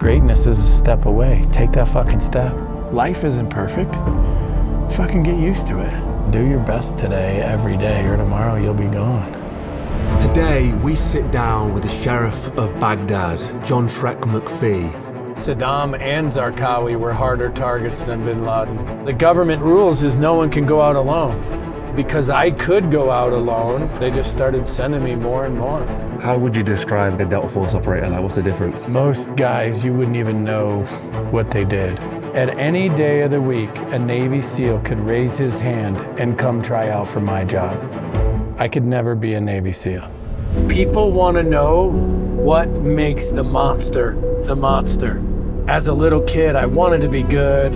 Greatness is a step away. Take that fucking step. Life isn't perfect. Fucking get used to it. Do your best today, every day, or tomorrow you'll be gone. Today, we sit down with the sheriff of Baghdad, John Shrek McPhee. Saddam and Zarqawi were harder targets than bin Laden. The government rules is no one can go out alone. Because I could go out alone, they just started sending me more and more. How would you describe a Delta Force operator? Like, what's the difference? Most guys, you wouldn't even know what they did. At any day of the week, a Navy SEAL could raise his hand and come try out for my job. I could never be a Navy SEAL. People want to know what makes the monster the monster. As a little kid, I wanted to be good.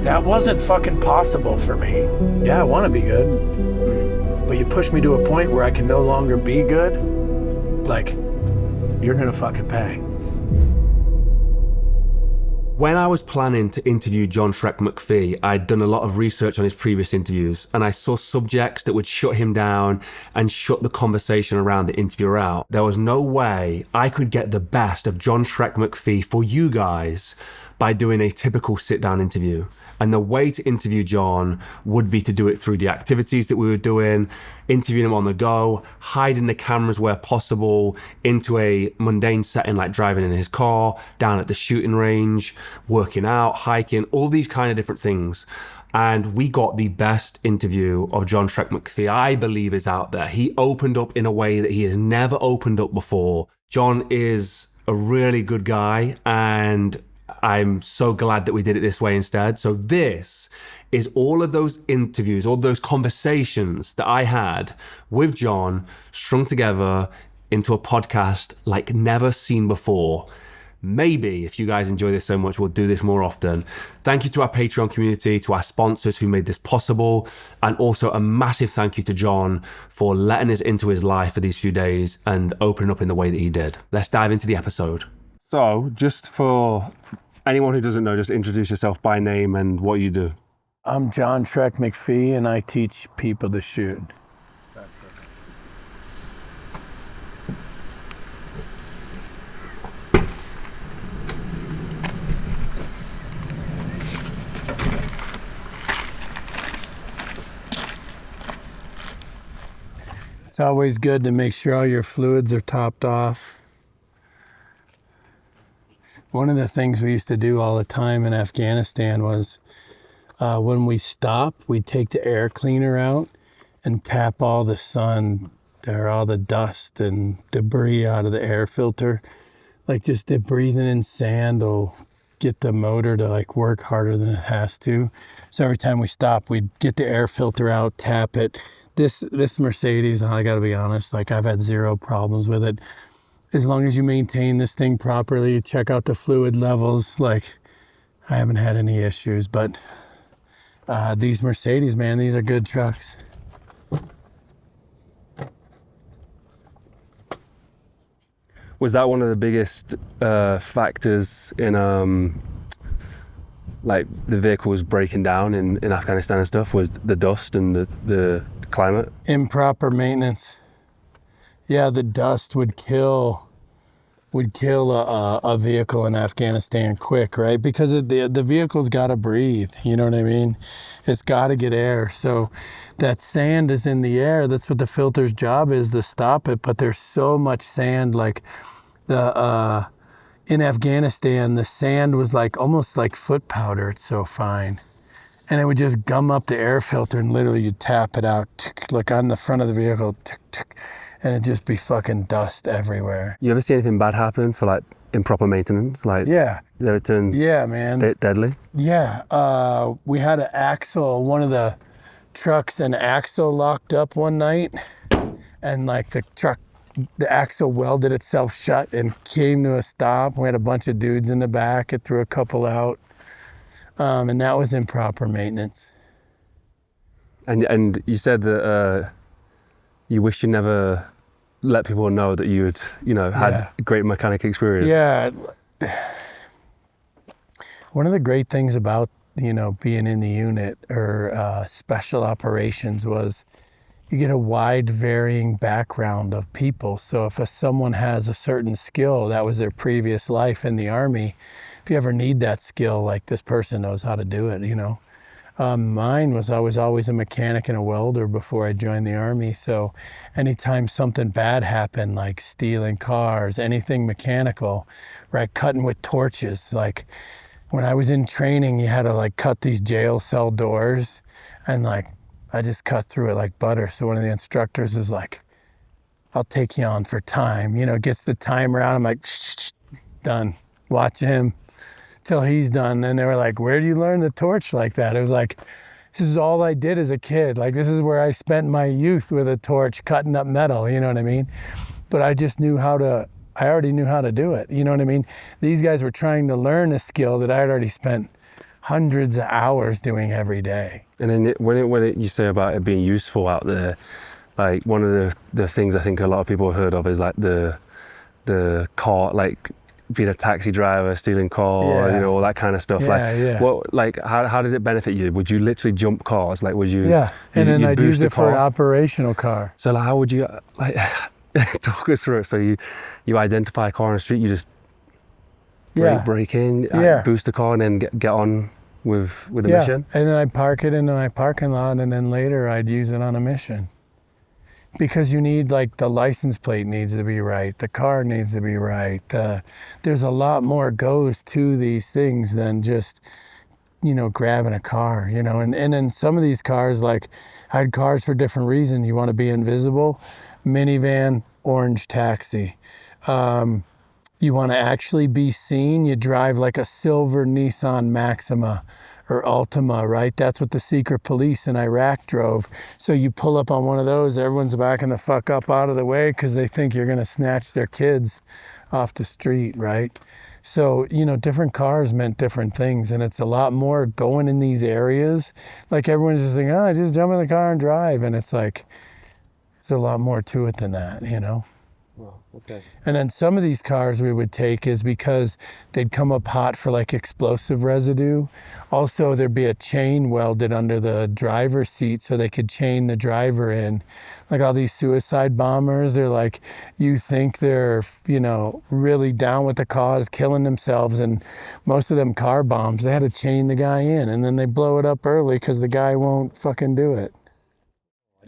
That wasn't fucking possible for me. Yeah, I want to be good. But you push me to a point where I can no longer be good, like, you're gonna fucking pay. When I was planning to interview John Shrek McPhee, I'd done a lot of research on his previous interviews, and I saw subjects that would shut him down and shut the conversation around the interviewer out. There was no way I could get the best of John Shrek McPhee for you guys by doing a typical sit-down interview. And the way to interview John would be to do it through the activities that we were doing, interviewing him on the go, hiding the cameras where possible, into a mundane setting like driving in his car, down at the shooting range, working out, hiking, all these kind of different things. And we got the best interview of John Shrek McPhee, I believe, is out there. He opened up in a way that he has never opened up before. John is a really good guy, and I'm so glad that we did it this way instead. So this is all of those interviews, all those conversations that I had with John strung together into a podcast like never seen before. Maybe if you guys enjoy this so much, we'll do this more often. Thank you to our Patreon community, to our sponsors who made this possible, and also a massive thank you to John for letting us into his life for these few days and opening up in the way that he did. Let's dive into the episode. So, just for anyone who doesn't know, just introduce yourself by name and what you do. I'm John Shrek McPhee, and I teach people to shoot. It's always good to make sure all your fluids are topped off. One of the things we used to do all the time in Afghanistan was when we stop, we'd take the air cleaner out and tap all the sun, or all the dust and debris out of the air filter. Like, just the breathing in sand will get the motor to like work harder than it has to. So every time we stop, we'd get the air filter out, tap it. This Mercedes, I gotta be honest, like, I've had zero problems with it. As long as you maintain this thing properly, check out the fluid levels, like, I haven't had any issues. But these Mercedes, man, these are good trucks. Was that one of the biggest factors in like the vehicles breaking down in Afghanistan and stuff, was the dust and the climate? Improper maintenance. Yeah, the dust would kill a vehicle in Afghanistan quick, right? Because the vehicle's got to breathe, you know what I mean? It's got to get air. So that sand is in the air. That's what the filter's job is, to stop it. But there's so much sand, like in Afghanistan, the sand was like almost like foot powder. It's so fine. And it would just gum up the air filter, and literally you'd tap it out, like on the front of the vehicle, and it'd just be fucking dust everywhere. You ever see anything bad happen for like improper maintenance? Like, yeah, they would turn deadly? Yeah, we had an axle, one of the trucks, an axle locked up one night, and like the axle welded itself shut and came to a stop. We had a bunch of dudes in the back. It threw a couple out. And that was improper maintenance. And you said that you wish you never let people know that you had, had great mechanic experience. Yeah. One of the great things about, being in the unit or special operations was you get a wide varying background of people. So if someone has a certain skill, that was their previous life in the Army, if you ever need that skill, like this person knows how to do it, you know. Mine was, I was always a mechanic and a welder before I joined the Army. So anytime something bad happened, like stealing cars, anything mechanical, right, cutting with torches, like when I was in training, you had to like cut these jail cell doors, and like I just cut through it like butter. So one of the instructors is like, I'll take you on for time, you know, gets the timer out. I'm like, shh, done. Watch him till he's done. And they were like, where do you learn the torch like that? It was like, this is all I did as a kid. Like, this is where I spent my youth, with a torch, cutting up metal, you know what I mean? But I just knew how to, I already knew how to do it, you know what I mean? These guys were trying to learn a skill that I had already spent hundreds of hours doing every day. And then when you say about it being useful out there, like one of the things I think a lot of people have heard of is like the car, like being a taxi driver, stealing cars, you know, all that kind of stuff. How does it benefit you? Would you literally jump cars? Like, would you? Yeah, and then I'd use it for an operational car. So like, how would you, like, talk us through it? So you identify a car on the street, you just break in, boost the car, and then get on with the mission? And then I'd park it into my parking lot, and then later I'd use it on a mission. Because you need, like, the license plate needs to be right, the car needs to be right. There's a lot more goes to these things than just, you know, grabbing a car, you know. And then some of these cars, like, I had cars for different reasons. You want to be invisible, minivan, orange taxi. You want to actually be seen, you drive like a silver Nissan Maxima or Altima, right? That's what the secret police in Iraq drove. So you pull up on one of those, everyone's backing the fuck up out of the way because they think you're going to snatch their kids off the street, right? So, you know, different cars meant different things, and it's a lot more going in these areas. Like, everyone's just thinking, oh, just jump in the car and drive. And it's like, there's a lot more to it than that, you know? Well, okay. And then some of these cars we would take is because they'd come up hot for like explosive residue. Also, there'd be a chain welded under the driver's seat so they could chain the driver in. Like all these suicide bombers, they're like, you think they're, you know, really down with the cause, killing themselves. And most of them car bombs, they had to chain the guy in, and then they blow it up early because the guy won't fucking do it.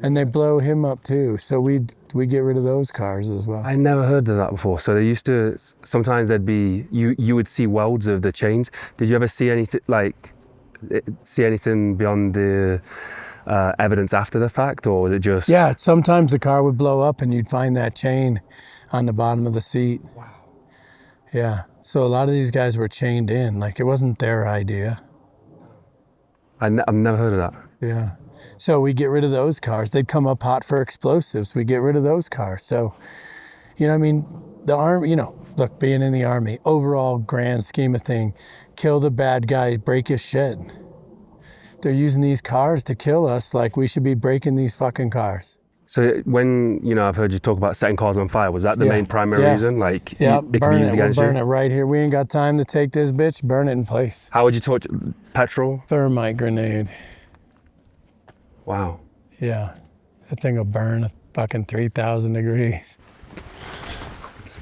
And they blow him up too. So we get rid of those cars as well. I never heard of that before. So they used to, sometimes there'd be, you would see welds of the chains. Did you ever see anything beyond the evidence after the fact, or was it just? Yeah, sometimes the car would blow up and you'd find that chain on the bottom of the seat. Wow. Yeah, so a lot of these guys were chained in, like it wasn't their idea. I've never heard of that. Yeah. So we get rid of those cars. They'd come up hot for explosives. We get rid of those cars. So, you know, I mean, the Army, you know, look, being in the Army, overall grand scheme of thing, kill the bad guy, break his shit. They're using these cars to kill us, like we should be breaking these fucking cars. So when, you know, I've heard you talk about setting cars on fire, was that the main primary reason? Like, it could be used against you? We'll burn it right here. We ain't got time to take this bitch, burn it in place. How would you torch petrol? Thermite grenade. Wow. Yeah, that thing will burn at fucking 3,000 degrees.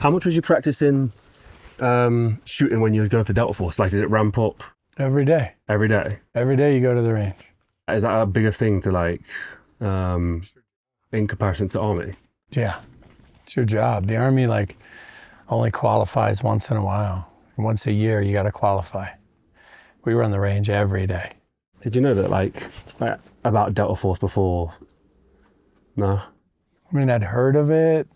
How much was you practicing shooting when you were going for Delta Force? Like, did it ramp up? Every day. Every day? Every day you go to the range. Is that a bigger thing to like, in comparison to Army? Yeah, it's your job. The Army like only qualifies once in a while. Once a year you got to qualify. We run the range every day. Did you know that like about Delta Force before? No? I mean, I'd heard of it.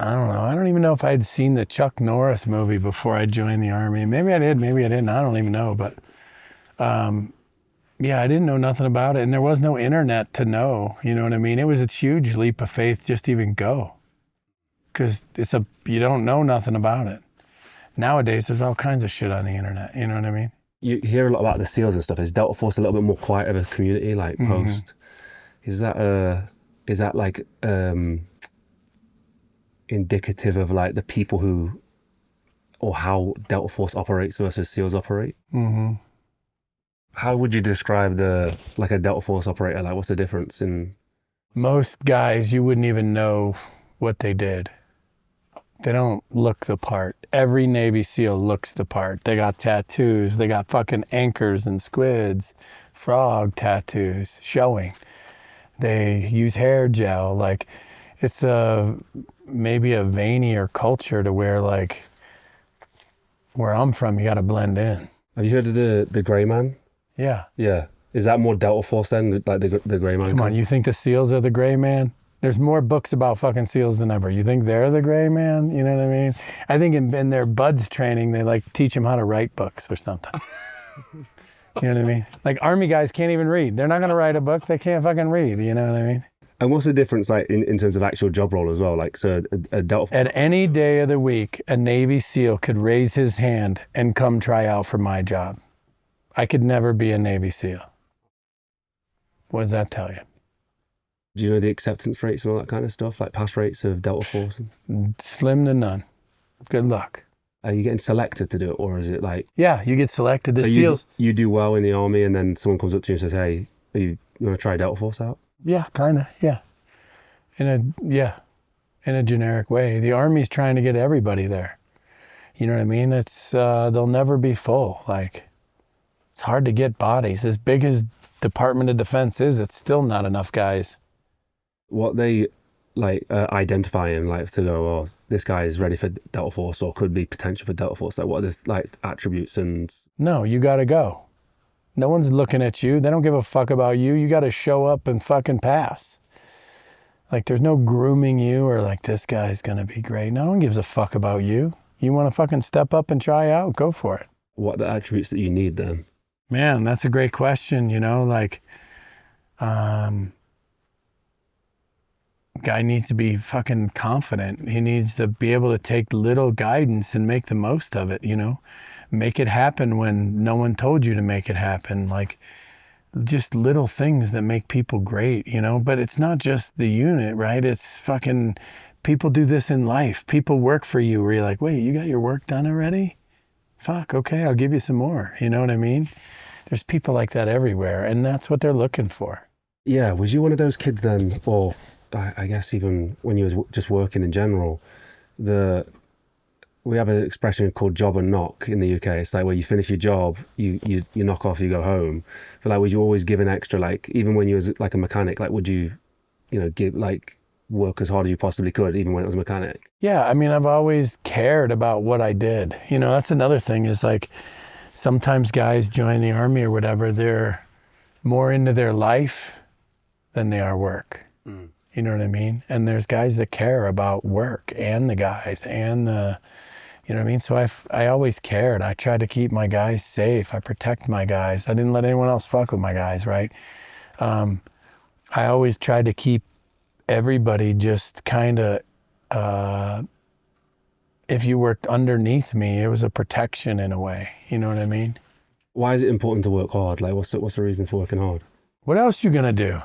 I don't know. I don't even know if I'd seen the Chuck Norris movie before I joined the Army. Maybe I did, maybe I didn't. I don't even know. But yeah, I didn't know nothing about it. And there was no internet to know. You know what I mean? It was a huge leap of faith just to even go. Because you don't know nothing about it. Nowadays, there's all kinds of shit on the internet. You know what I mean? You hear a lot about the SEALs and stuff. Is Delta Force a little bit more quiet of a community, like post? Is that like indicative of like the people who, or how Delta Force operates versus SEALs operate? How would you describe like a Delta Force operator? Like, what's the difference in? Most guys, you wouldn't even know what they did. They don't look the part. Every Navy SEAL looks the part. They got tattoos. They got fucking anchors and squids, frog tattoos showing. They use hair gel. Like, it's maybe a veinier culture to where, like, where I'm from, you got to blend in. Have you heard of the Grey Man? Yeah. Yeah. Is that more Delta Force then, like the Grey Man? Come on, you think the SEALs are the Gray Man? There's more books about fucking SEALs than ever. You think they're the Gray Man? You know what I mean? I think in their BUDS training, they like teach them how to write books or something. You know what I mean? Like Army guys can't even read. They're not going to write a book. They can't fucking read. You know what I mean? And what's the difference, like, in terms of actual job role as well? Like, so a Delta... At any day of the week, a Navy SEAL could raise his hand and come try out for my job. I could never be a Navy SEAL. What does that tell you? Do you know the acceptance rates and all that kind of stuff? Like pass rates of Delta Force? Slim to none. Good luck. Are you getting selected to do it, or is it like... Yeah, you get selected. The so SEALs... You do well in the Army and then someone comes up to you and says, hey, you want to try Delta Force out? Yeah, kind of, yeah. In a generic way. The Army's trying to get everybody there. You know what I mean? It's they'll never be full. Like, it's hard to get bodies. As big as Department of Defense is, it's still not enough guys. What they like identifying, like, to go, oh, this guy is ready for Delta Force or could be potential for Delta Force. Like, what are the like attributes and... No, you got to go. No one's looking at you. They don't give a fuck about you. You got to show up and fucking pass. Like, there's no grooming you or like, this guy's going to be great. No one gives a fuck about you. You want to fucking step up and try out, go for it. What are the attributes that you need then? Man, that's a great question. You know, like, guy needs to be fucking confident. He needs to be able to take little guidance and make the most of it, you know? Make it happen when no one told you to make it happen. Like, just little things that make people great, you know? But it's not just the unit, right? It's fucking, people do this in life. People work for you where you're like, wait, you got your work done already? Fuck, okay, I'll give you some more. You know what I mean? There's people like that everywhere, and that's what they're looking for. Yeah, was you one of those kids then, or I guess even when you was just working in general, we have an expression called job and knock in the UK. It's like where you finish your job, you knock off, you go home. But like, was you always giving extra, like even when you was like a mechanic, like would you give like work as hard as you possibly could, even when it was a mechanic? Yeah, I mean, I've always cared about what I did. You know, that's another thing is like, sometimes guys join the Army or whatever, they're more into their life than they are work. Mm. You know what I mean? And there's guys that care about work and the guys and the, you know what I mean? So I always cared. I tried to keep my guys safe. I protect my guys. I didn't let anyone else fuck with my guys, right? I always tried to keep everybody just kind of, if you worked underneath me, it was a protection in a way. You know what I mean? Why is it important to work hard? Like, what's the reason for working hard? What else you gonna do?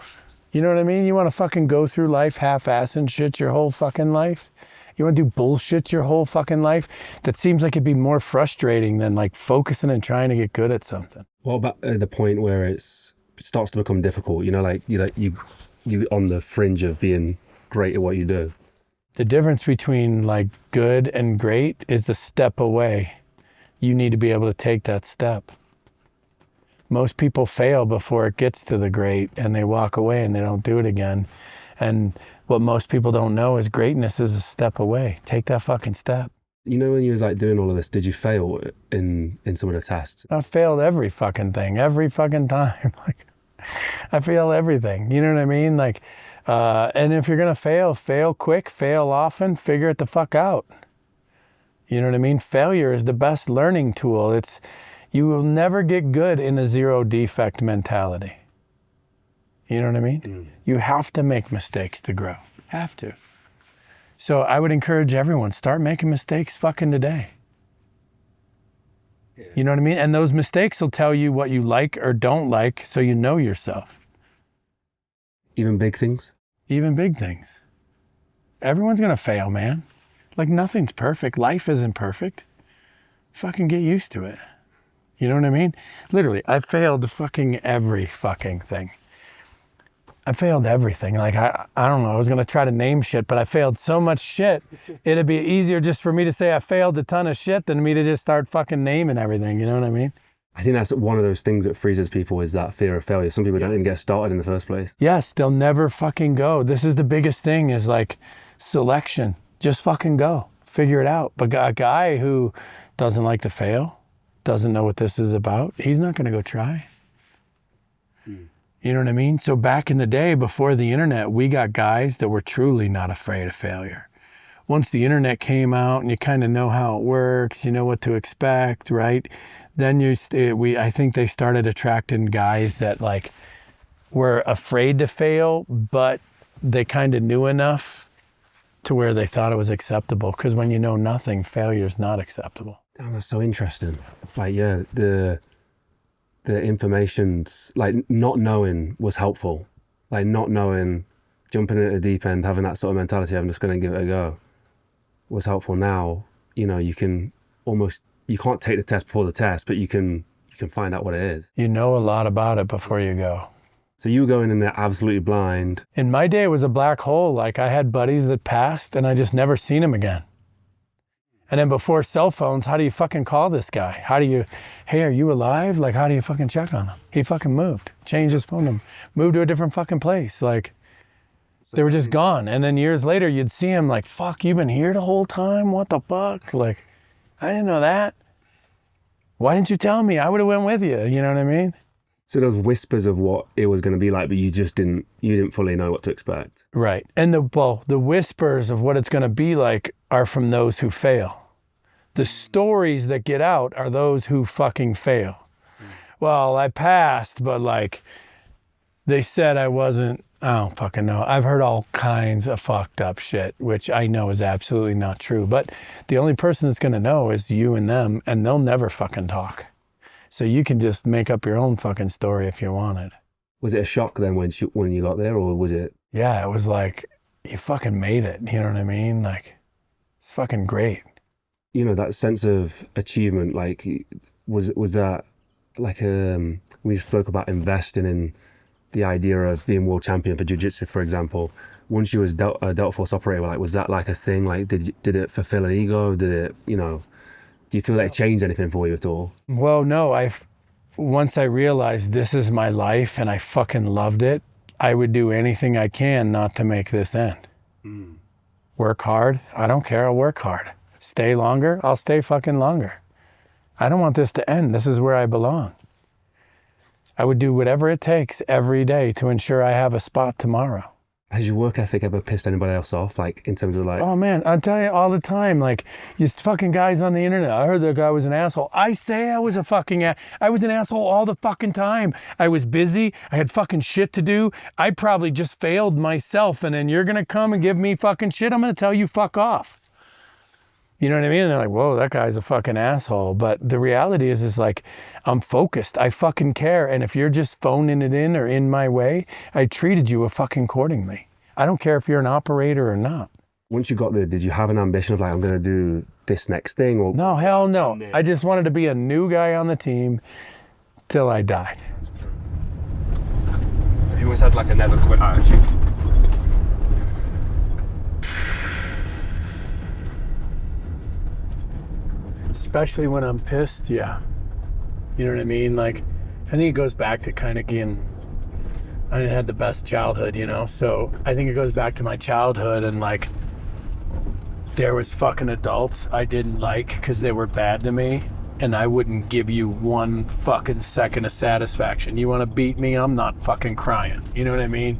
You know what I mean? You want to fucking go through life half-assing shit your whole fucking life? You want to do bullshit your whole fucking life? That seems like it'd be more frustrating than like focusing and trying to get good at something. What about the point where it starts to become difficult? You know, like you on the fringe of being great at what you do. The difference between like good and great is a step away. You need to be able to take that step. Most people fail before it gets to the great and they walk away and they don't do it again. And what most people don't know is greatness is a step away. Take that fucking step. You know, when you was like doing all of this, did you fail in some of the tests? I failed every fucking thing, every fucking time. Like, I fail everything. You know what I mean? Like, and if you're gonna fail quick, fail often, figure it the fuck out. You know what I mean? Failure is the best learning tool. You will never get good in a zero defect mentality. You know what I mean? Mm. You have to make mistakes to grow. Have to. So I would encourage everyone, start making mistakes fucking today. Yeah. You know what I mean? And those mistakes will tell you what you like or don't like, so you know yourself. Even big things? Even big things. Everyone's gonna fail, man. Like, nothing's perfect. Life isn't perfect. Fucking get used to it. You know what I mean? Literally, I failed fucking every fucking thing. I failed everything. Like, I don't know, I was going to try to name shit, but I failed so much shit. It'd be easier just for me to say I failed a ton of shit than me to just start fucking naming everything. You know what I mean? I think that's one of those things that freezes people, is that fear of failure. Some people don't even get started in the first place. Yes, they'll never fucking go. This is the biggest thing, is like selection. Just fucking go. Figure it out. But a guy who doesn't like to fail, doesn't know what this is about, he's not going to go try. You know what I mean? So back in the day, before the internet, we got guys that were truly not afraid of failure. Once the internet came out and you kind of know how it works, you know what to expect, right? Then I think they started attracting guys that like were afraid to fail, but they kind of knew enough to where they thought it was acceptable. Because when you know nothing, failure is not acceptable. Damn, that's so interesting. Like, yeah, the information's like not knowing was helpful. Like not knowing, jumping into the deep end, having that sort of mentality, I'm just going to give it a go, was helpful. Now, you know, you can almost, you can't take the test before the test, but you can find out what it is. You know a lot about it before you go. So you were going in there absolutely blind. In my day, it was a black hole. Like I had buddies that passed and I just never seen them again. And then before cell phones, how do you fucking call this guy? How do you, hey, are you alive? Like, how do you fucking check on him? He fucking moved, changed his phone number, moved to a different fucking place. Like, they were just gone. And then years later, you'd see him like, fuck, you been here the whole time? What the fuck? Like, I didn't know that. Why didn't you tell me? I would have went with you. You know what I mean? So those whispers of what it was going to be like, but you didn't fully know what to expect. Right. And the whispers of what it's going to be like are from those who fail. The stories that get out are those who fucking fail. Well, I passed, but like they said I wasn't, I don't fucking know. I've heard all kinds of fucked up shit, which I know is absolutely not true. But the only person that's going to know is you and them, and they'll never fucking talk. So you can just make up your own fucking story if you wanted. Was it a shock then when you got there, or was it? Yeah, it was like, you fucking made it. You know what I mean? Like, it's fucking great. You know, that sense of achievement, like, was that like, we spoke about investing in the idea of being world champion for jiu-jitsu, for example. Once you was a Delta Force operator, like, was that like a thing? Like, did it fulfill an ego? Did it, you know, do you feel like it changed anything for you at all? Well, no, once I realized this is my life and I fucking loved it, I would do anything I can not to make this end. Work hard. I don't care. I'll work hard. Stay longer. I'll stay fucking longer. I don't want this to end. This is where I belong. I would do whatever it takes every day to ensure I have a spot tomorrow. Has your work ethic ever pissed anybody else off? Like, in terms of like... Oh man, I tell you all the time, like, you fucking guys on the internet, I heard that guy was an asshole. I say I was a fucking I was an asshole all the fucking time. I was busy. I had fucking shit to do. I probably just failed myself, and then you're gonna come and give me fucking shit. I'm gonna tell you fuck off. You know what I mean? And they're like, whoa, that guy's a fucking asshole. But the reality is like, I'm focused. I fucking care. And if you're just phoning it in or in my way, I treated you fucking accordingly. I don't care if you're an operator or not. Once you got there, did you have an ambition of like, I'm going to do this next thing? Or no, hell no. I just wanted to be a new guy on the team till I died. You always had like a never quit attitude. Especially when I'm pissed, yeah. You know what I mean? Like, I think it goes back to kind of being, I didn't have the best childhood, you know? So I think it goes back to my childhood, and like, there was fucking adults I didn't like because they were bad to me, and I wouldn't give you one fucking second of satisfaction. You want to beat me? I'm not fucking crying. You know what I mean?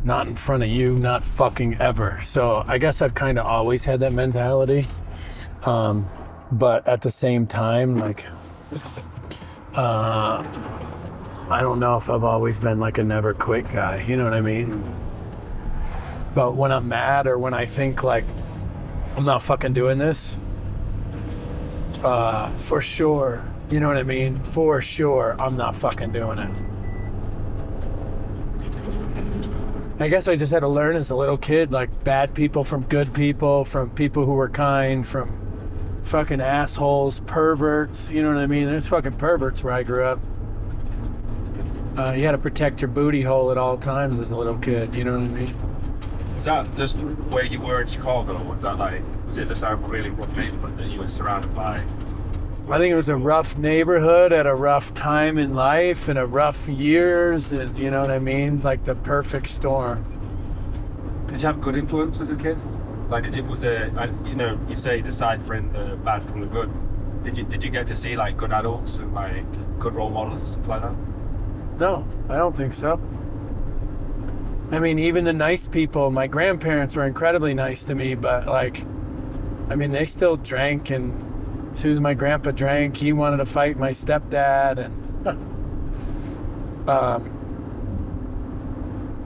Not in front of you, not fucking ever. So I guess I've kind of always had that mentality. But at the same time, like, I don't know if I've always been like a never quit guy, you know what I mean? But when I'm mad or when I think like, I'm not fucking doing this, for sure, you know what I mean? For sure, I'm not fucking doing it. I guess I just had to learn as a little kid, like bad people from good people, from people who were kind, from fucking assholes, perverts, you know what I mean? There's fucking perverts where I grew up. You had to protect your booty hole at all times as a little kid, you know what I mean? Was that just where you were in Chicago, or was that like, was it just a really rough neighborhood that you were surrounded by? I think it was a rough neighborhood at a rough time in life and a rough years, and you know what I mean? Like the perfect storm. Did you have good influence as a kid? Like, you say deciphering the bad from the good. Did you get to see like good adults and like good role models and stuff like that? No, I don't think so. I mean, even the nice people, my grandparents were incredibly nice to me, but like, I mean, they still drank, and as soon as my grandpa drank, he wanted to fight my stepdad, and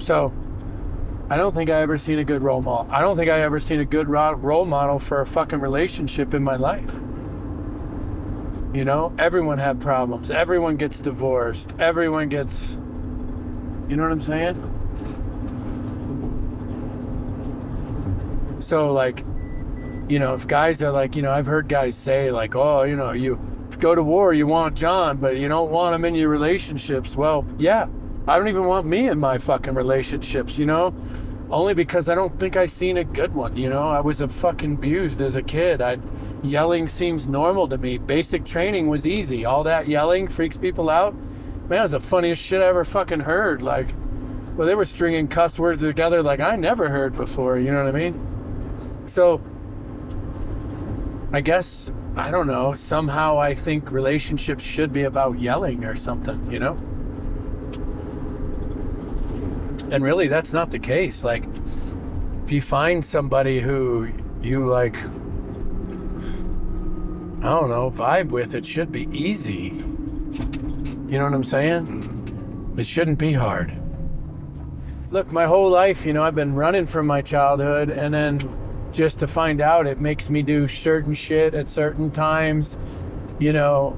so I don't think I ever seen a good role model. I don't think I ever seen a good role model for a fucking relationship in my life. You know, everyone had problems. Everyone gets divorced. Everyone gets, you know what I'm saying? So like, you know, if guys are like, you know, I've heard guys say like, oh, you know, you go to war, you want John, but you don't want him in your relationships. Well, yeah, I don't even want me in my fucking relationships, you know? Only because I don't think I seen a good one, you know? I was a fucking abused as a kid. Yelling seems normal to me. Basic training was easy. All that yelling freaks people out. Man, it was the funniest shit I ever fucking heard. Like, well, they were stringing cuss words together like I never heard before, you know what I mean? So, I guess, I don't know, somehow I think relationships should be about yelling or something, you know? And really, that's not the case. Like, if you find somebody who you like, I don't know, vibe with, it should be easy. You know what I'm saying? It shouldn't be hard. Look, my whole life, you know, I've been running from my childhood, and then just to find out it makes me do certain shit at certain times, you know,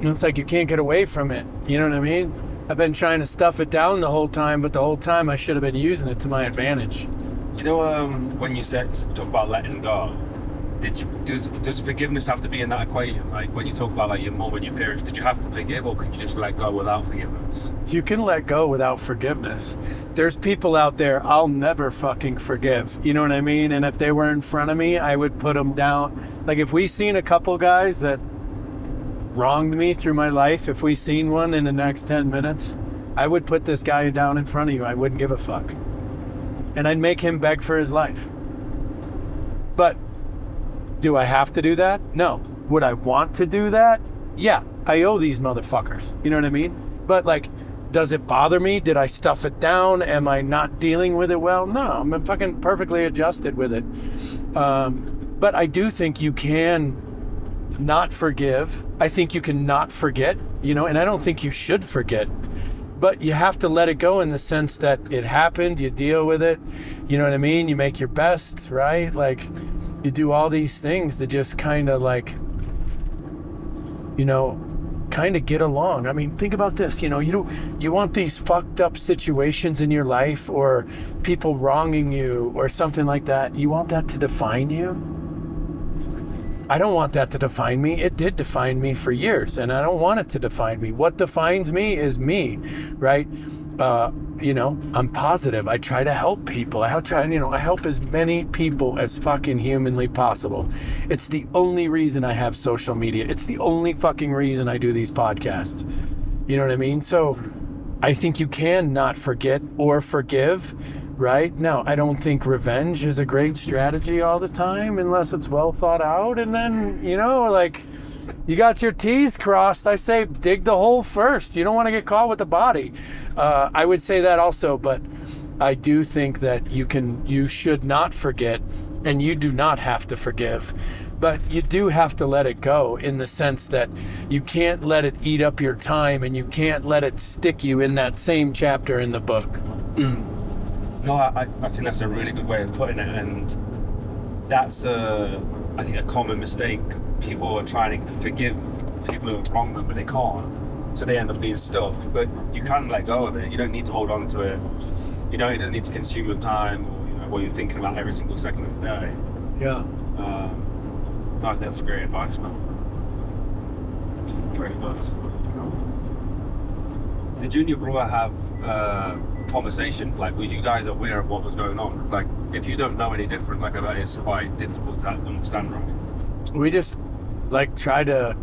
it's like you can't get away from it. You know what I mean? I've been trying to stuff it down the whole time, but the whole time I should have been using it to my advantage. You know, when you talk about letting go, does forgiveness have to be in that equation? Like when you talk about like your mom and your parents, did you have to forgive, or could you just let go without forgiveness? You can let go without forgiveness. There's people out there I'll never fucking forgive. You know what I mean? And if they were in front of me, I would put them down. Like if we seen a couple guys that wronged me through my life, if we seen one in the next 10 minutes, I would put this guy down in front of you. I wouldn't give a fuck. And I'd make him beg for his life. But do I have to do that? No. Would I want to do that? Yeah, I owe these motherfuckers. You know what I mean? But like, does it bother me? Did I stuff it down? Am I not dealing with it well? No, I'm fucking perfectly adjusted with it. But I do think you can not forgive. I think you can not forget, you know, and I don't think you should forget. But you have to let it go in the sense that it happened, you deal with it, you know what I mean? You make your best, right? Like, you do all these things to just kind of like, you know, kind of get along. I mean, think about this, you know, you want these fucked up situations in your life or people wronging you or something like that. You want that to define you? I don't want that to define me. It did define me for years, and I don't want it to define me. What defines me is me, right? You know, I'm positive. I try to help people. I help as many people as fucking humanly possible. It's the only reason I have social media. It's the only fucking reason I do these podcasts. You know what I mean? So I think you can not forget or forgive, right? Now, I don't think revenge is a great strategy all the time unless it's well thought out. And then, you know, like, you got your T's crossed. I say dig the hole first. You don't want to get caught with the body. I would say that also, but I do think that you should not forget, and you do not have to forgive. But you do have to let it go in the sense that you can't let it eat up your time, and you can't let it stick you in that same chapter in the book. No, I think that's a really good way of putting it, and that's I think a common mistake. People are trying to forgive people who have wronged them, but they can't, so they end up being stuck. But you can let go of it. You don't need to hold on to it. You know, it doesn't need to consume your time, or you know, what you're thinking about every single second of the day. Yeah. I think that's great advice, man. Very nice. Did you and your brother have conversations? Like, were you guys aware of what was going on? It's like, if you don't know any different, like, I bet it's quite difficult to understand, right? We just like try to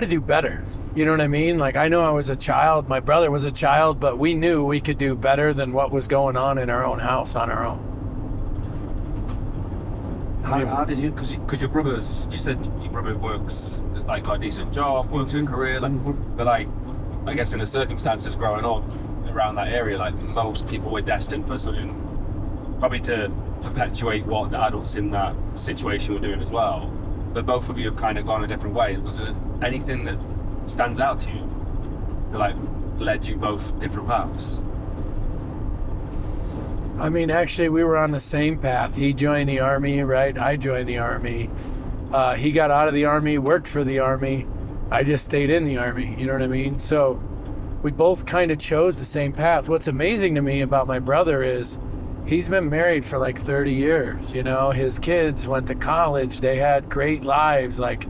do better. You know what I mean? Like, I know I was a child, my brother was a child, but we knew we could do better than what was going on in our own house on our own. How did you, because your brothers, you said your brother works, like, got a decent job, works in a career, like, but like, I guess in the circumstances growing up around that area, like, most people were destined for something, probably to perpetuate what the adults in that situation were doing as well. But both of you have kind of gone a different way. Was there anything that stands out to you that, like, led you both different paths? I mean, actually, we were on the same path. He joined the Army, right? I joined the Army. He got out of the Army, worked for the Army. I just stayed in the Army, you know what I mean? So we both kind of chose the same path. What's amazing to me about my brother is he's been married for like 30 years, you know? His kids went to college. They had great lives. Like,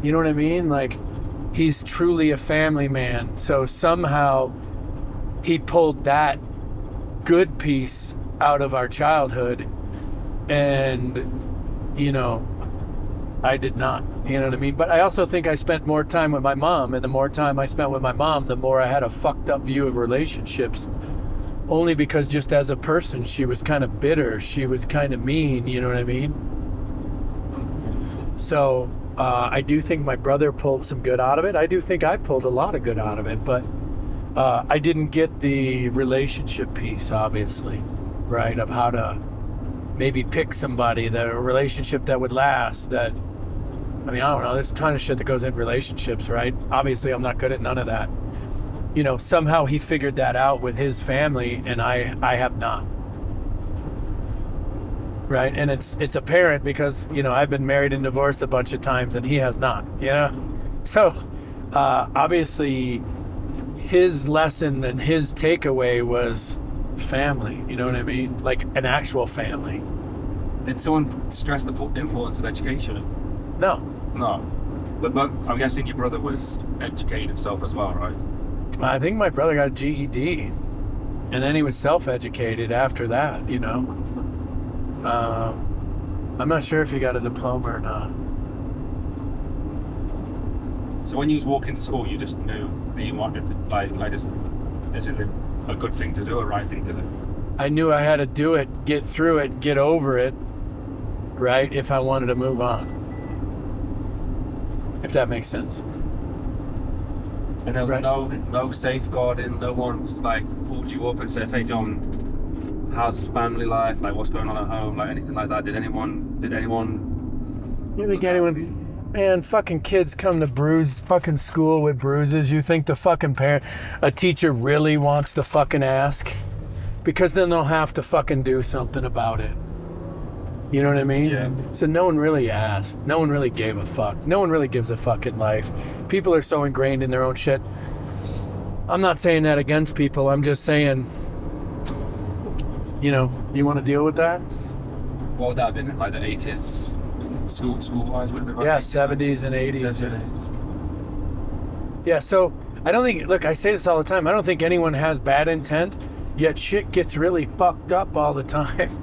you know what I mean? Like, he's truly a family man. So somehow he pulled that good piece out of our childhood, and you know, I did not, you know what I mean? But I also think I spent more time with my mom, and the more time I spent with my mom, the more I had a fucked up view of relationships, only because just as a person she was kind of bitter, she was kind of mean, you know what I mean? So I do think my brother pulled some good out of it. I do think I pulled a lot of good out of it, but I didn't get the relationship piece, obviously, right? Of how to maybe pick somebody, a relationship that would last, that, I mean, I don't know, there's a ton of shit that goes in relationships, right? Obviously, I'm not good at none of that. You know, somehow he figured that out with his family, and I have not. Right? And it's apparent because, you know, I've been married and divorced a bunch of times, and he has not, you know? So, obviously, his lesson and his takeaway was family, you know what I mean? Like an actual family. Did someone stress the importance of education? No. But I'm guessing your brother was educating himself as well, right? I think my brother got a GED, and then he was self-educated after that, you know? I'm not sure if he got a diploma or not. So when you was walking to school, you just knew that you wanted to, like this is a good thing to do, a right thing to do. I knew I had to do it, get through it, get over it, right? If I wanted to move on. If that makes sense. And there was Right. no safeguarding, no one's like pulled you up and said, hey John, how's family life? Like, what's going on at home? Like, anything like that? Did anyone? You think anyone? Man, fucking kids come to fucking school with bruises. You think the fucking a teacher really wants to fucking ask? Because then they'll have to fucking do something about it. You know what I mean? Yeah. So no one really asked. No one really gave a fuck. No one really gives a fuck in life. People are so ingrained in their own shit. I'm not saying that against people. I'm just saying, you know, you want to deal with that? What would that have been, like the 80s? School-wise, would it be right? Yeah, 70s and 80s. 70s. Yeah, so I don't think, look, I say this all the time, I don't think anyone has bad intent, yet shit gets really fucked up all the time,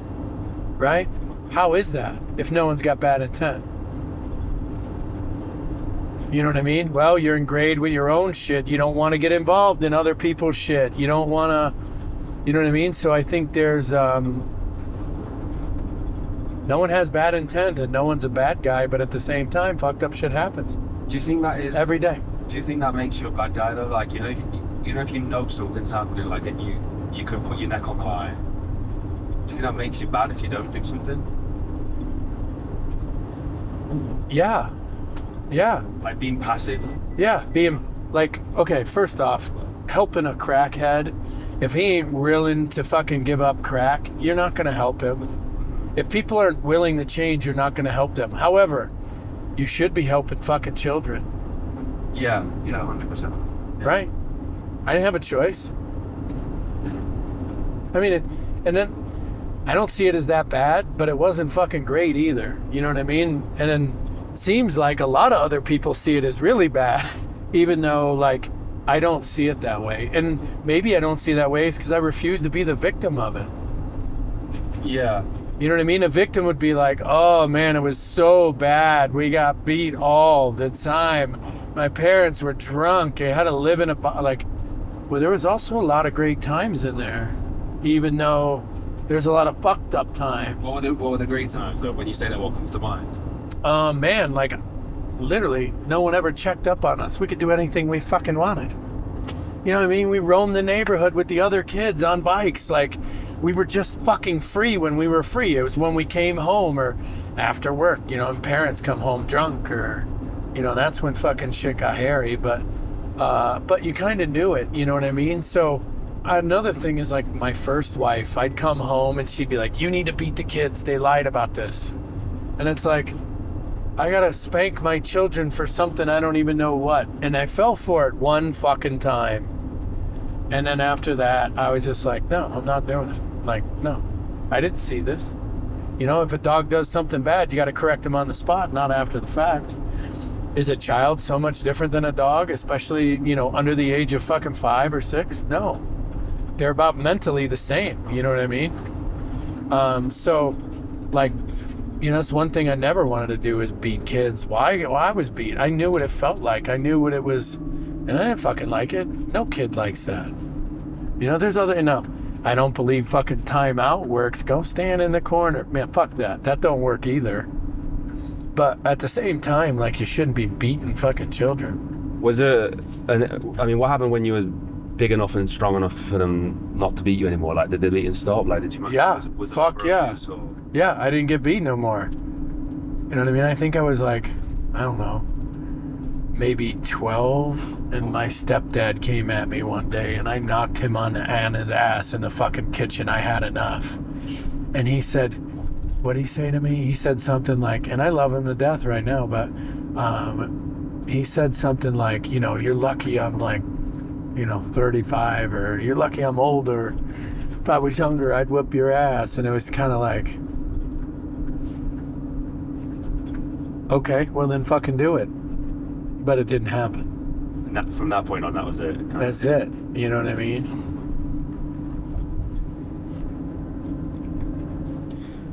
right? How is that if no one's got bad intent? You know what I mean? Well, you're ingrained with your own shit. You don't want to get involved in other people's shit. You don't want to, you know what I mean? So I think there's, no one has bad intent and no one's a bad guy, but at the same time, fucked up shit happens. Do you think that is every day? Do you think that makes you a bad guy though? Like, you know, if you know something's happening, like, and you could put your neck on the line. Do you think that makes you bad if you don't do something? Yeah. Like being passive. Yeah, being like, okay, first off, helping a crackhead, if he ain't willing to fucking give up crack, you're not gonna help him. If people aren't willing to change, you're not gonna help them. However, you should be helping fucking children. Yeah, 100%. Yeah. Right? I didn't have a choice. I mean, and then I don't see it as that bad, but it wasn't fucking great either. You know what I mean? And then seems like a lot of other people see it as really bad, even though like I don't see it that way. And maybe I don't see it that way because I refuse to be the victim of it. Yeah. You know what I mean? A victim would be like, oh man, it was so bad. We got beat all the time. My parents were drunk. I had to live in well, there was also a lot of great times in there, even though there's a lot of fucked up times. What were the great times though? When you say that, what comes to mind? Man, like literally no one ever checked up on us. We could do anything we fucking wanted. You know what I mean? We roamed the neighborhood with the other kids on bikes. Like, we were just fucking free when we were free. It was when we came home or after work, you know, and parents come home drunk or, you know, that's when fucking shit got hairy. But you kind of knew it, you know what I mean? So another thing is like my first wife, I'd come home and she'd be like, you need to beat the kids. They lied about this. And it's like, I gotta spank my children for something I don't even know what. And I fell for it one fucking time. And then after that, I was just like, no, I'm not doing it. Like, no, I didn't see this. You know, if a dog does something bad, you gotta correct him on the spot, not after the fact. Is a child so much different than a dog, especially, you know, under the age of fucking 5 or 6? No. They're about mentally the same, you know what I mean? So, like, you know, that's one thing I never wanted to do is beat kids. Why? Well, I was beat. I knew what it felt like. I knew what it was, and I didn't fucking like it. No kid likes that. You know, there's other, you know, I don't believe fucking timeout works. Go stand in the corner. Man, fuck that. That don't work either. But at the same time, like, you shouldn't be beating fucking children. Was it, I mean, what happened when you were big enough and strong enough for them not to beat you anymore? Like, did the beating stop? Like, did you? Yeah, was fuck yeah. Yeah, I didn't get beat no more. You know what I mean? I think I was like, I don't know, maybe 12, and my stepdad came at me one day, and I knocked him on his ass in the fucking kitchen. I had enough. And he said, what'd he say to me? He said something like, and I love him to death right now, but he said something like, you know, you're lucky I'm like, you know, 35, or you're lucky I'm older. If I was younger, I'd whip your ass. And it was kind of like, okay, well then fucking do it. But it didn't happen. And from that point on, that was it. That's it. You know what I mean?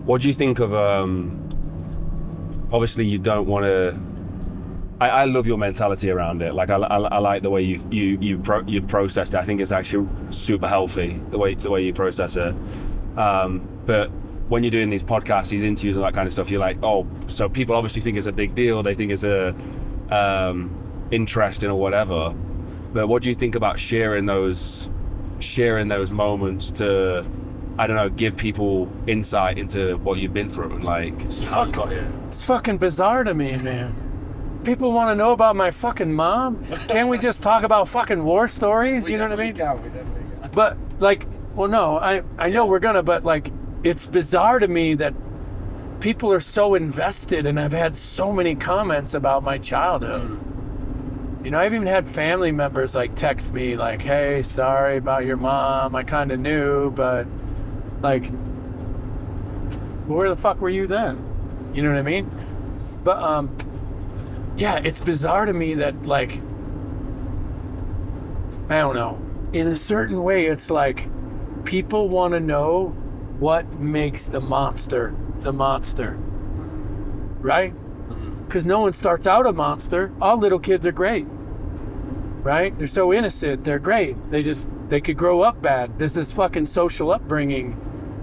What do you think of, obviously you don't want to, I love your mentality around it. Like, I like the way you've processed it. I think it's actually super healthy, the way you process it. But when you're doing these podcasts, these interviews and that kind of stuff, you're like, oh, so people obviously think it's a big deal. They think it's interesting or whatever. But what do you think about sharing those moments to, I don't know, give people insight into what you've been through and like how you got here? It's fucking bizarre to me, man. People want to know about my fucking mom. Can't we just talk about fucking war stories? You know what I mean? But like, well, no, I know we're gonna, but like, it's bizarre to me that people are so invested, and I've had so many comments about my childhood. You know, I've even had family members like text me like, hey, sorry about your mom. I kind of knew, but like, where the fuck were you then? You know what I mean? But yeah, it's bizarre to me that, like, I don't know, in a certain way, it's like people want to know what makes the monster, right? Because no one starts out a monster. All little kids are great, right? They're so innocent, they're great. They could grow up bad. This is fucking social upbringing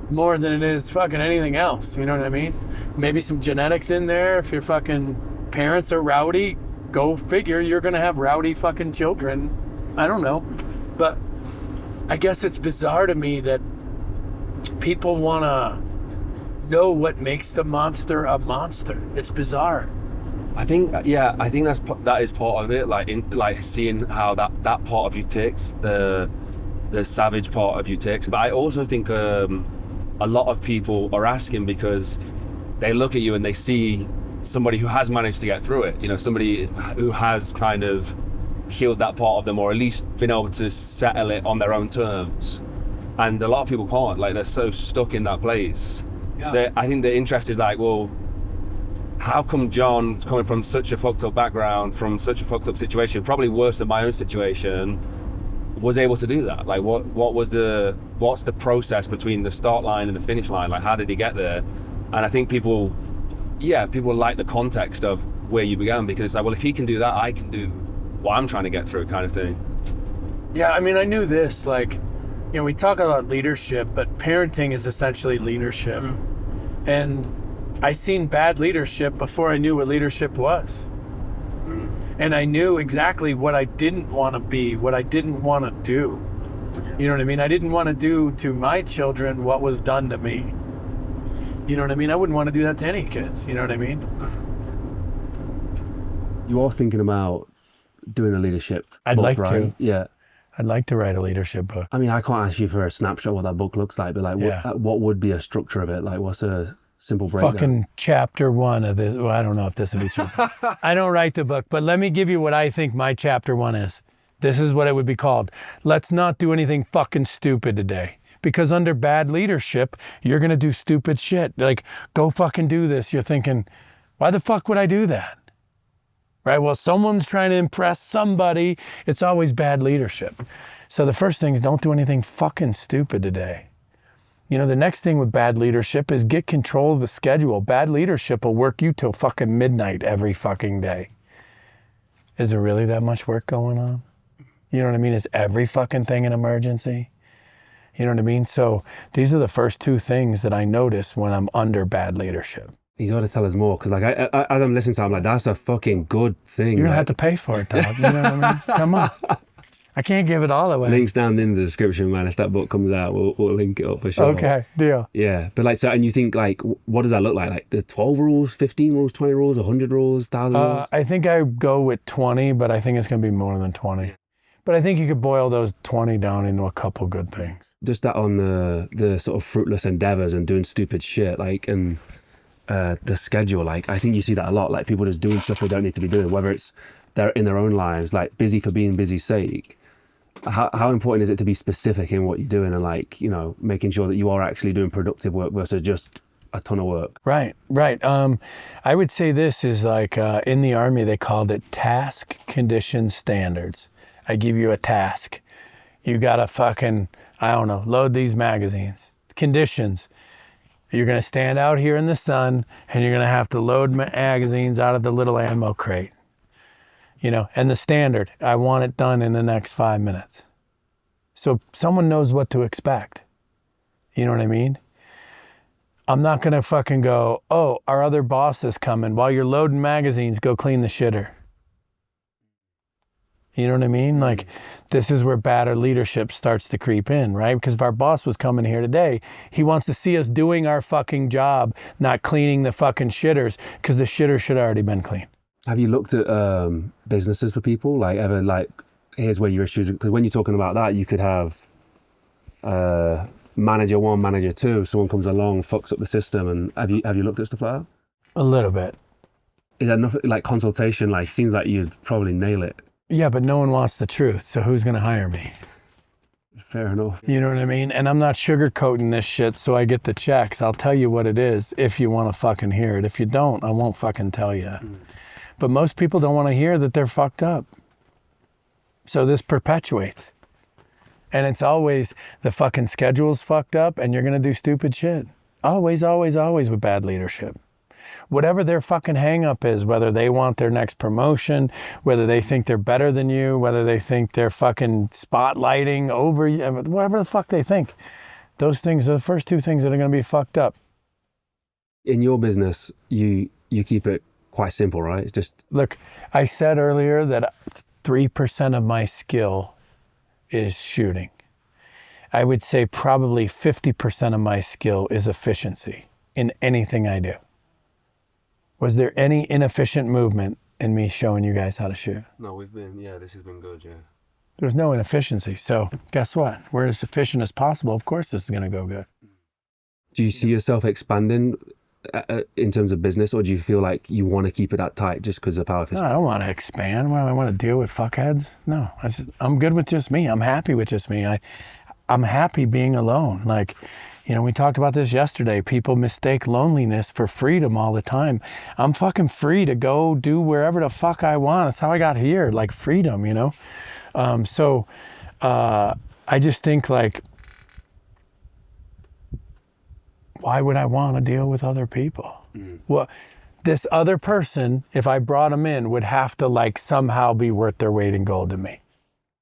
more than it is fucking anything else, you know what I mean? Maybe some genetics in there. If your fucking parents are rowdy, go figure, you're gonna have rowdy fucking children. I don't know. But I guess it's bizarre to me that people wanna know what makes the monster a monster. It's bizarre. I think that is part of it. Like seeing how that part of you ticks, the savage part of you ticks. But I also think a lot of people are asking because they look at you and they see somebody who has managed to get through it. You know, somebody who has kind of healed that part of them, or at least been able to settle it on their own terms. And a lot of people can't, like they're so stuck in that place. Yeah. I think the interest is like, well, how come John, coming from such a fucked up background, from such a fucked up situation, probably worse than my own situation, was able to do that? Like what's the process between the start line and the finish line? Like how did he get there? And I think people like the context of where you began, because it's like, well, if he can do that, I can do what I'm trying to get through, kind of thing. Yeah, I mean, I knew this, like, you know, we talk about leadership, but parenting is essentially leadership. And I seen bad leadership before I knew what leadership was. And I knew exactly what I didn't want to be, what I didn't want to do. You know what I mean? I didn't want to do to my children what was done to me. You know what I mean? I wouldn't want to do that to any kids. You know what I mean? You are thinking about doing a leadership I'd book, like right? to. Yeah. I'd like to write a leadership book. I mean, I can't ask you for a snapshot what that book looks like, but like, what would be a structure of it? Like, what's a simple breakdown? Fucking chapter 1 of this. Well, I don't know if this would be true. I don't write the book, but let me give you what I think my chapter 1 is. This is what it would be called. Let's not do anything fucking stupid today. Because under bad leadership, you're going to do stupid shit. Like, go fucking do this. You're thinking, why the fuck would I do that? Right? Well, someone's trying to impress somebody. It's always bad leadership. So the first thing is, don't do anything fucking stupid today. You know, the next thing with bad leadership is get control of the schedule. Bad leadership will work you till fucking midnight every fucking day. Is there really that much work going on? You know what I mean? Is every fucking thing an emergency? You know what I mean? So these are the first 2 things that I notice when I'm under bad leadership. You got to tell us more, because like as I'm listening to it, I'm like, that's a fucking good thing. You don't have to pay for it, dog. You know what I mean? Come on. I can't give it all away. Links down in the description, man. If that book comes out, we'll link it up for sure. Okay, deal. Yeah, but like, so, and you think like, what does that look like? Like the 12 rules, 15 rules, 20 rules, 100 rules, 1,000 rules? I think I go with 20, but I think it's going to be more than 20. But I think you could boil those 20 down into a couple good things. Just that on the sort of fruitless endeavors and doing stupid shit, like, and the schedule, like, I think you see that a lot, like people just doing stuff they don't need to be doing, whether it's they're in their own lives, like busy for being busy's sake. How important is it to be specific in what you're doing and, like, you know, making sure that you are actually doing productive work versus just a ton of work? Right. I would say this is like, in the Army, they called it task condition standards. I give you a task. You gotta fucking, I don't know, load these magazines. Conditions. You're gonna stand out here in the sun and you're gonna have to load magazines out of the little ammo crate. You know, and the standard, I want it done in the next 5 minutes. So someone knows what to expect. You know what I mean? I'm not gonna fucking go, oh, our other boss is coming. While you're loading magazines, go clean the shitter. You know what I mean? Like, this is where bad leadership starts to creep in, right? Because if our boss was coming here today, he wants to see us doing our fucking job, not cleaning the fucking shitters, because the shitter should have already been clean. Have you looked at businesses for people? Like, ever, like, here's where your issues, because when you're talking about that, you could have manager 1, manager 2, someone comes along, fucks up the system, and have you looked at stuff like that? A little bit. Is there enough, like, consultation? Like, seems like you'd probably nail it. Yeah, but no one wants the truth, so who's gonna hire me? Fair enough. You know what I mean? And I'm not sugarcoating this shit so I get the checks. I'll tell you what it is if you want to fucking hear it. If you don't, I won't fucking tell you. But most people don't want to hear that they're fucked up. So this perpetuates. And it's always the fucking schedule's fucked up and you're gonna do stupid shit. Always, always, always with bad leadership. Whatever their fucking hang up is, whether they want their next promotion, whether they think they're better than you, whether they think they're fucking spotlighting over you, whatever the fuck they think. Those things are the first 2 things that are going to be fucked up. In your business, you keep it quite simple, right? It's just... Look, I said earlier that 3% of my skill is shooting. I would say probably 50% of my skill is efficiency in anything I do. Was there any inefficient movement in me showing you guys how to shoot? No, this has been good, yeah. There's no inefficiency. So guess what? We're as efficient as possible. Of course this is going to go good. Do you see yourself expanding in terms of business, or do you feel like you want to keep it that tight just because of how efficient? No, I don't want to expand. Well, I want to deal with fuckheads. No, I'm good with just me. I'm happy with just me. I'm happy being alone. Like, you know, we talked about this yesterday. People mistake loneliness for freedom all the time. I'm fucking free to go do wherever the fuck I want. That's how I got here, like freedom, you know? I just think like, why would I want to deal with other people? Well, this other person, if I brought them in, would have to like somehow be worth their weight in gold to me.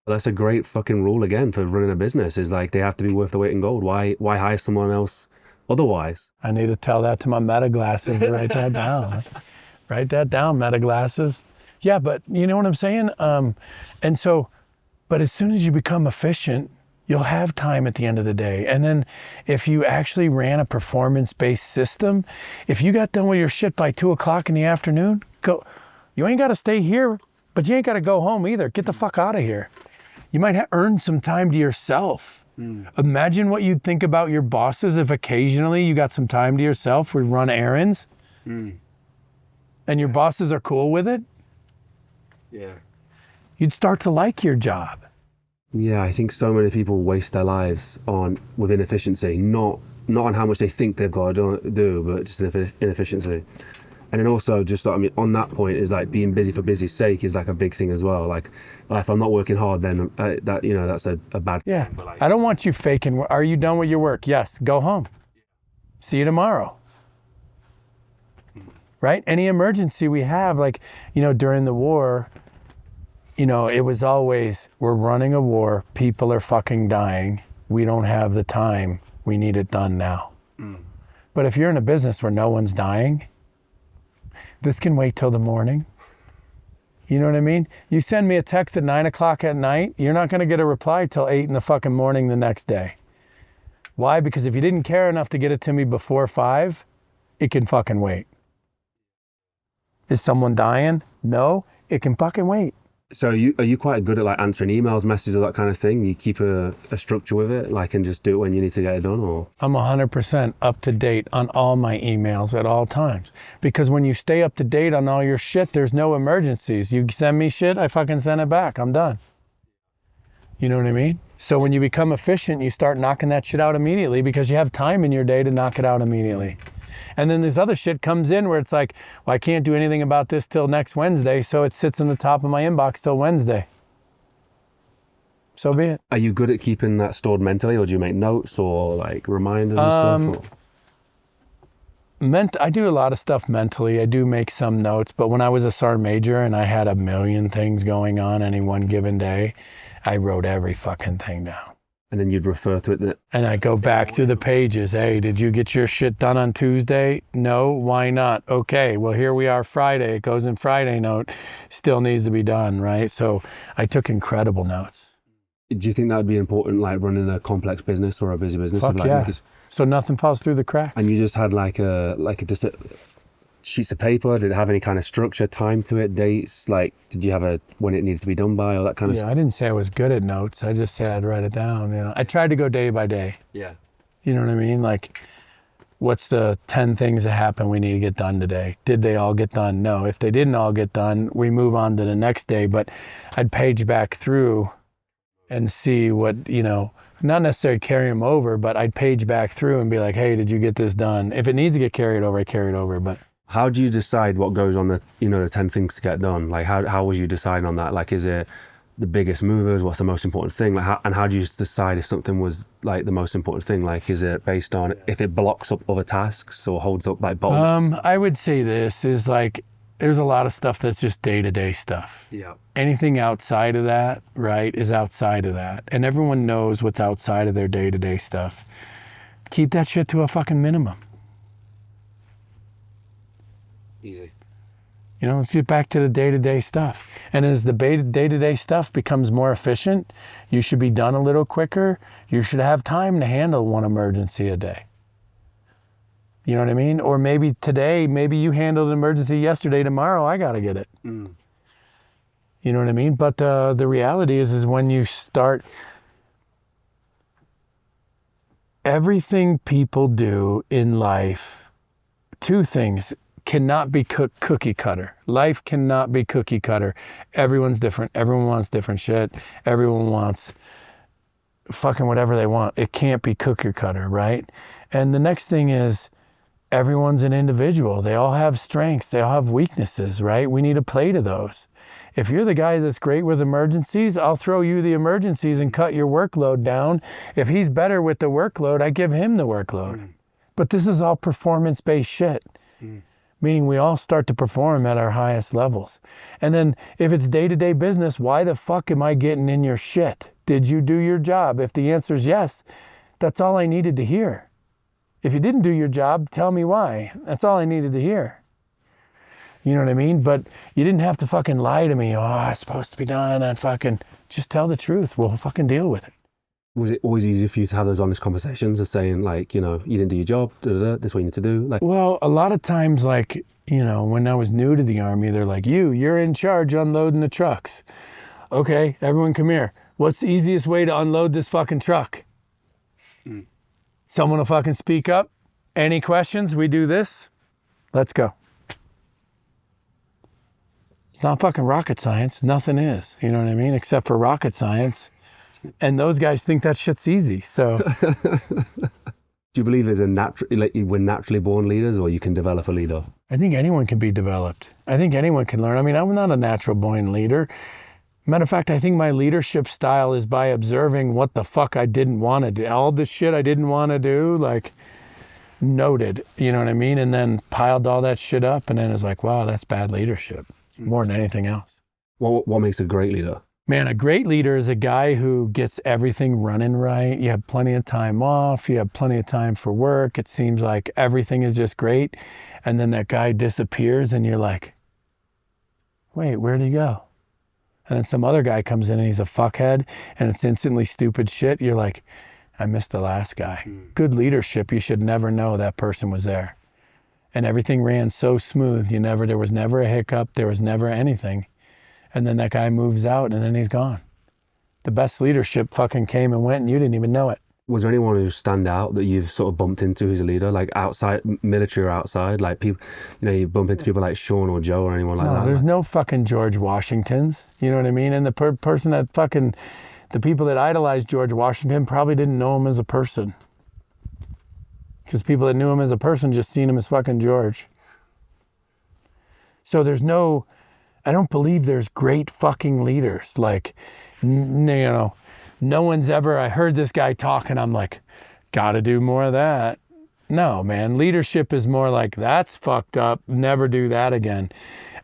That's a great fucking rule again for running a business, is like they have to be worth the weight in gold. Why hire someone else otherwise? I need to tell that to my meta glasses. Write that down. Write that down, meta glasses. Yeah, but you know what I'm saying? But as soon as you become efficient, you'll have time at the end of the day. And then if you actually ran a performance-based system, if you got done with your shit by 2:00 in the afternoon, go. You ain't got to stay here, but you ain't got to go home either. Get the fuck out of here. You might earn some time to yourself. Imagine what you'd think about your bosses if occasionally you got some time to yourself. We run errands, and your bosses are cool with it. Yeah. You'd start to like your job. Yeah, I think so many people waste their lives with inefficiency, not on how much they think they've got to do, but just inefficiency. And then also just, I mean, on that point is like being busy for busy's sake is like a big thing as well. Like if I'm not working hard, then that, you know, that's a bad Yeah, thing. But like, I don't want you faking. Are you done with your work? Yes, go home. See you tomorrow. Right? Any emergency we have, like, you know, during the war, you know, it was always, we're running a war, people are fucking dying, we don't have the time, we need it done now. But if you're in a business where no one's dying, this can wait till the morning. You know what I mean? You send me a text at 9:00 at night, you're not gonna get a reply till 8 in the fucking morning the next day. Why? Because if you didn't care enough to get it to me before 5, it can fucking wait. Is someone dying? No, it can fucking wait. so are you quite good at like answering emails, messages, all that kind of thing? You keep a structure with it, like, and just do it when you need to get it done, or? I'm 100% up to date on all my emails at all times. Because when you stay up to date on all your shit, there's no emergencies. You send me shit, I fucking send it back. I'm done. You know what I mean? So when you become efficient, you start knocking that shit out immediately because you have time in your day to knock it out immediately. And then this other shit comes in where it's like, well, I can't do anything about this till next Wednesday, so it sits in the top of my inbox till Wednesday. So be it. Are you good at keeping that stored mentally, or do you make notes or like reminders and stuff? Or? I do a lot of stuff mentally. I do make some notes, but when I was a sergeant major and I had a million things going on any one given day, I wrote every fucking thing down. And then you'd refer to it. And I go back through the pages. Hey, did you get your shit done on Tuesday? No, why not? Okay, well, here we are Friday. It goes in Friday note. Still needs to be done, right? So I took incredible notes. Do you think that would be important, like running a complex business or a busy business? Fuck like, yeah. So nothing falls through the cracks. And you just had just sheets of paper? Did it have any kind of structure, time to it, dates? Like, did you have when it needed to be done by, all that kind of stuff? Yeah, I didn't say I was good at notes. I just said I'd write it down. You know, I tried to go day by day. Yeah. You know what I mean? Like, what's the 10 things that happen we need to get done today? Did they all get done? No. If they didn't all get done, we move on to the next day. But I'd page back through and see what, you know, not necessarily carry them over, but I'd page back through and be like, hey, did you get this done? If it needs to get carried over, I carry it over. But how do you decide what goes on the 10 things to get done? Like, how was you deciding on that? Like, is it the biggest movers? What's the most important thing? Like, how do you decide if something was like the most important thing? Like, is it based on if it blocks up other tasks or holds up like bottlenecks? I would say this is like, there's a lot of stuff that's just day-to-day stuff. Yeah. Anything outside of that, right, is outside of that. And everyone knows what's outside of their day-to-day stuff. Keep that shit to a fucking minimum. Easy. You know, let's get back to the day-to-day stuff. And as the day-to-day stuff becomes more efficient, you should be done a little quicker. You should have time to handle one emergency a day. You know what I mean? Or maybe today, maybe you handled an emergency yesterday, tomorrow I gotta get it. You know what I mean? But the reality is when you start, everything people do in life, two things cannot be cookie cutter. Life cannot be cookie cutter. Everyone's different. Everyone wants different shit. Everyone wants fucking whatever they want. It can't be cookie cutter, right? And the next thing is, everyone's an individual. They all have strengths. They all have weaknesses, right? We need to play to those. If you're the guy that's great with emergencies, I'll throw you the emergencies and cut your workload down. If he's better with the workload, I give him the workload. But this is all performance-based shit. Meaning we all start to perform at our highest levels. And then if it's day-to-day business, why the fuck am I getting in your shit? Did you do your job? If the answer is yes, that's all I needed to hear. If you didn't do your job, tell me why. That's all I needed to hear. You know what I mean? But you didn't have to fucking lie to me. Oh, it's supposed to be done. And fucking just tell the truth. We'll fucking deal with it. Was it always easy for you to have those honest conversations of saying, like, you know, you didn't do your job, this is what you need to do? Like, well, a lot of times, like, you know, when I was new to the Army, they're like, you're in charge unloading the trucks. Okay, everyone come here. What's the easiest way to unload this fucking truck? Someone will fucking speak up. Any questions? We do this. Let's go. It's not fucking rocket science. Nothing is. You know what I mean? Except for rocket science. And those guys think that shit's easy. So, do you believe there's we're naturally born leaders, or you can develop a leader? I think anyone can be developed. I think anyone can learn. I mean, I'm not a natural born leader. Matter of fact, I think my leadership style is by observing what the fuck I didn't want to do. All the shit I didn't want to do, like, noted, you know what I mean? And then piled all that shit up, and then it's like, wow, that's bad leadership, more than anything else. What makes a great leader? Man, a great leader is a guy who gets everything running right. You have plenty of time off. You have plenty of time for work. It seems like everything is just great. And then that guy disappears and you're like, wait, where'd he go? And then some other guy comes in and he's a fuckhead and it's instantly stupid shit. You're like, I missed the last guy. Good leadership, you should never know that person was there. And everything ran so smooth. There was never a hiccup. There was never anything. And then that guy moves out and then he's gone. The best leadership fucking came and went and you didn't even know it. Was there anyone who stand out that you've sort of bumped into who's a leader, like outside, military or outside? Like people, you know, you bump into people like Shawn or Joe or anyone like that? There's no fucking George Washingtons. You know what I mean? And the person that fucking, the people that idolized George Washington probably didn't know him as a person. Because people that knew him as a person just seen him as fucking George. So I don't believe there's great fucking leaders. Like, you know, no one's ever, I heard this guy talk and I'm like, gotta do more of that. No, man, leadership is more like, that's fucked up, never do that again.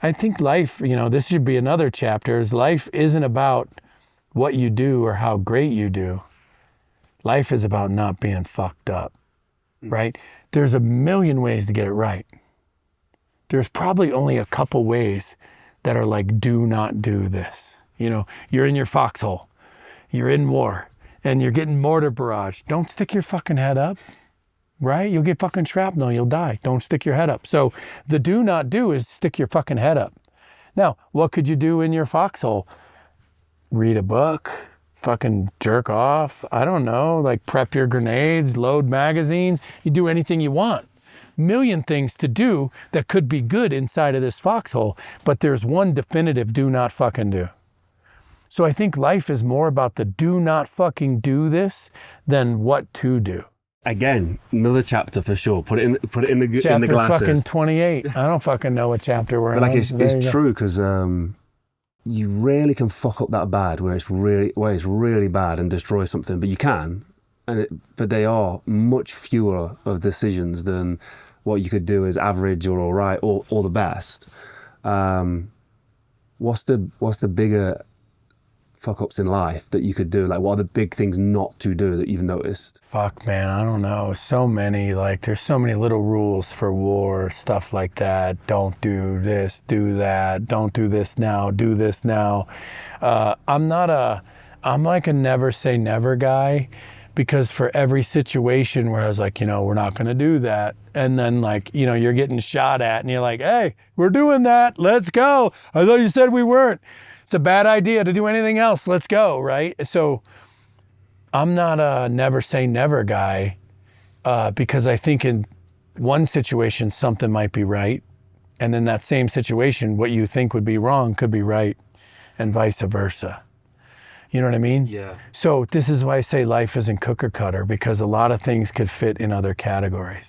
I think life, you know, this should be another chapter, is life isn't about what you do or how great you do. Life is about not being fucked up, right? There's a million ways to get it right. There's probably only a couple ways that are like, do not do this. You know, you're in your foxhole, you're in war, and you're getting mortar barrage. Don't stick your fucking head up, right? You'll get fucking shrapnel, you'll die. Don't stick your head up. So the do not do is stick your fucking head up. Now, what could you do in your foxhole? Read a book, fucking jerk off. I don't know, like prep your grenades, load magazines. You do anything you want. Million things to do that could be good inside of this foxhole, but there's one definitive do not fucking do. So I think life is more about the do not fucking do this than what to do. Again, another chapter for sure. Put it in the glasses. Chapter fucking 28. I don't fucking know what chapter we're in. But like it's true, because you rarely can fuck up that bad where it's really bad and destroy something, but you can. But they are much fewer of decisions than what you could do as average or all right or the best. What's the bigger fuck ups in life that you could do? Like, what are the big things not to do that you've noticed? Fuck, man, I don't know. So many, like, there's so many little rules for war, stuff like that. Don't do this, do that. Don't do this now, do this now. I'm like a never say never guy. Because for every situation where I was like, you know, we're not going to do that. And then like, you know, you're getting shot at and you're like, hey, we're doing that. Let's go. I thought you said we weren't. It's a bad idea to do anything else. Let's go, right? So I'm not a never say never guy because I think in one situation, something might be right. And in that same situation, what you think would be wrong could be right and vice versa. You know what I mean? Yeah. So this is why I say life isn't cookie cutter, because a lot of things could fit in other categories.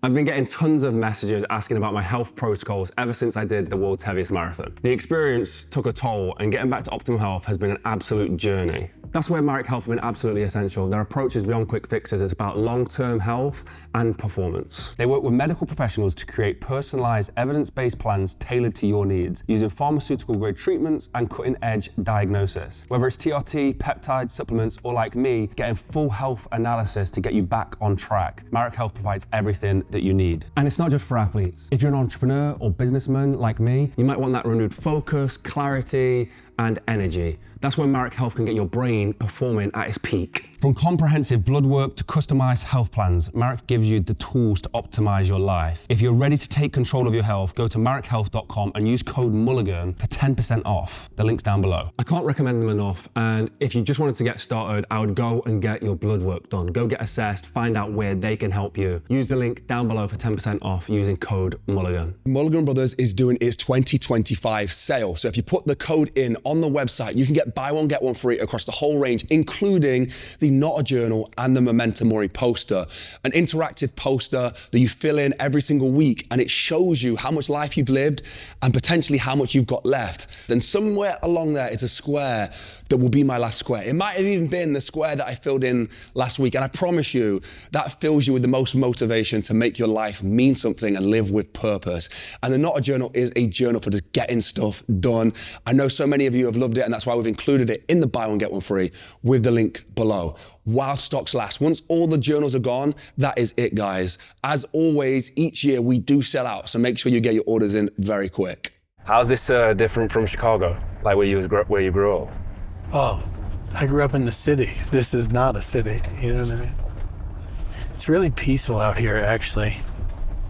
I've been getting tons of messages asking about my health protocols ever since I did the world's heaviest marathon. The experience took a toll, and getting back to optimal health has been an absolute journey. That's where Marek Health have been absolutely essential. Their approach is beyond quick fixes. It's about long-term health and performance. They work with medical professionals to create personalized, evidence-based plans tailored to your needs, using pharmaceutical-grade treatments and cutting-edge diagnosis. Whether it's TRT, peptide supplements, or like me, getting full health analysis to get you back on track, Marek Health provides everything that you need. And it's not just for athletes. If you're an entrepreneur or businessman like me, you might want that renewed focus, clarity, and energy. That's when Marek Health can get your brain performing at its peak. From comprehensive blood work to customized health plans, Marek gives you the tools to optimize your life. If you're ready to take control of your health, go to marekhealth.com and use code Mulligan for 10% off. The link's down below. I can't recommend them enough. And if you just wanted to get started, I would go and get your blood work done. Go get assessed, find out where they can help you. Use the link down below for 10% off using code Mulligan. Mulligan Brothers is doing its 2025 sale. So if you put the code in on the website, you can get buy one, get one free across the whole range, including the Not a Journal and the Memento Mori poster. An interactive poster that you fill in every single week, and it shows you how much life you've lived and potentially how much you've got left. Then somewhere along there is a square that will be my last square. It might have even been the square that I filled in last week, and I promise you, that fills you with the most motivation to make your life mean something and live with purpose. And the Not a Journal is a journal for just getting stuff done. I know so many of you have loved it, and that's why we've included it in the buy one, get one free with the link below. While stocks last. Once all the journals are gone, that is it, guys. As always, each year we do sell out, so make sure you get your orders in very quick. How's this different from Chicago, like where you grew up? Oh, I grew up in the city. This is not a city, you know what I mean? It's really peaceful out here, actually.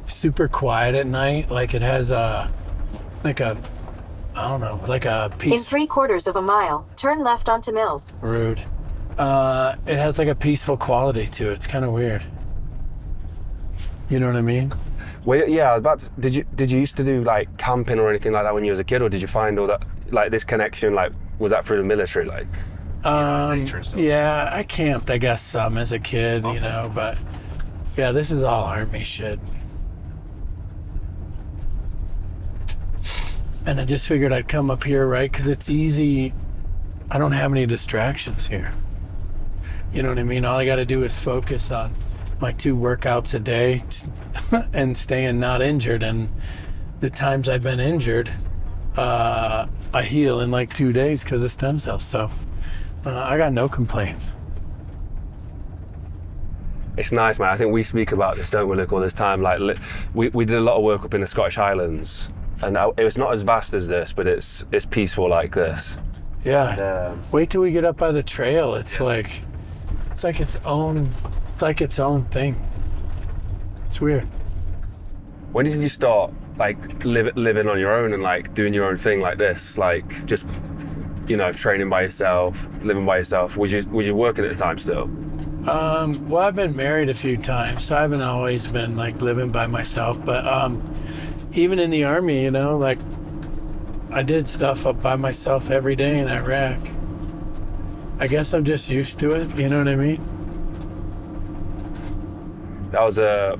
Super quiet at night, like it has I don't know, like a peace. In 3/4 of a mile, turn left onto Mills. Rude. It has like a peaceful quality to it. It's kind of weird. You know what I mean? Well, yeah, I was about to, did you used to do like camping or anything like that when you was a kid, or did you find all that, like this connection, like was that through the military, like? Nature and stuff? Yeah, I camped, I guess, some as a kid, you know, but yeah, this is all Army shit. And I just figured I'd come up here, right? Because it's easy. I don't have any distractions here. You know what I mean? All I got to do is focus on my 2 workouts a day and staying not injured. And the times I've been injured, I heal in like 2 days because of stem cells. So I got no complaints. It's nice, man. I think we speak about this, don't we, Luke, all this time. Like we did a lot of work up in the Scottish Highlands, and it was not as vast as this, but it's peaceful like this. Yeah. And, wait till we get up by the trail. It's like its own thing. It's weird. when did you start like living on your own and like doing your own thing like this? Like just, you know, training by yourself, living by yourself. Was you working at the time still? Well, I've been married a few times, so I haven't always been like living by myself. But even in the Army, you know, like I did stuff up by myself every day in Iraq. I guess I'm just used to it, you know what I mean? That was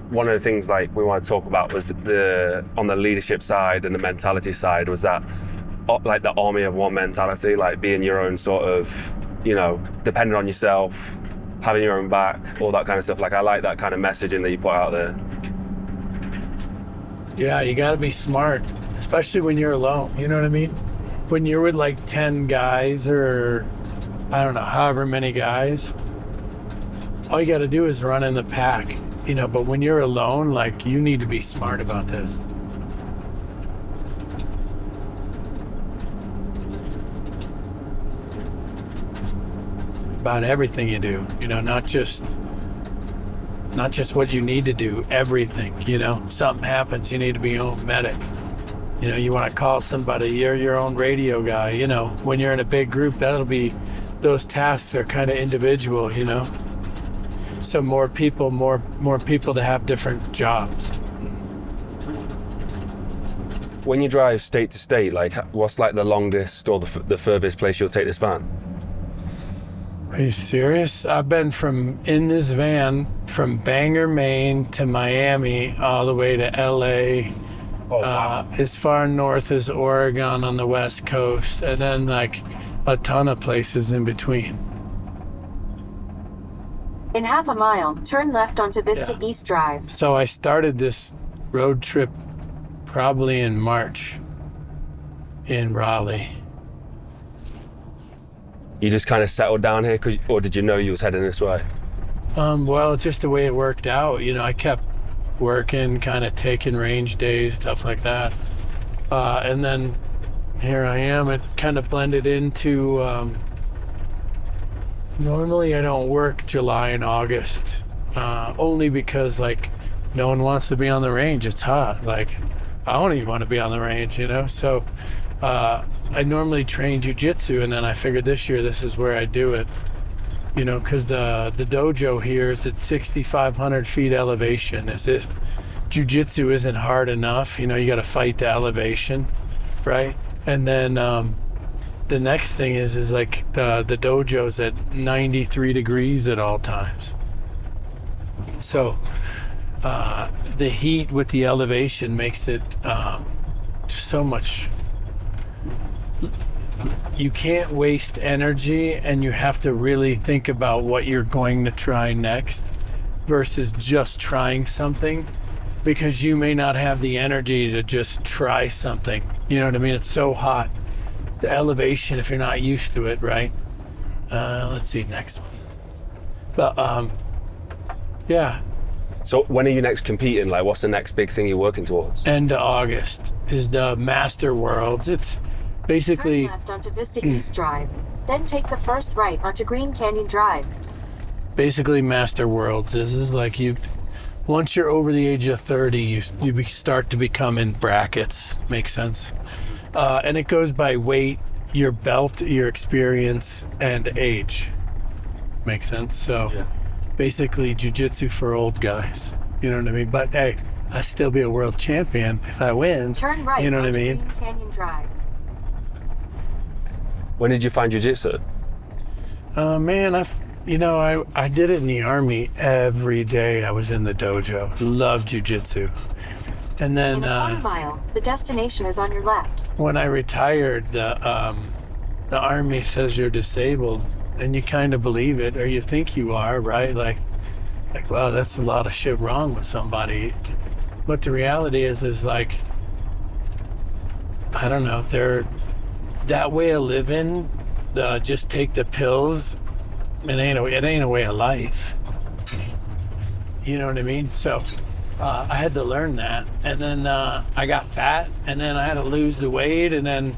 one of the things like we want to talk about was on the leadership side and the mentality side was that like the army of one mentality, like being your own sort of, you know, depending on yourself, having your own back, all that kind of stuff. Like I like that kind of messaging that you put out there. Yeah, you gotta be smart, especially when you're alone, you know what I mean? When you're with like 10 guys or I don't know, however many guys, all you gotta do is run in the pack, you know, but when you're alone, like you need to be smart about this. About everything you do, you know, not just what you need to do, everything, you know. Something happens, you need to be your own medic. You know, you want to call somebody, you're your own radio guy, you know. When you're in a big group, those tasks are kind of individual, you know. So more people to have different jobs. When you drive state to state, like what's like the longest or the furthest place you'll take this van? Are you serious? I've been in this van from Bangor, Maine to Miami, all the way to LA, as far north as Oregon on the West Coast, and then like a ton of places in between. In half a mile, turn left onto Vista East Drive. So I started this road trip probably in March in Raleigh. You just kind of settled down here, or did you know you was heading this way? Well, it's just the way it worked out. You know, I kept working, kind of taking range days, stuff like that. And then here I am. It kind of blended into, normally I don't work July and August, only because like no one wants to be on the range. It's hot. Like I don't even want to be on the range, you know? So, I normally train jiu-jitsu, and then I figured this year this is where I do it, you know, because the dojo here is at 6,500 feet elevation. As if jiu-jitsu isn't hard enough, you know, you got to fight the elevation, right? And then the next thing is like the dojo's at 93 degrees at all times. So the heat with the elevation makes it so much. You can't waste energy, and you have to really think about what you're going to try next versus just trying something, because you may not have the energy to just try something. You know what I mean? It's so hot. The elevation, if you're not used to it, right? Let's see, next one. But yeah. So when are you next competing? Like, what's the next big thing you're working towards? End of August is the Master Worlds. It's basically turn left onto Vista East Drive, then take the first right onto Green Canyon Drive. Basically Master Worlds. This is like once you're over the age of 30, you start to become in brackets. Makes sense? And it goes by weight, your belt, your experience, and age. Makes sense? So basically jiu-jitsu for old guys. You know what I mean? But hey, I'll still be a world champion if I win. Turn right. You know what I mean? Green Canyon Drive. When did you find jiu-jitsu? Man, I did it in the Army every day. I was in the dojo. Loved jiu-jitsu. And then in a quarter mile, the destination is on your left. When I retired, the Army says you're disabled, and you kind of believe it, or you think you are, right? Like, wow, that's a lot of shit wrong with somebody. But the reality is like, I don't know, that way of living, just take the pills, it ain't a way of life. You know what I mean? So I had to learn that, and then I got fat, and then I had to lose the weight, and then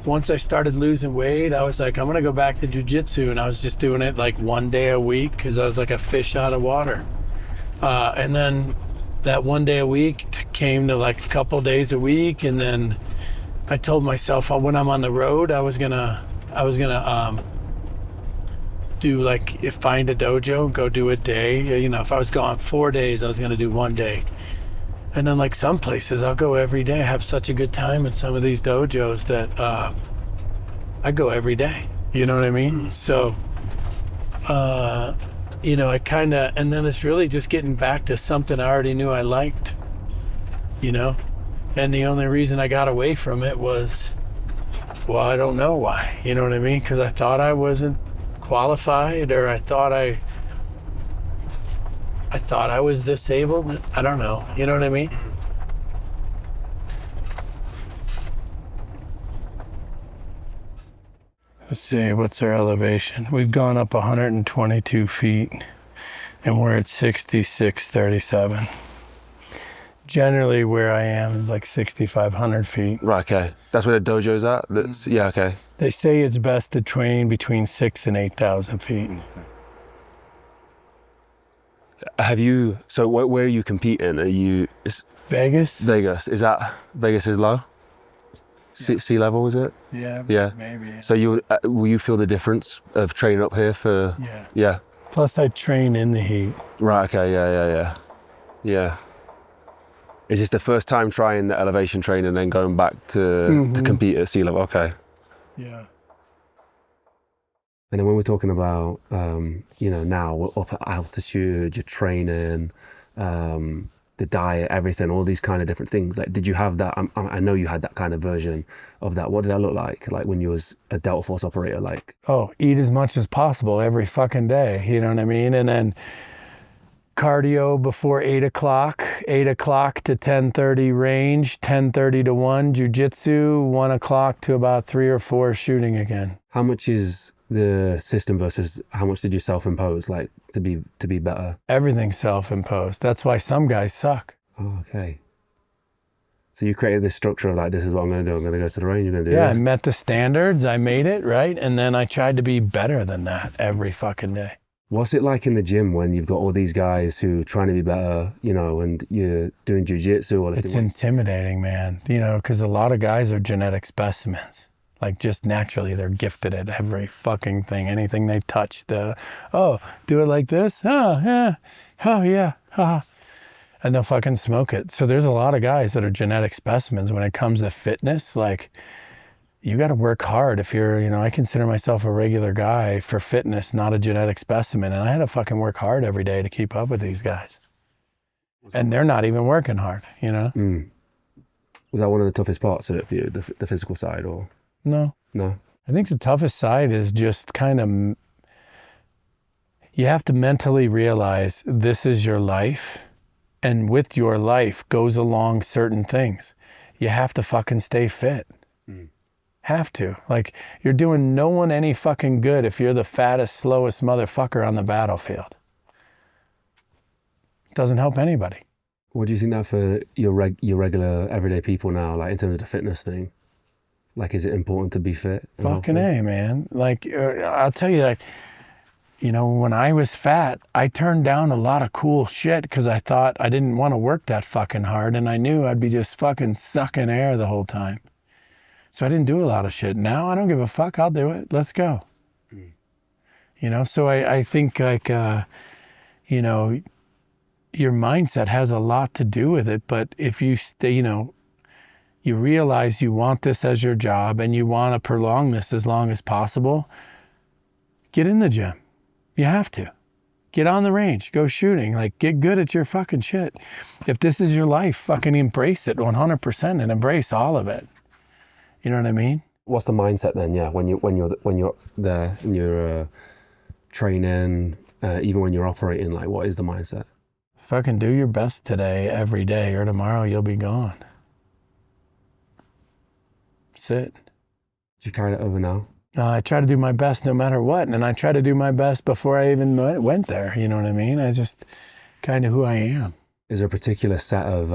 once I started losing weight, I was like, I'm gonna go back to jiu-jitsu, and I was just doing it like one day a week because I was like a fish out of water. And then that one day a week came to like a couple days a week, and then I told myself when I'm on the road, I was gonna do like, find a dojo, go do a day. You know, if I was gone 4 days, I was gonna do one day. And then like some places, I'll go every day. I have such a good time in some of these dojos that I go every day. You know what I mean? So, you know, and then it's really just getting back to something I already knew I liked, you know? And the only reason I got away from it was, well, I don't know why, you know what I mean? Because I thought I wasn't qualified, or I thought I was disabled. I don't know, you know what I mean? Let's see, what's our elevation? We've gone up 122 feet, and we're at 6637. Generally where I am is like 6,500 feet. Right, okay. That's where the dojo's at? Yeah, okay. They say it's best to train between 6,000 and 8,000 feet. So where are you competing? Are you... Vegas? Vegas. Vegas is low? Sea level, is it? Yeah, yeah. Maybe. Yeah. So will you feel the difference of training up here for... Yeah. Plus I train in the heat. Right, okay, yeah. Is this the first time trying the elevation training and then going back to compete at sea level? Okay. Yeah. And then when we're talking about, now we're up at altitude, you're training, the diet, everything, all these kind of different things. Like, did you have that? I know you had that kind of version of that. What did that look like when you was a Delta Force operator? Like, Oh, eat as much as possible every fucking day. You know what I mean? And then cardio before 8 o'clock, 8 o'clock to 10:30 range, 10:30 to 1 jiu-jitsu, 1 o'clock to about 3 or 4 shooting again. how much is the system versus how much did you self-impose, like, to be better? Everything's self-imposed. That's why some guys suck. Oh, okay. So you created this structure of like, this is what I'm going to do. I'm going to go to the range. I'm going to do Yeah, I this. met the standards. I made it, right? And then I tried to be better than that every fucking day. What's it like in the gym when you've got all these guys who are trying to be better, and you're doing jiu-jitsu or It's lifting weights? intimidating, man, because a lot of guys are genetic specimens. Like, just naturally, they're gifted at every fucking thing. Anything they touch, do it like this? Oh, yeah. Oh, yeah. Ha. And they'll fucking smoke it. So there's a lot of guys that are genetic specimens when it comes to fitness. Like, you got to work hard. If you're, I consider myself a regular guy for fitness, not a genetic specimen. And I had to fucking work hard every day to keep up with these guys. And they're not even working hard, Was that one of the toughest parts of it for you, the physical side, or? No. No. I think the toughest side is just kind of, you have to mentally realize this is your life. And with your life goes along certain things. You have to fucking stay fit. Have to. Like, you're doing no one any fucking good if you're the fattest, slowest motherfucker on the battlefield. Doesn't help anybody. What do you think that for your regular everyday people now, like in terms of the fitness thing? Like, is it important to be fit? Fucking A, man. Like, I'll tell you, like, when I was fat, I turned down a lot of cool shit because I thought I didn't want to work that fucking hard, and I knew I'd be just fucking sucking air the whole time. So I didn't do a lot of shit. Now I don't give a fuck. I'll do it. Let's go. So I think, like, your mindset has a lot to do with it. But if you stay, you realize you want this as your job and you want to prolong this as long as possible, get in the gym. You have to. Get on the range, go shooting, like, get good at your fucking shit. If this is your life, fucking embrace it 100% and embrace all of it. You know what I mean? What's the mindset then? Yeah, when you're there and you're training, even when you're operating, like, what is the mindset? Fucking do your best today, every day, or tomorrow you'll be gone. Sit. Do you carry that over now? I try to do my best no matter what, and I try to do my best before I even went there. You know what I mean? I just kind of who I am. Is there a particular set of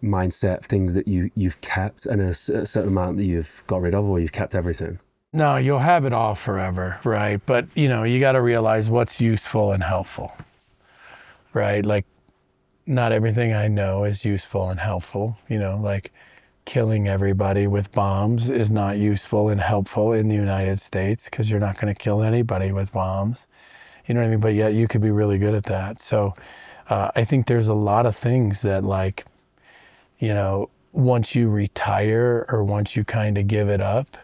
mindset things that you've kept, and a certain amount that you've got rid of, or you've kept everything? No, you'll have it all forever, right? But, you got to realize what's useful and helpful, right? Like, not everything I know is useful and helpful, like killing everybody with bombs is not useful and helpful in the United States because you're not going to kill anybody with bombs. You know what I mean? But yet you could be really good at that. So I think there's a lot of things that, like, once you retire or once you kind of give it up,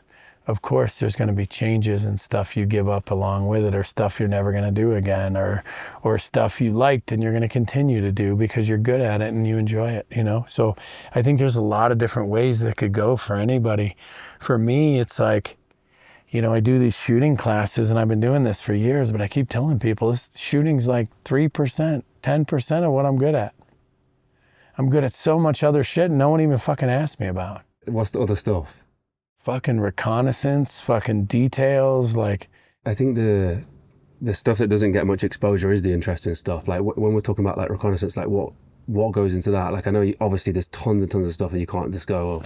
of course there's going to be changes and stuff you give up along with it, or stuff you're never going to do again, or stuff you liked and you're going to continue to do because you're good at it and you enjoy it, So I think there's a lot of different ways that could go for anybody. For me, it's like, I do these shooting classes and I've been doing this for years, but I keep telling people this shooting's like 3%, 10% of what I'm good at. I'm good at so much other shit no one even fucking asked me about. What's the other stuff? Fucking reconnaissance, fucking details, like. I think the stuff that doesn't get much exposure is the interesting stuff. Like, when we're talking about, like, reconnaissance, like, what goes into that? Like, I know obviously there's tons and tons of stuff and you can't just go, well,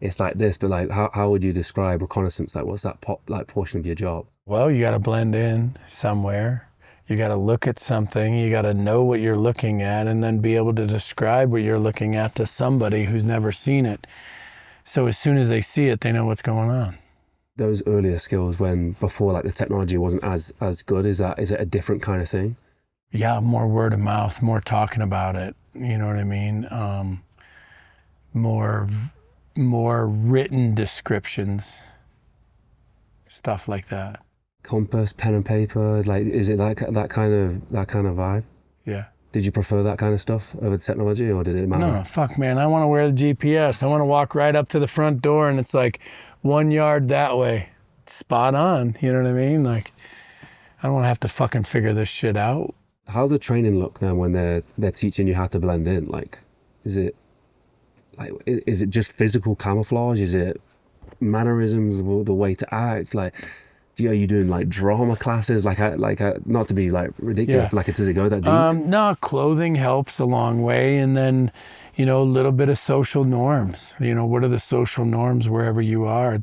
it's like this, but, like, how would you describe reconnaissance? Like, what's that portion of your job? Well, you got to blend in somewhere. You got to look at something. You got to know what you're looking at and then be able to describe what you're looking at to somebody who's never seen it. So as soon as they see it, they know what's going on. Those earlier skills, before, like, the technology wasn't as good, is it a different kind of thing? Yeah, more word of mouth, more talking about it. You know what I mean? More written descriptions, stuff like that. Compass, pen and paper, like, is it that kind of vibe? Yeah. Did you prefer that kind of stuff over the technology, or did it matter? No, fuck, man. I want to wear the GPS. I want to walk right up to the front door and it's like 1 yard that way. Spot on. You know what I mean? Like, I don't want to have to fucking figure this shit out. How's the training look then when they're teaching you how to blend in? Like, is it just physical camouflage? Is it mannerisms, the way to act? Like, are you doing like drama classes? Like, not to be like ridiculous, Yeah. but like, does it go that deep? No, clothing helps a long way. And then, you know, a little bit of social norms. You know, what are the social norms wherever you are?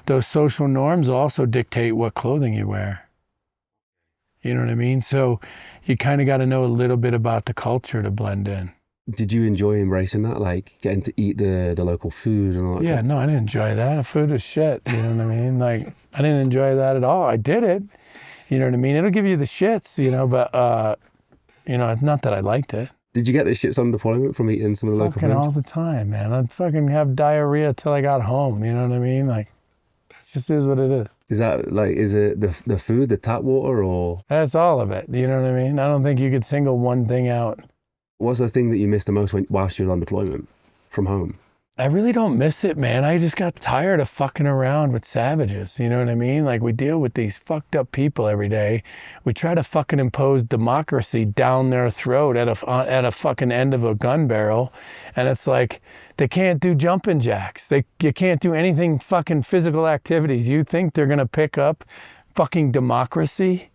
Those social norms also dictate what clothing you wear. You know what I mean? So you kind of got to know a little bit about the culture to blend in. Did you enjoy embracing that? Like getting to eat the local food and all that? Yeah, no, I didn't enjoy that. The food was shit. You know what I mean? Like, I didn't enjoy that at all. I did it. You know what I mean? It'll give you the shits, you know, but, you know, it's not that I liked it. Did you get the shits on deployment from eating some of the local Fucking food? all the time, man. I'd fucking have diarrhea till I got home. You know what I mean? Like, it just is what it is. Is that like, is it the food, the tap water, or? That's all of it. You know what I mean? I don't think you could single one thing out. What's the thing that you missed the most whilst you were on deployment from home? I really don't miss it, man. I just got tired of fucking around with savages. You know what I mean? Like, we deal with these fucked up people every day. We try to fucking impose democracy down their throat at a fucking end of a gun barrel. And it's like, they can't do jumping jacks. You can't do anything fucking physical activities. You think they're going to pick up fucking democracy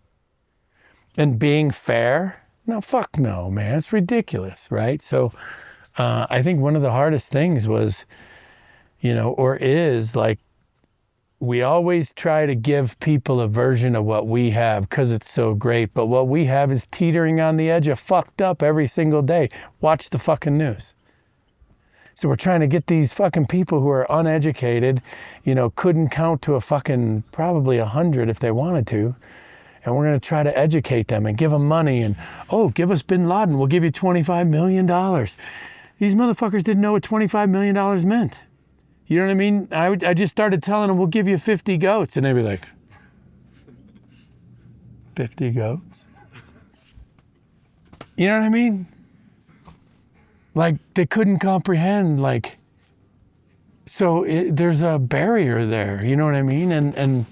and being fair? No, fuck no, man. It's ridiculous, right? So, I think one of the hardest things was, you know, or is like, we always try to give people a version of what we have because it's so great. But what we have is teetering on the edge of fucked up every single day. Watch the fucking news. So we're trying to get these fucking people who are uneducated, you know, couldn't count to a fucking probably 100 if they wanted to. And we're going to try to educate them and give them money. And, oh, give us bin Laden. We'll give you $25 million. These motherfuckers didn't know what $25 million meant. You know what I mean? I just started telling them, we'll give you 50 goats. And they'd be like, 50 goats? You know what I mean? Like, they couldn't comprehend, like, so there's a barrier there. You know what I mean? And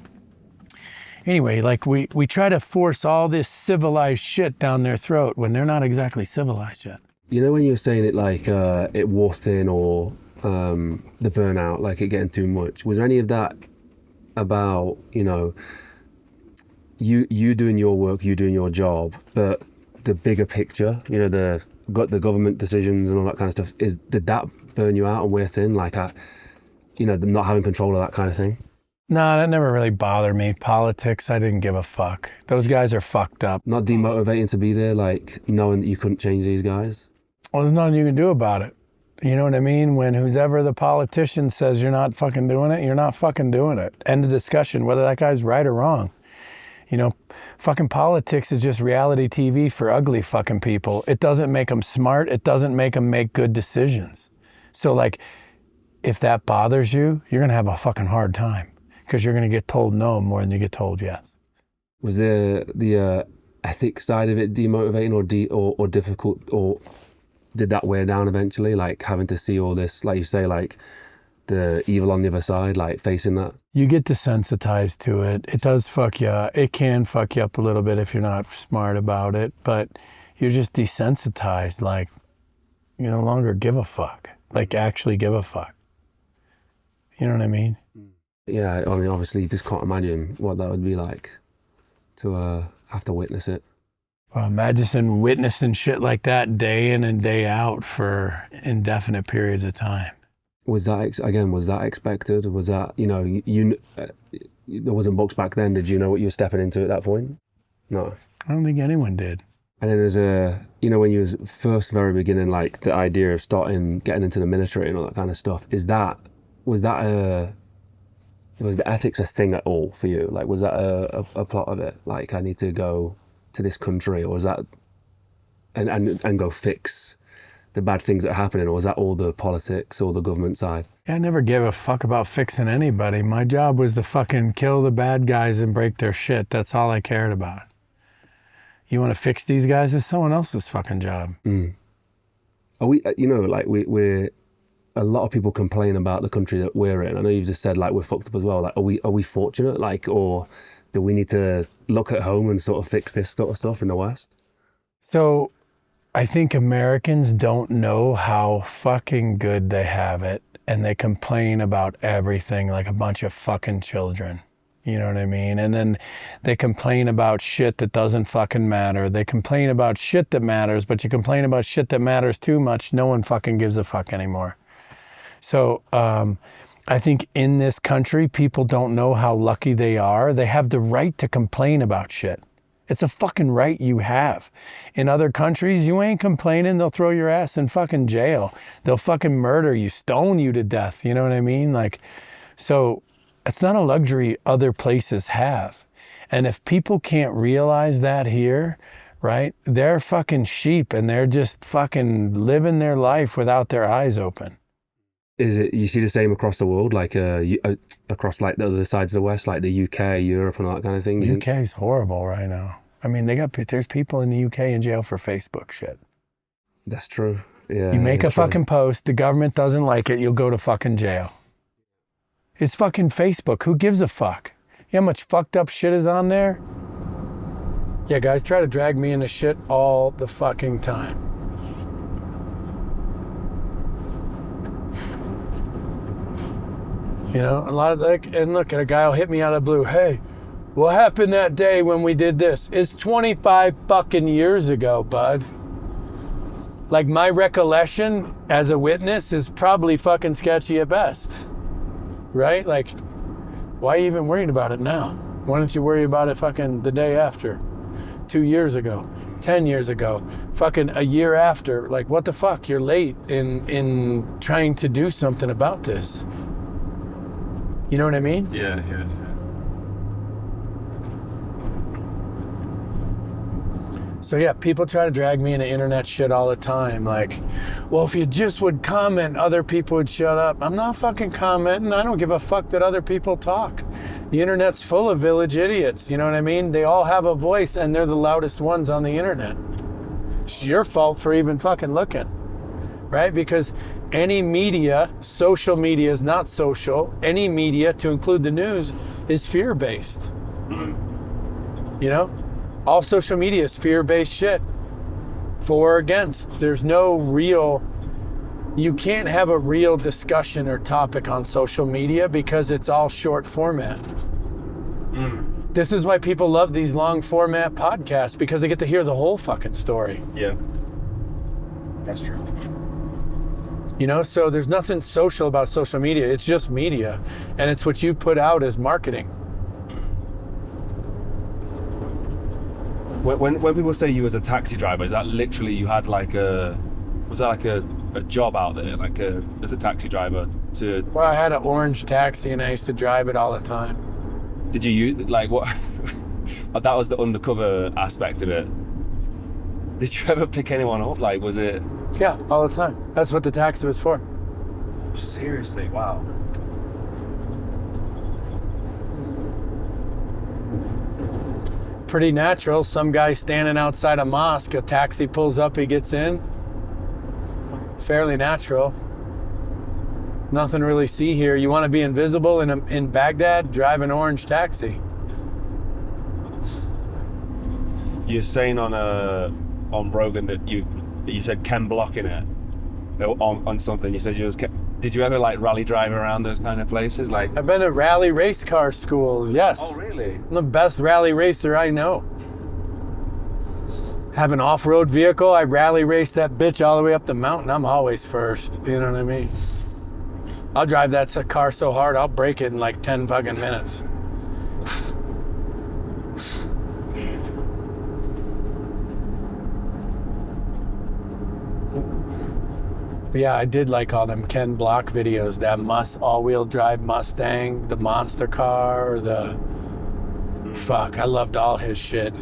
anyway, like, we try to force all this civilized shit down their throat when they're not exactly civilized yet. You know when you were saying it like it wore thin or the burnout, like it getting too much, was there any of that about, you know, you doing your work, you doing your job, but the bigger picture, you know, the government decisions and all that kind of stuff, did that burn you out and wear thin, like you know, not having control of that kind of thing? No, that never really bothered me. Politics, I didn't give a fuck. Those guys are fucked up. Not demotivating to be there, like knowing that you couldn't change these guys? Well, there's nothing you can do about it. You know what I mean? When whoever the politician says you're not fucking doing it, you're not fucking doing it. End of discussion, whether that guy's right or wrong. You know, fucking politics is just reality TV for ugly fucking people. It doesn't make them smart. It doesn't make them make good decisions. So, like, if that bothers you, you're going to have a fucking hard time because you're going to get told no more than you get told yes. Was there the ethics side of it demotivating or difficult, or did that wear down eventually, like having to see all this, like you say, like the evil on the other side, like facing that? You get desensitized to it. It does fuck you up. It can fuck you up a little bit if you're not smart about it, but you're just desensitized. Like, you no longer give a fuck. Like, actually give a fuck. You know what I mean? Yeah, I mean, obviously you just can't imagine what that would be like to have to witness it. Well, imagine witnessing shit like that day in and day out for indefinite periods of time. Was that expected? Was that, you know, there wasn't books back then. Did you know what you were stepping into at that point? No. I don't think anyone did. And then there's you know, when you was first very beginning, like the idea of getting into the military and all that kind of stuff, was the ethics a thing at all for you? Like, was that a plot of it? Like, I need to go to this country, or was that and go fix the bad things that are happening, or was that all the politics or the government side? I never gave a fuck about fixing anybody. My job was to fucking kill the bad guys and break their shit. That's all I cared about. You want to fix these guys? It's someone else's fucking job. Are we, you know, like we're a lot of people complain about the country that we're in. I know you've just said like we're fucked up as well. Like, are we fortunate? Like, or do we need to look at home and sort of fix this sort of stuff in the West? So I think Americans don't know how fucking good they have it, and they complain about everything like a bunch of fucking children. You know what I mean? And then they complain about shit that doesn't fucking matter. They complain about shit that matters, but you complain about shit that matters too much, no one fucking gives a fuck anymore. So I think in this country, people don't know how lucky they are. They have the right to complain about shit. It's a fucking right you have. In other countries, you ain't complaining, they'll throw your ass in fucking jail. They'll fucking murder you, stone you to death. You know what I mean? Like, so it's not a luxury other places have. And if people can't realize that here, right, they're fucking sheep and they're just fucking living their life without their eyes open. Is it, you see the same across the world, like across like the other sides of the West, like the UK, Europe and all that kind of thing? UK is horrible right now. I mean, there's people in the UK in jail for Facebook shit. That's true. Yeah. You make a fucking post, the government doesn't like it, you'll go to fucking jail. It's fucking Facebook. Who gives a fuck? You know how much fucked up shit is on there? Yeah, guys try to drag me into shit all the fucking time. You know, a lot of like, and look, a guy will hit me out of the blue. Hey, what happened that day when we did this? It's 25 fucking years ago, bud. Like, my recollection as a witness is probably fucking sketchy at best. Right? Like, why are you even worried about it now? Why don't you worry about it fucking the day after? 2 years ago, 10 years ago, fucking a year after. Like, what the fuck? You're late in trying to do something about this. You know what I mean? Yeah. So yeah, people try to drag me into internet shit all the time. Like, well, if you just would comment, other people would shut up. I'm not fucking commenting. I don't give a fuck that other people talk. The internet's full of village idiots. You know what I mean? They all have a voice and they're the loudest ones on the internet. It's your fault for even fucking looking, right? Because any media, social media is not social. Any media, to include the news, is fear-based. You know? All social media is fear-based shit. For or against. There's no real, you can't have a real discussion or topic on social media because it's all short format. This is why people love these long format podcasts, because they get to hear the whole fucking story. Yeah. That's true. You know, so there's nothing social about social media. It's just media. And it's what you put out as marketing. When people say you as a taxi driver, is that literally you had like was that like a job out there, like as a taxi driver to? Well, I had an orange taxi and I used to drive it all the time. Did you use, like what, that was the undercover aspect of it. Did you ever pick anyone up? Like, was it? Yeah, all the time. That's what the taxi was for. Seriously, wow. Pretty natural. Some guy standing outside a mosque, a taxi pulls up, he gets in. Fairly natural. Nothing really see here. You want to be invisible in Baghdad? Drive an orange taxi. You're saying on Rogan that you said Ken blocking it on something. You said you was. Did you ever like rally drive around those kind of places? Like, I've been at rally race car schools, yes. Oh, really? I'm the best rally racer I know. Have an off-road vehicle, I rally race that bitch all the way up the mountain. I'm always first, you know what I mean? I'll drive that car so hard, I'll break it in like 10 fucking minutes. But yeah, I did like all them Ken Block videos, that all-wheel drive Mustang, the monster car, fuck, I loved all his shit.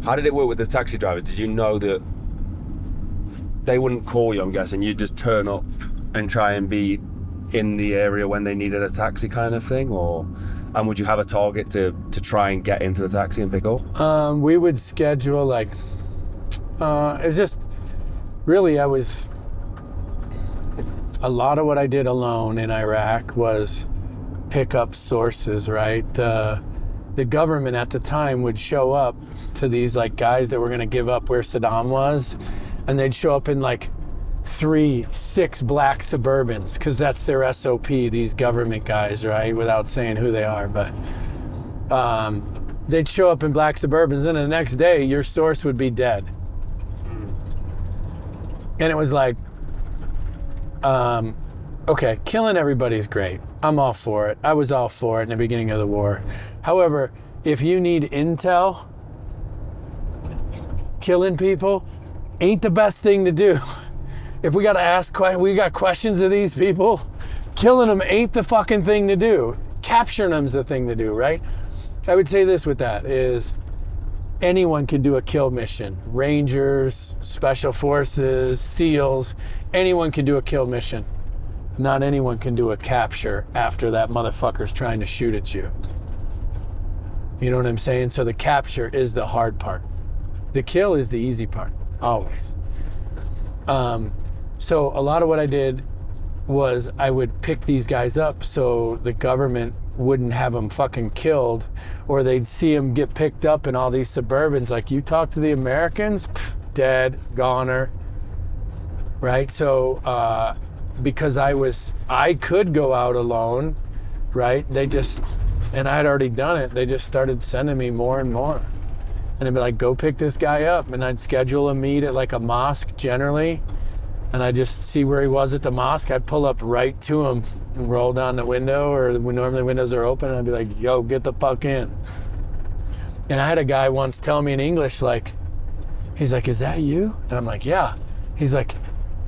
How did it work with the taxi driver? Did you know that they wouldn't call you, I'm guessing? You'd just turn up and try and be in the area when they needed a taxi kind of thing? And would you have a target to try and get into the taxi and pick up? We would schedule like, it's just, really a lot of what I did alone in Iraq was pick up sources, right? The government at the time would show up to these like guys that were gonna give up where Saddam was, and they'd show up in like 3-6 black Suburbans, because that's their SOP, these government guys, right? Without saying who they are, but they'd show up in black Suburbans, and the next day your source would be dead. And it was like, okay, killing everybody's great. I'm all for it. I was all for it in the beginning of the war. However, if you need intel, killing people ain't the best thing to do. If we got questions of these people, killing them ain't the fucking thing to do. Capturing them's the thing to do, right? I would say this with that is, anyone can do a kill mission. Rangers, special forces, SEALs, anyone can do a kill mission. Not anyone can do a capture after that motherfucker's trying to shoot at you. You know what I'm saying? So the capture is the hard part. The kill is the easy part, always. So a lot of what I did was I would pick these guys up so the government wouldn't have them fucking killed, or they'd see them get picked up in all these Suburbans. Like, you talk to the Americans, dead, goner, right? So because I could go out alone, right? And I had already done it. They just started sending me more and more. And I'd be like, go pick this guy up. And I'd schedule a meet at like a mosque generally. And I just see where he was at the mosque. I'd pull up right to him and roll down the window, or normally windows are open, and I'd be like, yo, get the fuck in. And I had a guy once tell me in English, like, he's like, is that you? And I'm like, yeah. He's like,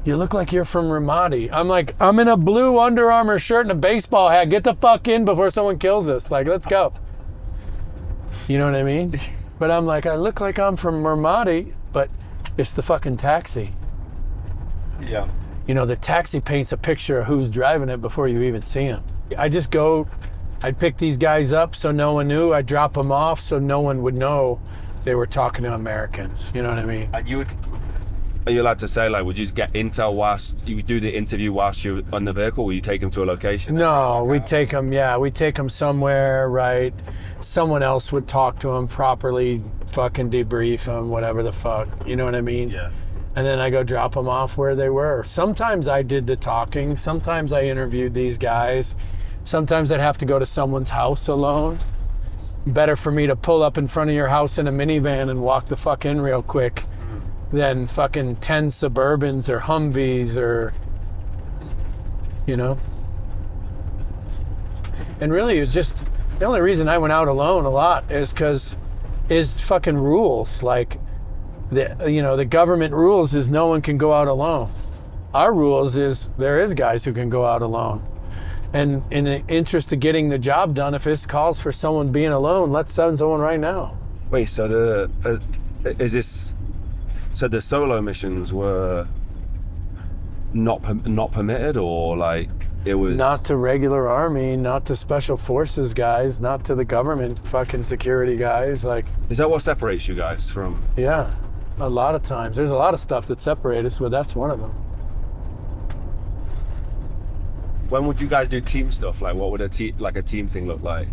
you look like you're from Ramadi. I'm like, I'm in a blue Under Armour shirt and a baseball hat. Get the fuck in before someone kills us. Like, let's go. You know what I mean? But I'm like, I look like I'm from Ramadi, but it's the fucking taxi. Yeah. You know, the taxi paints a picture of who's driving it before you even see him. I'd pick these guys up so no one knew. I'd drop them off so no one would know they were talking to Americans. You know what I mean? And are you allowed to say, like, would you get intel whilst you do the interview whilst you're on the vehicle? Will you take them to a location? No, we'd take them somewhere, right? Someone else would talk to them properly, fucking debrief them, whatever the fuck. You know what I mean? Yeah. And then I go drop them off where they were. Sometimes I did the talking. Sometimes I interviewed these guys. Sometimes I'd have to go to someone's house alone. Better for me to pull up in front of your house in a minivan and walk the fuck in real quick than fucking 10 Suburbans or Humvees or, you know? And really, it's just, the only reason I went out alone a lot is fucking rules. Like, the government rules is no one can go out alone. Our rules is there is guys who can go out alone. And in the interest of getting the job done, if this calls for someone being alone, let's send someone right now. Wait, so so the solo missions were not permitted, or like it was not to regular army, not to special forces guys, not to the government fucking security guys. Like, is that what separates you guys from? Yeah, a lot of times. There's a lot of stuff that separates us, but that's one of them. When would you guys do team stuff? Like, what would a team thing look like?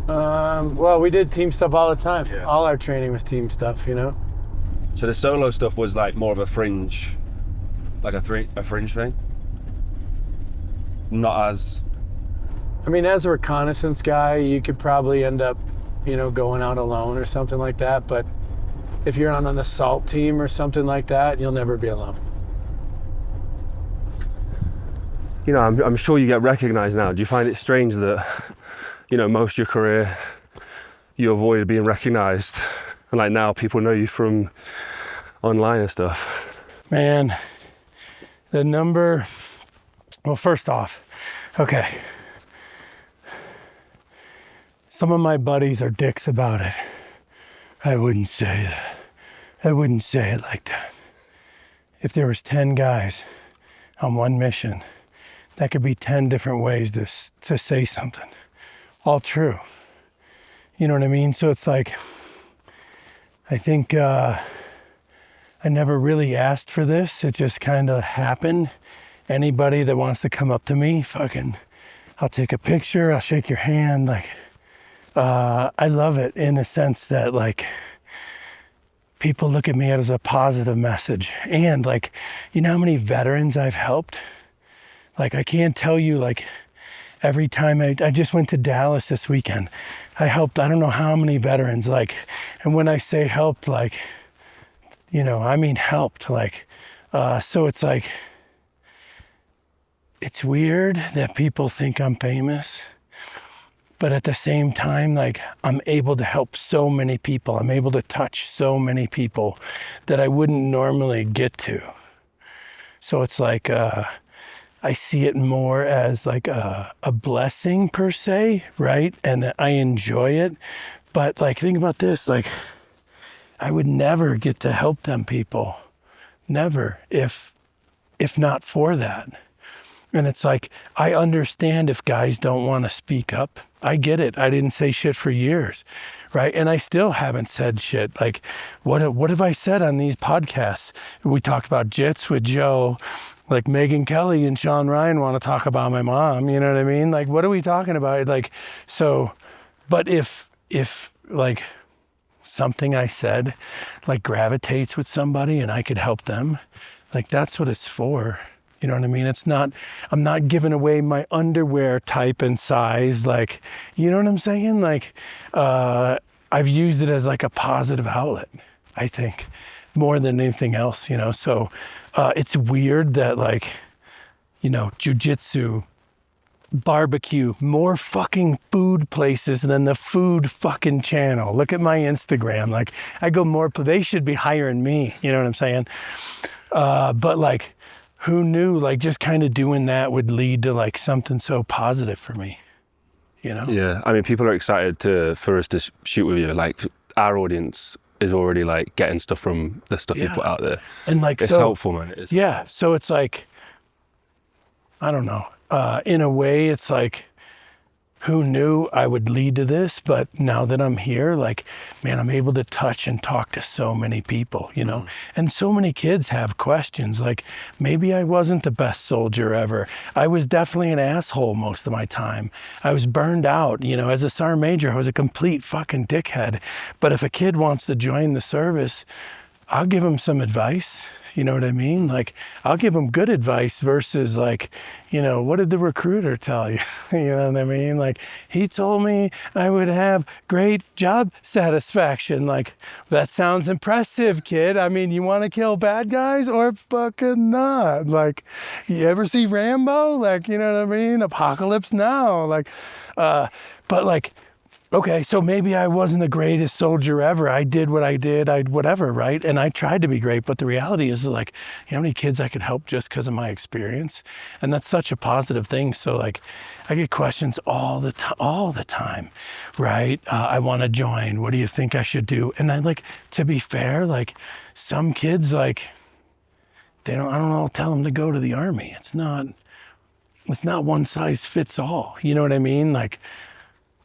Well, we did team stuff all the time. Yeah. All our training was team stuff, you know? So the solo stuff was like more of a fringe, like a fringe thing? Not as... I mean, as a reconnaissance guy, you could probably end up, going out alone or something like that. But if you're on an assault team or something like that, you'll never be alone. I'm sure you get recognized now. Do you find it strange that, most of your career you avoided being recognized, and like now people know you from online and stuff? Man, the number, well, first off, okay. Some of my buddies are dicks about it, I wouldn't say that. I wouldn't say it like that. If there was 10 guys on one mission, that could be 10 different ways to say something. All true. You know what I mean? So it's like, I think I never really asked for this. It just kind of happened. Anybody that wants to come up to me, I'll take a picture, I'll shake your hand. Like, I love it in a sense that like, people look at me as a positive message. And like, you know how many veterans I've helped? Like, I can't tell you, like, every time I just went to Dallas this weekend. I helped, I don't know how many veterans, like, and when I say helped, like, you know, I mean helped, like, so it's like, it's weird that people think I'm famous, but at the same time, like, I'm able to help so many people. I'm able to touch so many people that I wouldn't normally get to. So it's like, I see it more as like a blessing per se, right? And I enjoy it. But like, think about this, like, I would never get to help them people. Never, if not for that. And it's like, I understand if guys don't want to speak up. I get it. I didn't say shit for years, right? And I still haven't said shit. Like, what have I said on these podcasts? We talked about jits with Joe. Like, Megan Kelly and Shawn Ryan want to talk about my mom. You know what I mean? Like, what are we talking about? Like, so, but if like something I said, like, gravitates with somebody and I could help them, like, that's what it's for. You know what I mean? It's not, I'm not giving away my underwear type and size. Like, you know what I'm saying? Like, I've used it as like a positive outlet, I think, more than anything else, you know? So it's weird that, like, you know, jiu-jitsu, barbecue, more fucking food places than the food fucking channel. Look at my Instagram. Like, I go more, they should be hiring me. You know what I'm saying? But like, who knew, like, just kind of doing that would lead to like something so positive for me, you know? Yeah, I mean, people are excited for us to shoot with you. Like, our audience is already like getting stuff from the stuff you put out there. And like, it's so helpful, man. It is. Yeah, so it's like, I don't know, in a way it's like, who knew I would lead to this? But now that I'm here, like, man, I'm able to touch and talk to so many people, you know? And so many kids have questions. Like, maybe I wasn't the best soldier ever. I was definitely an asshole most of my time. I was burned out, you know, as a sergeant major, I was a complete fucking dickhead. But if a kid wants to join the service, I'll give him some advice. You know what I mean? Like, I'll give them good advice versus like, you know, what did the recruiter tell you? You know what I mean? Like, he told me I would have great job satisfaction. Like, that sounds impressive, kid. I mean, you want to kill bad guys or fucking not? Like, you ever see Rambo? Like, you know what I mean? Apocalypse Now. Like, but like, okay, so maybe I wasn't the greatest soldier ever. I did what I did, whatever, right? And I tried to be great, but the reality is, like, you know how many kids I could help just because of my experience? And that's such a positive thing. So like, I get questions all the time, right? I want to join. What do you think I should do? And I, like, to be fair, like, some kids, like, I don't know, tell them to go to the Army. It's not one size fits all. You know what I mean? Like,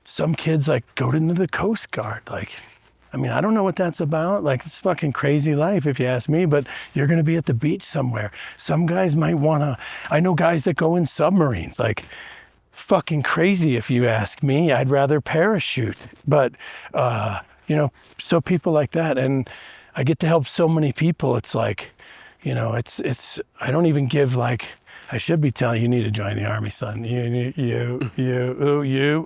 some kids, like, go into the Coast Guard. Like, I mean, I don't know what that's about. Like, it's a fucking crazy life if you ask me, but you're going to be at the beach somewhere. Some guys might want to, I know guys that go in submarines, like, fucking crazy if you ask me. I'd rather parachute. But, you know, so people like that. And I get to help so many people. It's like, you know, I don't even give, like, I should be telling you need to join the Army, son. You,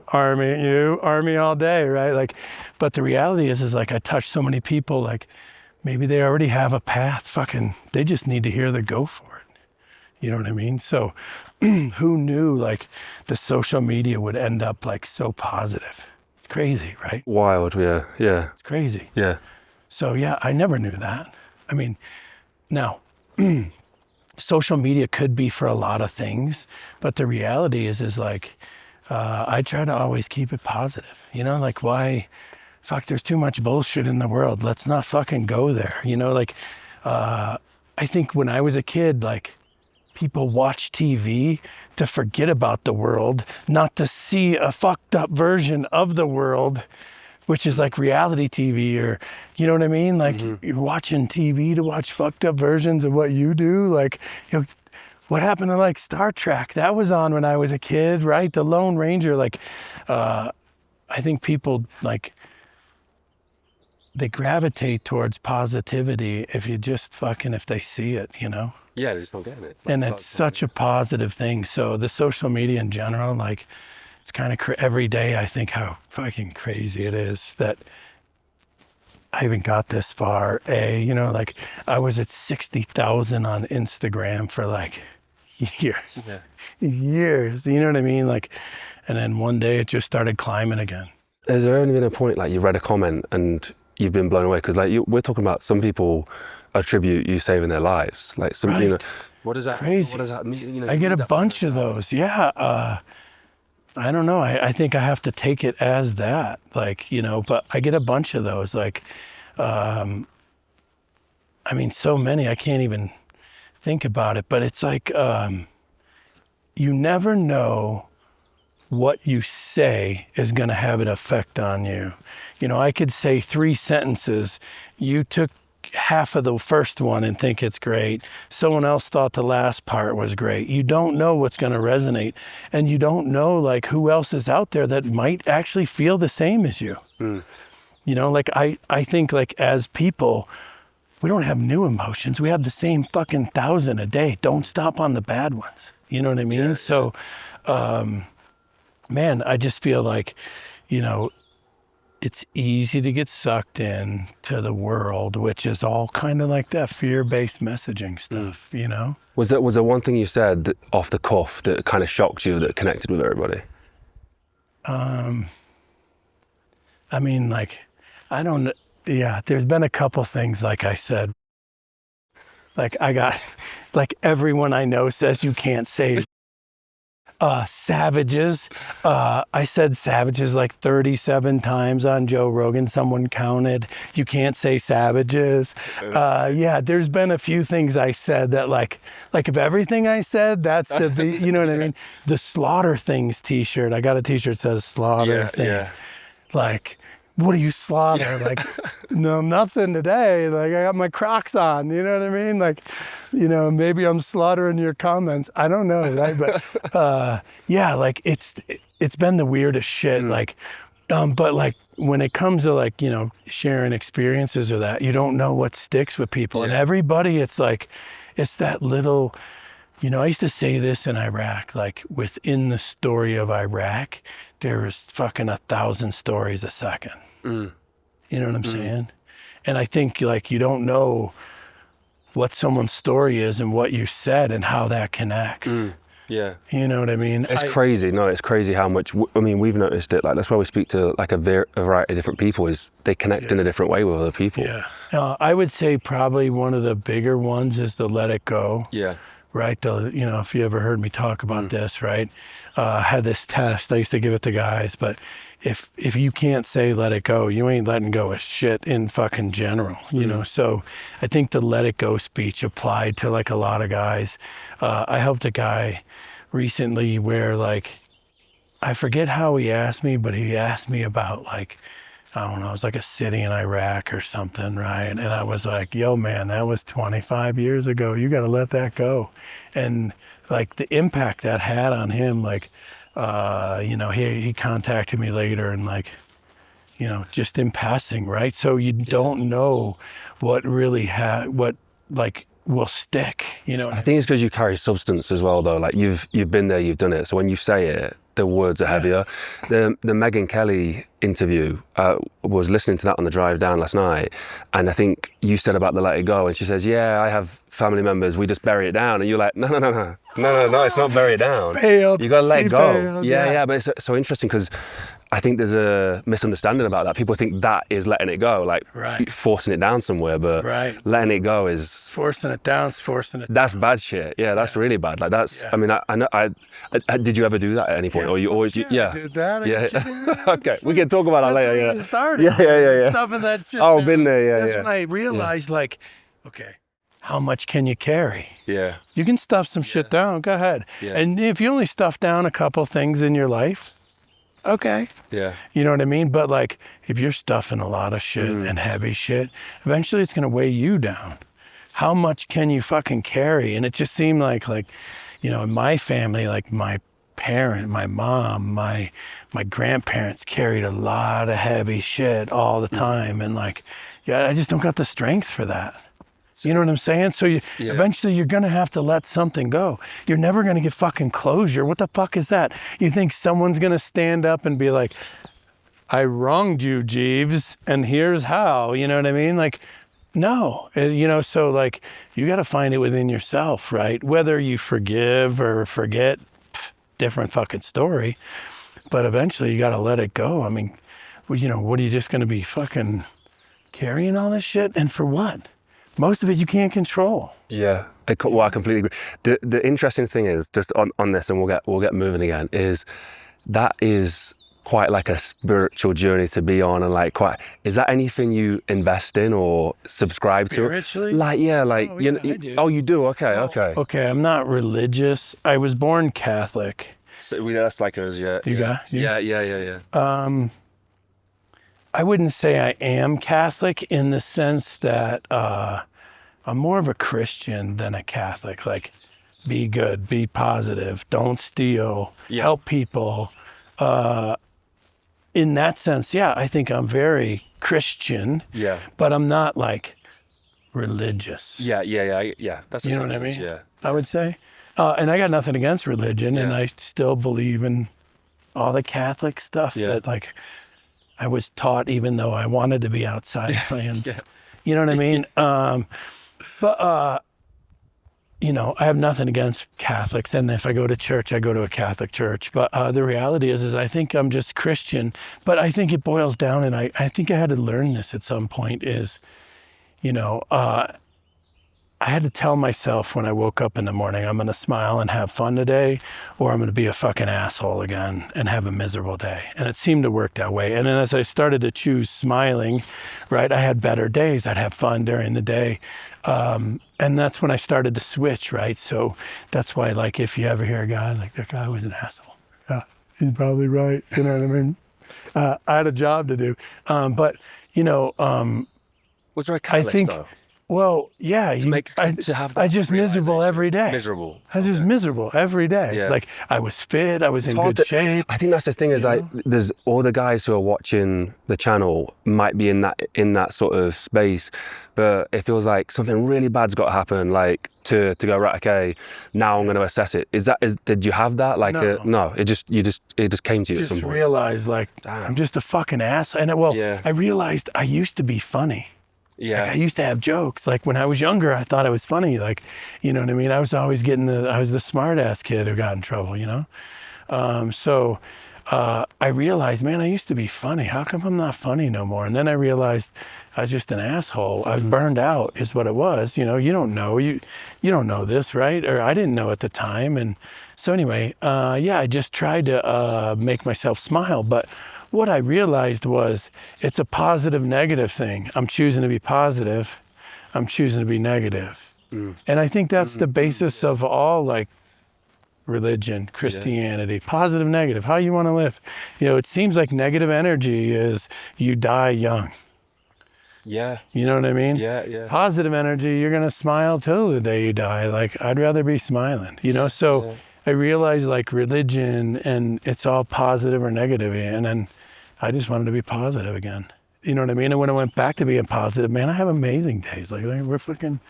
Army all day, right? Like, but the reality is like, I touch so many people, like, maybe they already have a path, fucking, they just need to hear the go for it. You know what I mean? So who knew, like, the social media would end up, like, so positive? It's crazy, right? Wild, yeah. It's crazy. Yeah. So yeah, I never knew that. I mean, now, social media could be for a lot of things, but the reality is like, I try to always keep it positive, you know, like, why fuck, there's too much bullshit in the world. Let's not fucking go there. You know, like, I think when I was a kid, like, people watch TV to forget about the world, not to see a fucked up version of the world, which is like reality TV, or, you know what I mean? Like, you're watching TV to watch fucked up versions of what you do. Like, you know, what happened to like Star Trek? That was on when I was a kid, right? The Lone Ranger, like, I think people like, they gravitate towards positivity if they see it, you know? Yeah, they're just not getting it. And it's such a positive thing. So the social media in general, like, it's kind of every day I think how fucking crazy it is that I even got this far. You know, like, I was at 60,000 on Instagram for like years, years, you know what I mean? Like, and then one day it just started climbing again. Has there only been a point like you read a comment and you've been blown away? Because like we're talking about, some people attribute you saving their lives. Like some, Right. you know, what does that mean? You know, I get a bunch of those. Yeah. I don't know. I think I have to take it as that, like, you know, but I get a bunch of those. Like, I mean, so many, I can't even think about it, but it's like, you never know what you say is going to have an effect on you. You know, I could say 3 sentences. You took half of the first one and think it's great. Someone else thought the last part was great. You don't know what's going to resonate, and you don't know like who else is out there that might actually feel the same as you. You know, like I think like as people, we don't have new emotions. We have the same fucking 1,000 a day. Don't stop on the bad ones. You know what I mean? Yeah. So, man, I just feel like, you know, it's easy to get sucked in to the world, which is all kind of like that fear-based messaging stuff, you know? Was there one thing you said that, off the cuff, that kind of shocked you, that connected with everybody? I mean, like, I don't know. Yeah, there's been a couple things, like I said, like I got, like everyone I know says you can't say savages. I said savages like 37 times on Joe Rogan. Someone counted. You can't say savages. Yeah, there's been a few things I said that like if everything I said, that's the beat, you know what I mean? The slaughter things t-shirt. I got a t-shirt that says slaughter thing. Yeah. Like, what do you slaughter? Like, no, nothing today. Like, I got my Crocs on, you know what I mean? Like, you know, maybe I'm slaughtering your comments. I don't know, right? But yeah, like it's been the weirdest shit. Like, but like when it comes to like, you know, sharing experiences or that, you don't know what sticks with people. And everybody, it's like, it's that little, you know, I used to say this in Iraq, like within the story of Iraq, there is fucking 1,000 stories a second. You know what I'm saying? And I think like you don't know what someone's story is and what you said and how that connects. Yeah. You know what I mean? It's crazy. No, it's crazy how much, I mean, we've noticed it. Like, that's why we speak to like a variety of different people, is they connect in a different way with other people. Yeah. I would say probably one of the bigger ones is the let it go. Yeah. Right? You know, if you ever heard me talk about this, right? I had this test. I used to give it to guys, but if you can't say let it go, you ain't letting go of shit in fucking general, you know? So I think the let it go speech applied to like a lot of guys. I helped a guy recently where like, I forget how he asked me, but he asked me about like, I don't know, it was like a city in Iraq or something, right? And I was like, yo, man, that was 25 years ago. You got to let that go. And like the impact that had on him, like, you know, he contacted me later and like, you know, just in passing, right? So you don't know what really what like will stick, you know? I think it's because you carry substance as well, though. Like you've been there, you've done it. So when you say it, the words are heavier. The Megyn Kelly interview, was listening to that on the drive down last night, and I think you said about the let it go, and she says, yeah, I have family members, we just bury it down, and you're like, no, it's not bury it down. Failed. You got to let it go. Failed, Yeah, but it's so interesting because I think there's a misunderstanding about that. People think that is letting it go, like Right. forcing it down somewhere, but Right. letting it go is Forcing it down, it's forcing it that's down. bad shit. Yeah, that's really bad. Like that's. Yeah. I mean, I know. Did you ever do that at any point, or you always? I did that. Yeah. Okay, we can talk about that That's later. where Yeah. it started. Yeah. Stuffing that shit Oh, down. been there. Yeah. That's when I realized, like, okay, how much can you carry? Yeah. You can stuff some shit down. Go ahead. Yeah. And if you only stuff down a couple things in your life, okay. Yeah. You know what I mean? But like, if you're stuffing a lot of shit and heavy shit, eventually it's going to weigh you down. How much can you fucking carry? And it just seemed like, you know, in my family, like my parent, my mom, my grandparents carried a lot of heavy shit all the time. And like, yeah, I just don't got the strength for that. You know what I'm saying? So eventually you're going to have to let something go. You're never going to get fucking closure. What the fuck is that? You think someone's going to stand up and be like, I wronged you, Jeeves, and here's how, you know what I mean? Like, no, you know, so like, you got to find it within yourself, right? Whether you forgive or forget, different fucking story, but eventually you got to let it go. I mean, well, you know, what are you just going to be fucking carrying all this shit? And for what? Most of it you can't control. Yeah, well, I completely agree. The interesting thing is, just on this, and we'll get moving again, is that is quite like a spiritual journey to be on, and like is that anything you invest in or subscribe Spiritually? to? Like, yeah, like I do. Oh, you do? Okay. Okay, I'm not religious. I was born Catholic. So that's like us, yeah. You got? Yeah. I wouldn't say I am Catholic in the sense that I'm more of a Christian than a Catholic. Like, be good, be positive, don't steal, help people. In that sense, yeah, I think I'm very Christian. Yeah. But I'm not like religious. Yeah. That's You know what I mean? Yeah. I would say. And I got nothing against religion, and I still believe in all the Catholic stuff that like I was taught, even though I wanted to be outside playing. You know what I mean? But you know, I have nothing against Catholics, and if I go to church, I go to a Catholic church. But the reality is I think I'm just Christian. But I think it boils down, and I think I had to learn this at some point, is, you know, I had to tell myself when I woke up in the morning, I'm going to smile and have fun today, or I'm going to be a fucking asshole again and have a miserable day. And it seemed to work that way. And then as I started to choose smiling, right, I had better days. I'd have fun during the day. And that's when I started to switch, right? So that's why, like, if you ever hear a guy like, that guy was an asshole. Yeah, he's probably right. You know what I mean? I had a job to do. But, you know, Was there a catalyst, I think, though? Well, yeah, To have that I just miserable every day. Miserable. I was just miserable every day. Yeah. Like, I was fit, I was in good shape. I think that's the thing, is like, there's all the guys who are watching the channel might be in that sort of space, but it feels like something really bad's got to happen, like to go, right, okay, now I'm going to assess it. Did you have that? Like, no, it just came to you at some point. Realized, like, I'm just a fucking ass. And I realized I used to be funny. Yeah. Like, I used to have jokes. Like, when I was younger, I thought I was funny. Like, you know what I mean? I was always I was the smart ass kid who got in trouble, you know? So I realized, man, I used to be funny. How come I'm not funny no more? And then I realized I was just an asshole. I was burned out is what it was. You know, you don't know. You don't know this, right? Or I didn't know at the time. And so anyway, I just tried to make myself smile. But what I realized was it's a positive negative thing. I'm choosing to be positive. I'm choosing to be negative. And I think that's the basis of all, like, religion, Christianity, positive, negative, how you want to live. You know, it seems like negative energy is you die young. Yeah. You know what I mean? Yeah. Positive energy, you're going to smile till the day you die. Like, I'd rather be smiling, you know? So I realized, like, religion, and it's all positive or negative. And then I just wanted to be positive again. You know what I mean? And when I went back to being positive, man, I have amazing days. Like, we're fucking,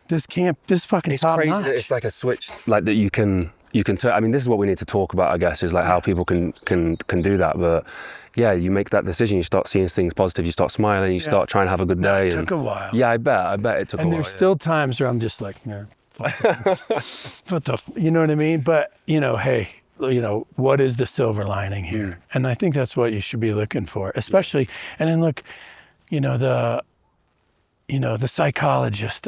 this fucking It's top crazy notch. that it's like a switch, like, that you can turn. I mean, this is what we need to talk about, I guess, is like how people can do that. But yeah, you make that decision, you start seeing things positive, you start smiling, you start trying to have a good day. It took a while. Yeah, I bet it took a while. And there's still times where I'm just like, yeah. You know what I mean? But, you know, hey, what is the silver lining here? And I think that's what you should be looking for, especially, and then look, the psychologist,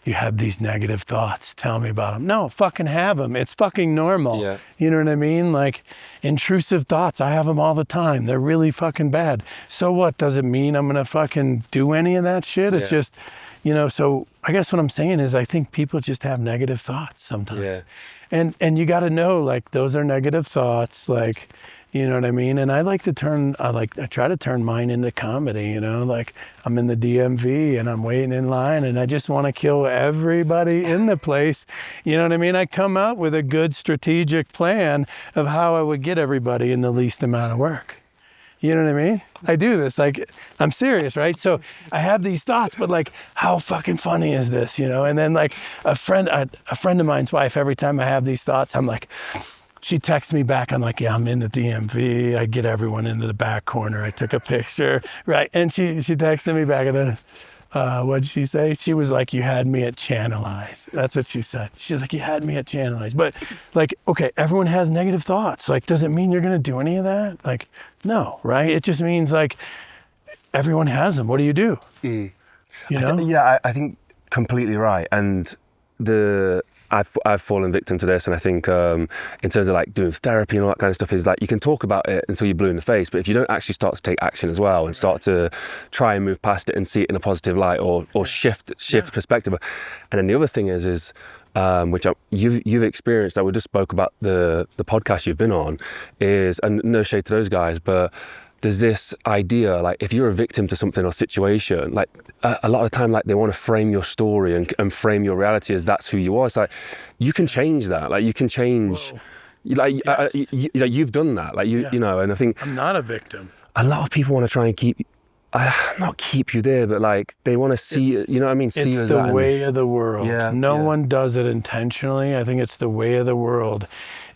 you have these negative thoughts, tell me about them. No, fucking have them. It's fucking normal. Yeah. You know what I mean? Like intrusive thoughts, I have them all the time. They're really fucking bad. So what? Does it mean I'm gonna fucking do any of that shit? It's just, so I guess what I'm saying is I think people just have negative thoughts sometimes. Yeah. And you got to know, like, those are negative thoughts, like, you know what I mean? And I try to turn mine into comedy, like I'm in the DMV and I'm waiting in line and I just want to kill everybody in the place. You know what I mean? I come out with a good strategic plan of how I would get everybody in the least amount of work. You know what I mean? I do this, like, I'm serious, right? So I have these thoughts, but like, how fucking funny is this, And then like a friend of mine's wife, every time I have these thoughts, I'm like, she texts me back, I'm like, yeah, I'm in the DMV. I get everyone into the back corner. I took a picture, right? And she texted me back and what'd she say? She was like, you had me at Channelize. That's what she said. She's like, you had me at Channelize. But like, okay, everyone has negative thoughts. Like, does it mean you're going to do any of that? Like, no, right? It just means like everyone has them. What do you do? I think completely right. And I've fallen victim to this, and I think in terms of like doing therapy and all that kind of stuff, is like you can talk about it until you're blue in the face, but if you don't actually start to take action as well and start to try and move past it and see it in a positive light or shift perspective. And then the other thing is which you've experienced, that we just spoke about the podcast you've been on, is, and no shade to those guys, but there's this idea, like if you're a victim to something or situation, like a lot of the time, like they want to frame your story and frame your reality as that's who you are. It's like, you can change that. Like you can change, you've done that. Like and I think I'm not a victim. A lot of people want to try and not keep you there, but like they want to see it, you know what I mean? See it's the way of the world. No one does it intentionally. I think it's the way of the world.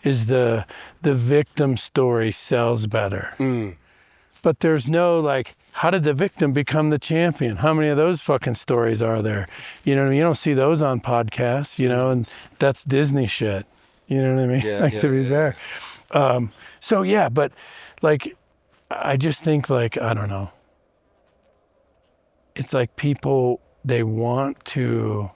Is the victim story sells better. But there's no like, how did the victim become the champion? How many of those fucking stories are there? You don't see those on podcasts, and that's Disney shit. You know what I mean? To be fair. But like, I just think like, I don't know. It's like people, they want to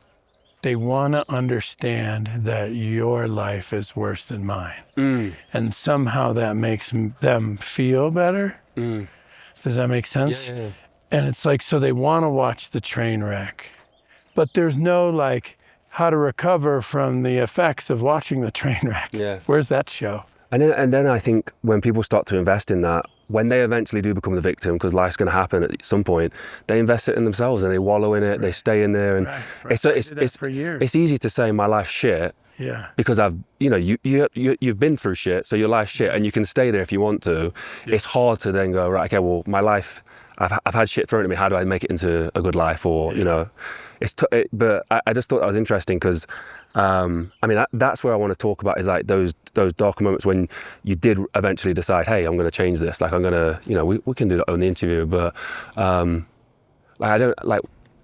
understand that your life is worse than mine. And somehow that makes them feel better. Does that make sense? Yeah. And it's like, so they want to watch the train wreck, but there's no like how to recover from the effects of watching the train wreck. Where's that show? And then I think when people start to invest in that, when they eventually do become the victim, because life's going to happen at some point, they invest it in themselves and they wallow in it. They stay in there, and it's for years. It's easy to say my life's shit. Because you've been through shit, so your life's shit, and you can stay there if you want to. It's hard to then go, right, okay, well, my life, I've had shit thrown at me. How do I make it into a good life? Or but I just thought that was interesting because, that's where I want to talk about, is like those darker moments when you did eventually decide, hey, I'm going to change this. Like I'm going to, we can do that on the interview, but I don't like.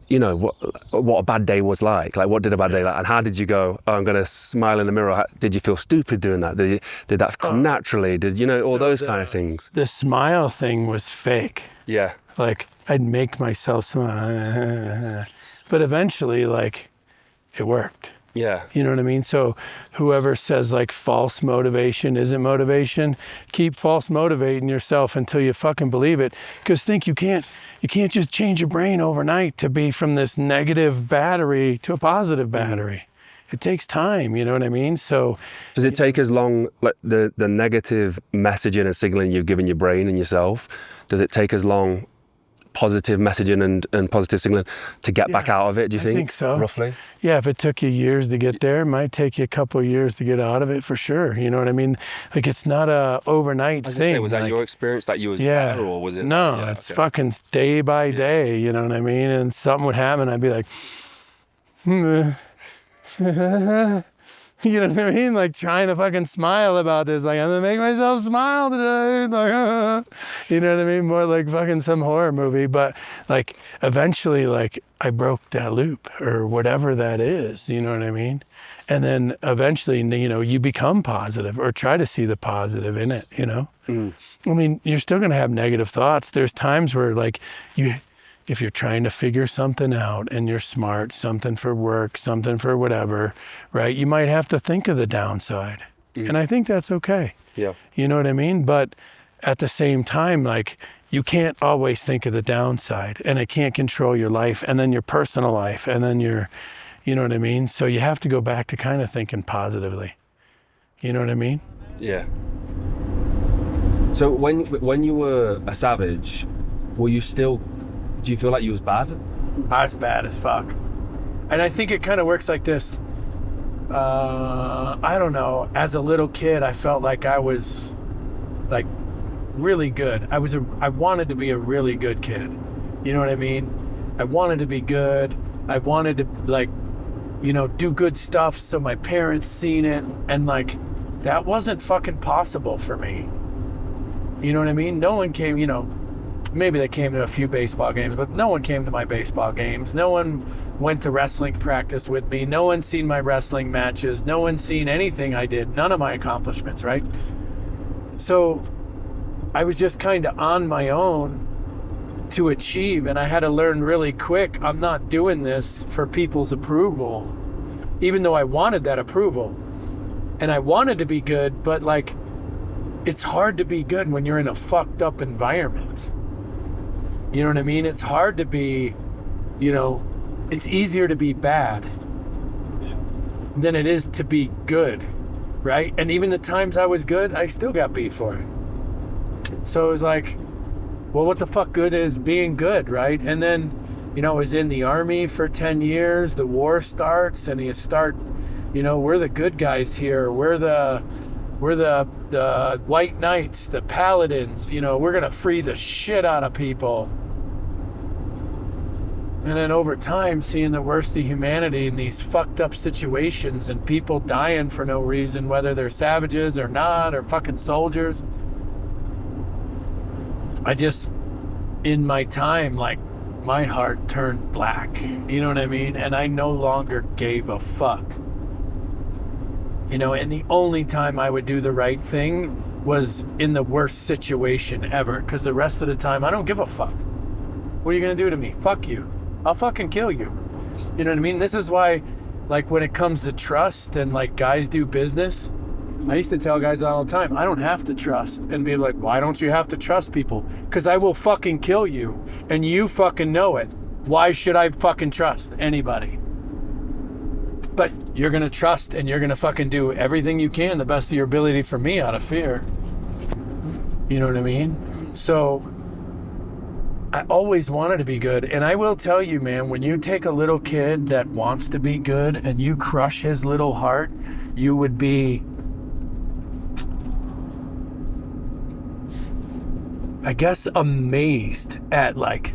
What a bad day was like what did a bad day like, and how did you go, I'm gonna smile in the mirror? Did you feel stupid doing that? Did that come naturally? Did all those kind of things? The smile thing was fake. Like I'd make myself smile, but eventually like it worked. You know what I mean? So whoever says like false motivation isn't motivation, keep false motivating yourself until you fucking believe it. Because you can't just change your brain overnight to be from this negative battery to a positive battery. It takes time, you know what I mean? So does it take as long, like the negative messaging and signaling you've given your brain and yourself, does it take as long positive messaging and positive signaling to get back out of it, do you think? I think so. Roughly? Yeah, if it took you years to get there, it might take you a couple of years to get out of it for sure. You know what I mean? Like it's not a overnight thing. Was that your experience that you was better, or was it? No, it's fucking day by day, you know what I mean? And something would happen, I'd be like, You know what I mean? Like trying to fucking smile about this. Like, I'm gonna make myself smile today. Like, you know what I mean? More like fucking some horror movie. But like eventually, like I broke that loop or whatever that is, you know what I mean? And then eventually, you know, you become positive or try to see the positive in it, you know? I mean, you're still gonna have negative thoughts. There's times where like if you're trying to figure something out and you're smart, something for work, something for whatever, right? You might have to think of the downside. And I think that's okay. Yeah. You know what I mean? But at the same time, like you can't always think of the downside and it can't control your life and then your personal life and then your, you know what I mean? So you have to go back to kind of thinking positively. You know what I mean? Yeah. So when you were a savage, were you still, do you feel like you was bad? I was bad as fuck. And I think it kind of works like this. I don't know. As a little kid, I felt like I was like really good. I wanted to be a really good kid. You know what I mean? I wanted to be good. I wanted to like, you know, do good stuff so my parents seen it. And like, that wasn't fucking possible for me. You know what I mean? No one came, you know, maybe they came to a few baseball games, but no one came to my baseball games. No one went to wrestling practice with me. No one seen my wrestling matches. No one seen anything I did. None of my accomplishments, right? So I was just kind of on my own to achieve, and I had to learn really quick, I'm not doing this for people's approval, even though I wanted that approval. And I wanted to be good, but like, it's hard to be good when you're in a fucked up environment. You know what I mean? It's hard to be, you know, it's easier to be bad than it is to be good, right? And even the times I was good, I still got beat for it. So it was like, well, what the fuck good is being good, right? And then, you know, I was in the army for 10 years, the war starts, and you start, you know, we're the good guys here. We're the white knights, the paladins, you know, we're gonna free the shit out of people. And then over time, seeing the worst of humanity in these fucked up situations and people dying for no reason, whether they're savages or not, or fucking soldiers. I just, in my time, like, my heart turned black, you know what I mean? And I no longer gave a fuck. You know, and the only time I would do the right thing was in the worst situation ever, because the rest of the time, I don't give a fuck. What are you gonna do to me? Fuck you. I'll fucking kill you. You know what I mean? This is why, like, when it comes to trust and like guys do business, I used to tell guys all the time, I don't have to trust. And be like, why don't you have to trust people? Because I will fucking kill you, and you fucking know it. Why should I fucking trust anybody? But you're gonna trust and you're gonna fucking do everything you can, the best of your ability for me out of fear. You know what I mean? So I always wanted to be good. And I will tell you, man, when you take a little kid that wants to be good and you crush his little heart, you would be, I guess, amazed at like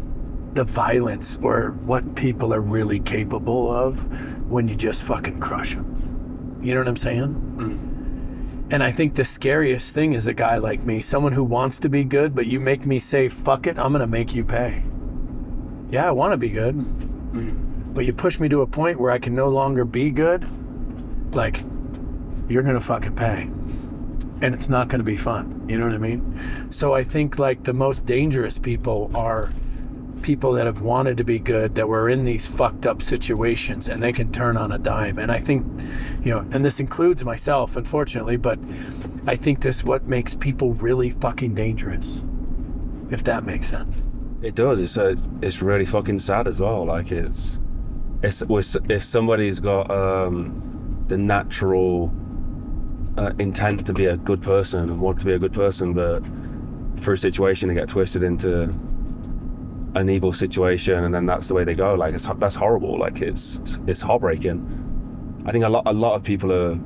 the violence or what people are really capable of when you just fucking crush them. You know what I'm saying? And I think the scariest thing is a guy like me, someone who wants to be good, but you make me say, fuck it, I'm gonna make you pay. Yeah, I wanna be good, but you push me to a point where I can no longer be good, like, you're gonna fucking pay. And it's not gonna be fun, you know what I mean? So I think like the most dangerous people are people that have wanted to be good, that were in these fucked up situations, and they can turn on a dime. And I think, you know, and this includes myself, unfortunately, but I think this is what makes people really fucking dangerous, if that makes sense. It does. It's really fucking sad as well. Like it's if somebody's got the natural intent to be a good person and want to be a good person, but for a situation they get twisted into an evil situation, and then that's the way they go. Like that's horrible. Like it's heartbreaking. I think a lot of people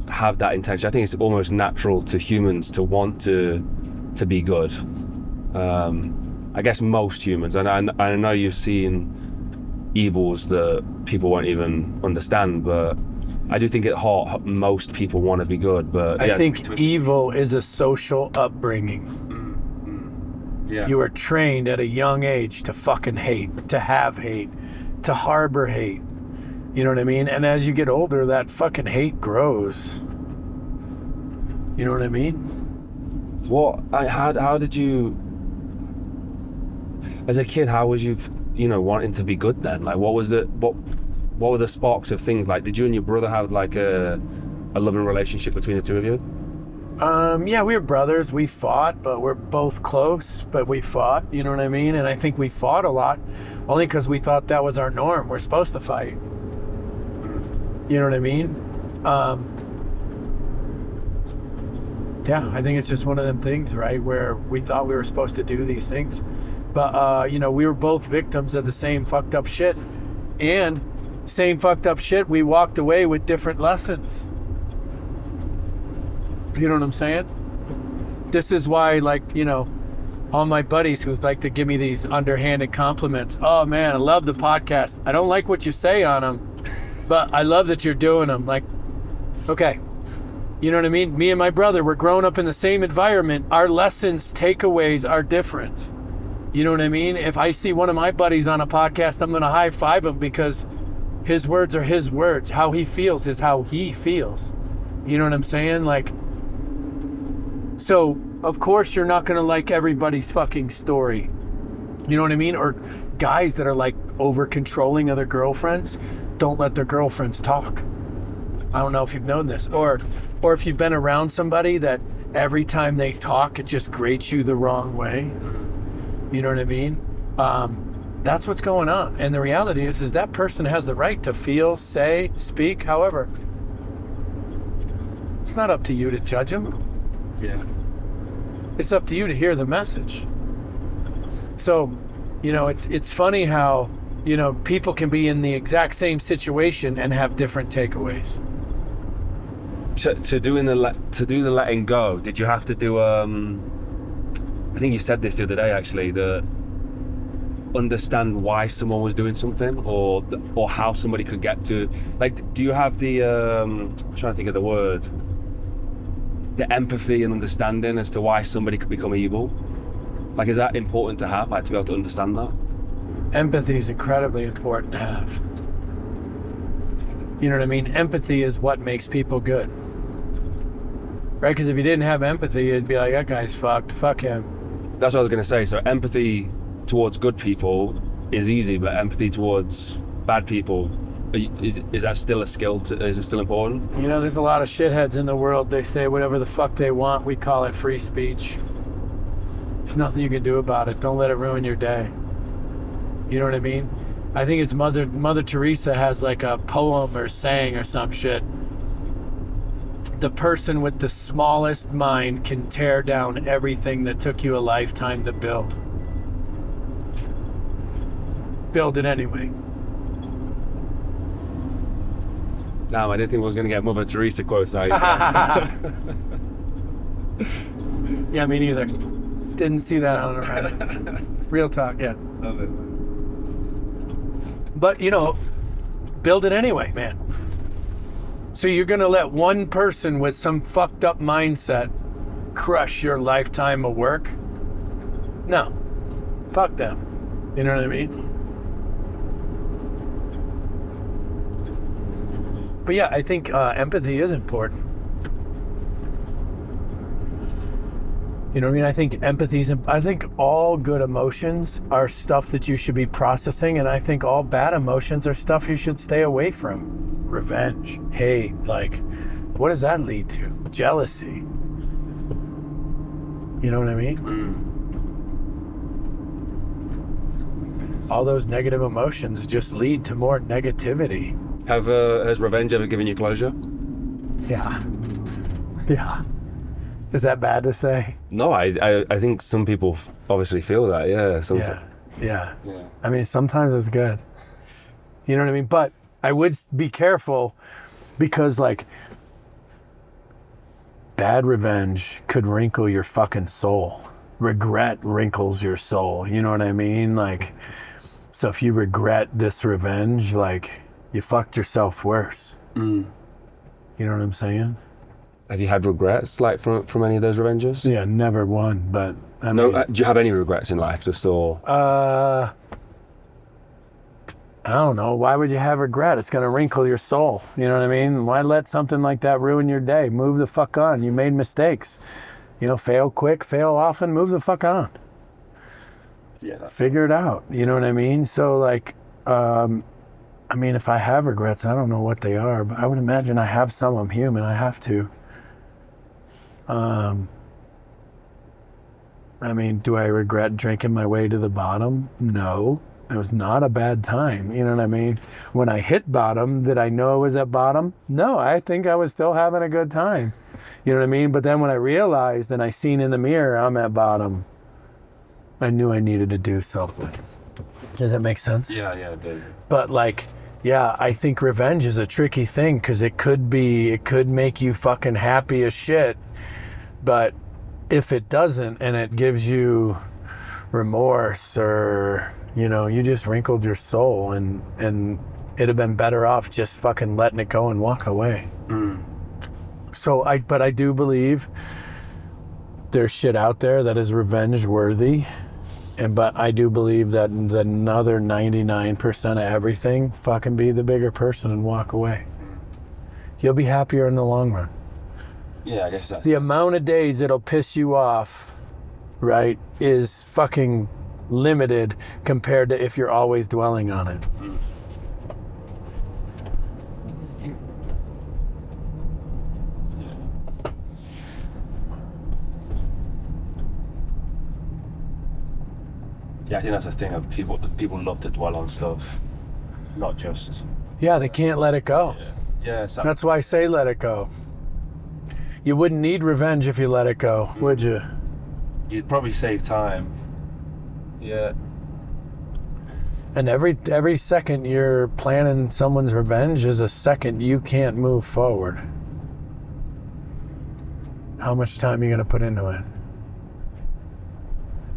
have that intention. I think it's almost natural to humans to want to be good. I guess most humans, and I know you've seen evils that people won't even understand, but I do think at heart most people want to be good, but I think evil is a social upbringing. Yeah. You are trained at a young age to fucking hate, to have hate, to harbor hate. You know what I mean? And as you get older, that fucking hate grows. You know what I mean? How did you, as a kid, how was you, wanting to be good then? Like, what were the sparks of things? Like, did you and your brother have like a loving relationship between the two of you? Yeah, we were brothers. We fought, but we're both close, but we fought, you know what I mean? And I think we fought a lot only because we thought that was our norm. We're supposed to fight. You know what I mean? Yeah, I think it's just one of them things, right? Where we thought we were supposed to do these things. But, we were both victims of the same fucked up shit. And same fucked up shit, we walked away with different lessons. You know what I'm saying? This is why, all my buddies who like to give me these underhanded compliments. Oh, man, I love the podcast. I don't like what you say on them, but I love that you're doing them. Like, okay. You know what I mean? Me and my brother, we're growing up in the same environment. Our lessons, takeaways are different. You know what I mean? If I see one of my buddies on a podcast, I'm going to high five him because his words are his words. How he feels is how he feels. You know what I'm saying? So, of course, you're not going to like everybody's fucking story. You know what I mean? Or guys that are over controlling other girlfriends, don't let their girlfriends talk. I don't know if you've known this. Or if you've been around somebody that every time they talk, it just grates you the wrong way. You know what I mean? That's what's going on. And the reality is that person has the right to feel, say, speak, however. It's not up to you to judge them. Yeah. It's up to you to hear the message. So, it's funny how, people can be in the exact same situation and have different takeaways. To do the letting go, did you have to do I think you said this the other day actually, understand why someone was doing something or how somebody could get to, do you have the I'm trying to think of the word, the empathy and understanding as to why somebody could become evil? Is that important to have, to be able to understand that? Empathy is incredibly important to have. You know what I mean? Empathy is what makes people good. Right? Because if you didn't have empathy, it'd be like, that guy's fucked, fuck him. That's what I was going to say. So empathy towards good people is easy, but empathy towards bad people, is that still a skill? Is it still important? There's a lot of shitheads in the world. They say whatever the fuck they want. We call it free speech. There's nothing you can do about it. Don't let it ruin your day. You know what I mean? I think it's Mother Teresa has a poem or saying or some shit. The person with the smallest mind can tear down everything that took you a lifetime to build. Build it anyway. Damn, I didn't think I was going to get Mother Teresa quotes out. Yeah, me neither. Didn't see that on the Reddit. Real talk, yeah. Love it. But, build it anyway, man. So you're going to let one person with some fucked up mindset crush your lifetime of work? No. Fuck them. You know what I mean? But yeah, I think empathy is important. You know what I mean? I think I think all good emotions are stuff that you should be processing, and I think all bad emotions are stuff you should stay away from. Revenge, hate, what does that lead to? Jealousy. You know what I mean? All those negative emotions just lead to more negativity. Has revenge ever given you closure? Yeah. Yeah. Is that bad to say? No, I think some people obviously feel that, yeah. Yeah. I mean, sometimes it's good. You know what I mean? But I would be careful because, bad revenge could wrinkle your fucking soul. Regret wrinkles your soul. You know what I mean? So if you regret this revenge, you fucked yourself worse. You know what I'm saying? Have you had regrets like from any of those revenges? Yeah, never one, but I No. mean, Do you have any regrets in life, just or? I don't know. Why would you have regret? It's going to wrinkle your soul. You know what I mean? Why let something like that ruin your day? Move the fuck on. You made mistakes. You know, fail quick, fail often, move the fuck on. Yeah. Figure it out. You know what I mean? So like, I mean, if I have regrets, I don't know what they are, but I would imagine I have some. I'm human. I have to. I mean, do I regret drinking my way to the bottom? No. It was not a bad time. You know what I mean? When I hit bottom, did I know I was at bottom? No, I think I was still having a good time. You know what I mean? But then when I realized and I seen in the mirror I'm at bottom, I knew I needed to do something. Does that make sense? Yeah, it did. But like, yeah, I think revenge is a tricky thing because it could make you fucking happy as shit. But if it doesn't and it gives you remorse or, you know, you just wrinkled your soul and it'd have been better off just fucking letting it go and walk away. So but I do believe there's shit out there that is revenge worthy. But I do believe that the another 99% of everything, fucking be the bigger person and walk away. You'll be happier in the long run. Yeah, I guess that's... The amount of days it'll piss you off, right, is fucking limited compared to if you're always dwelling on it. Yeah, I think that's the thing of people love to dwell on stuff, not just... Yeah, they can't let it go. Yeah, that's why I say let it go. You wouldn't need revenge if you let it go, would you? You'd probably save time. Yeah. And every second you're planning someone's revenge is a second you can't move forward. How much time are you going to put into it?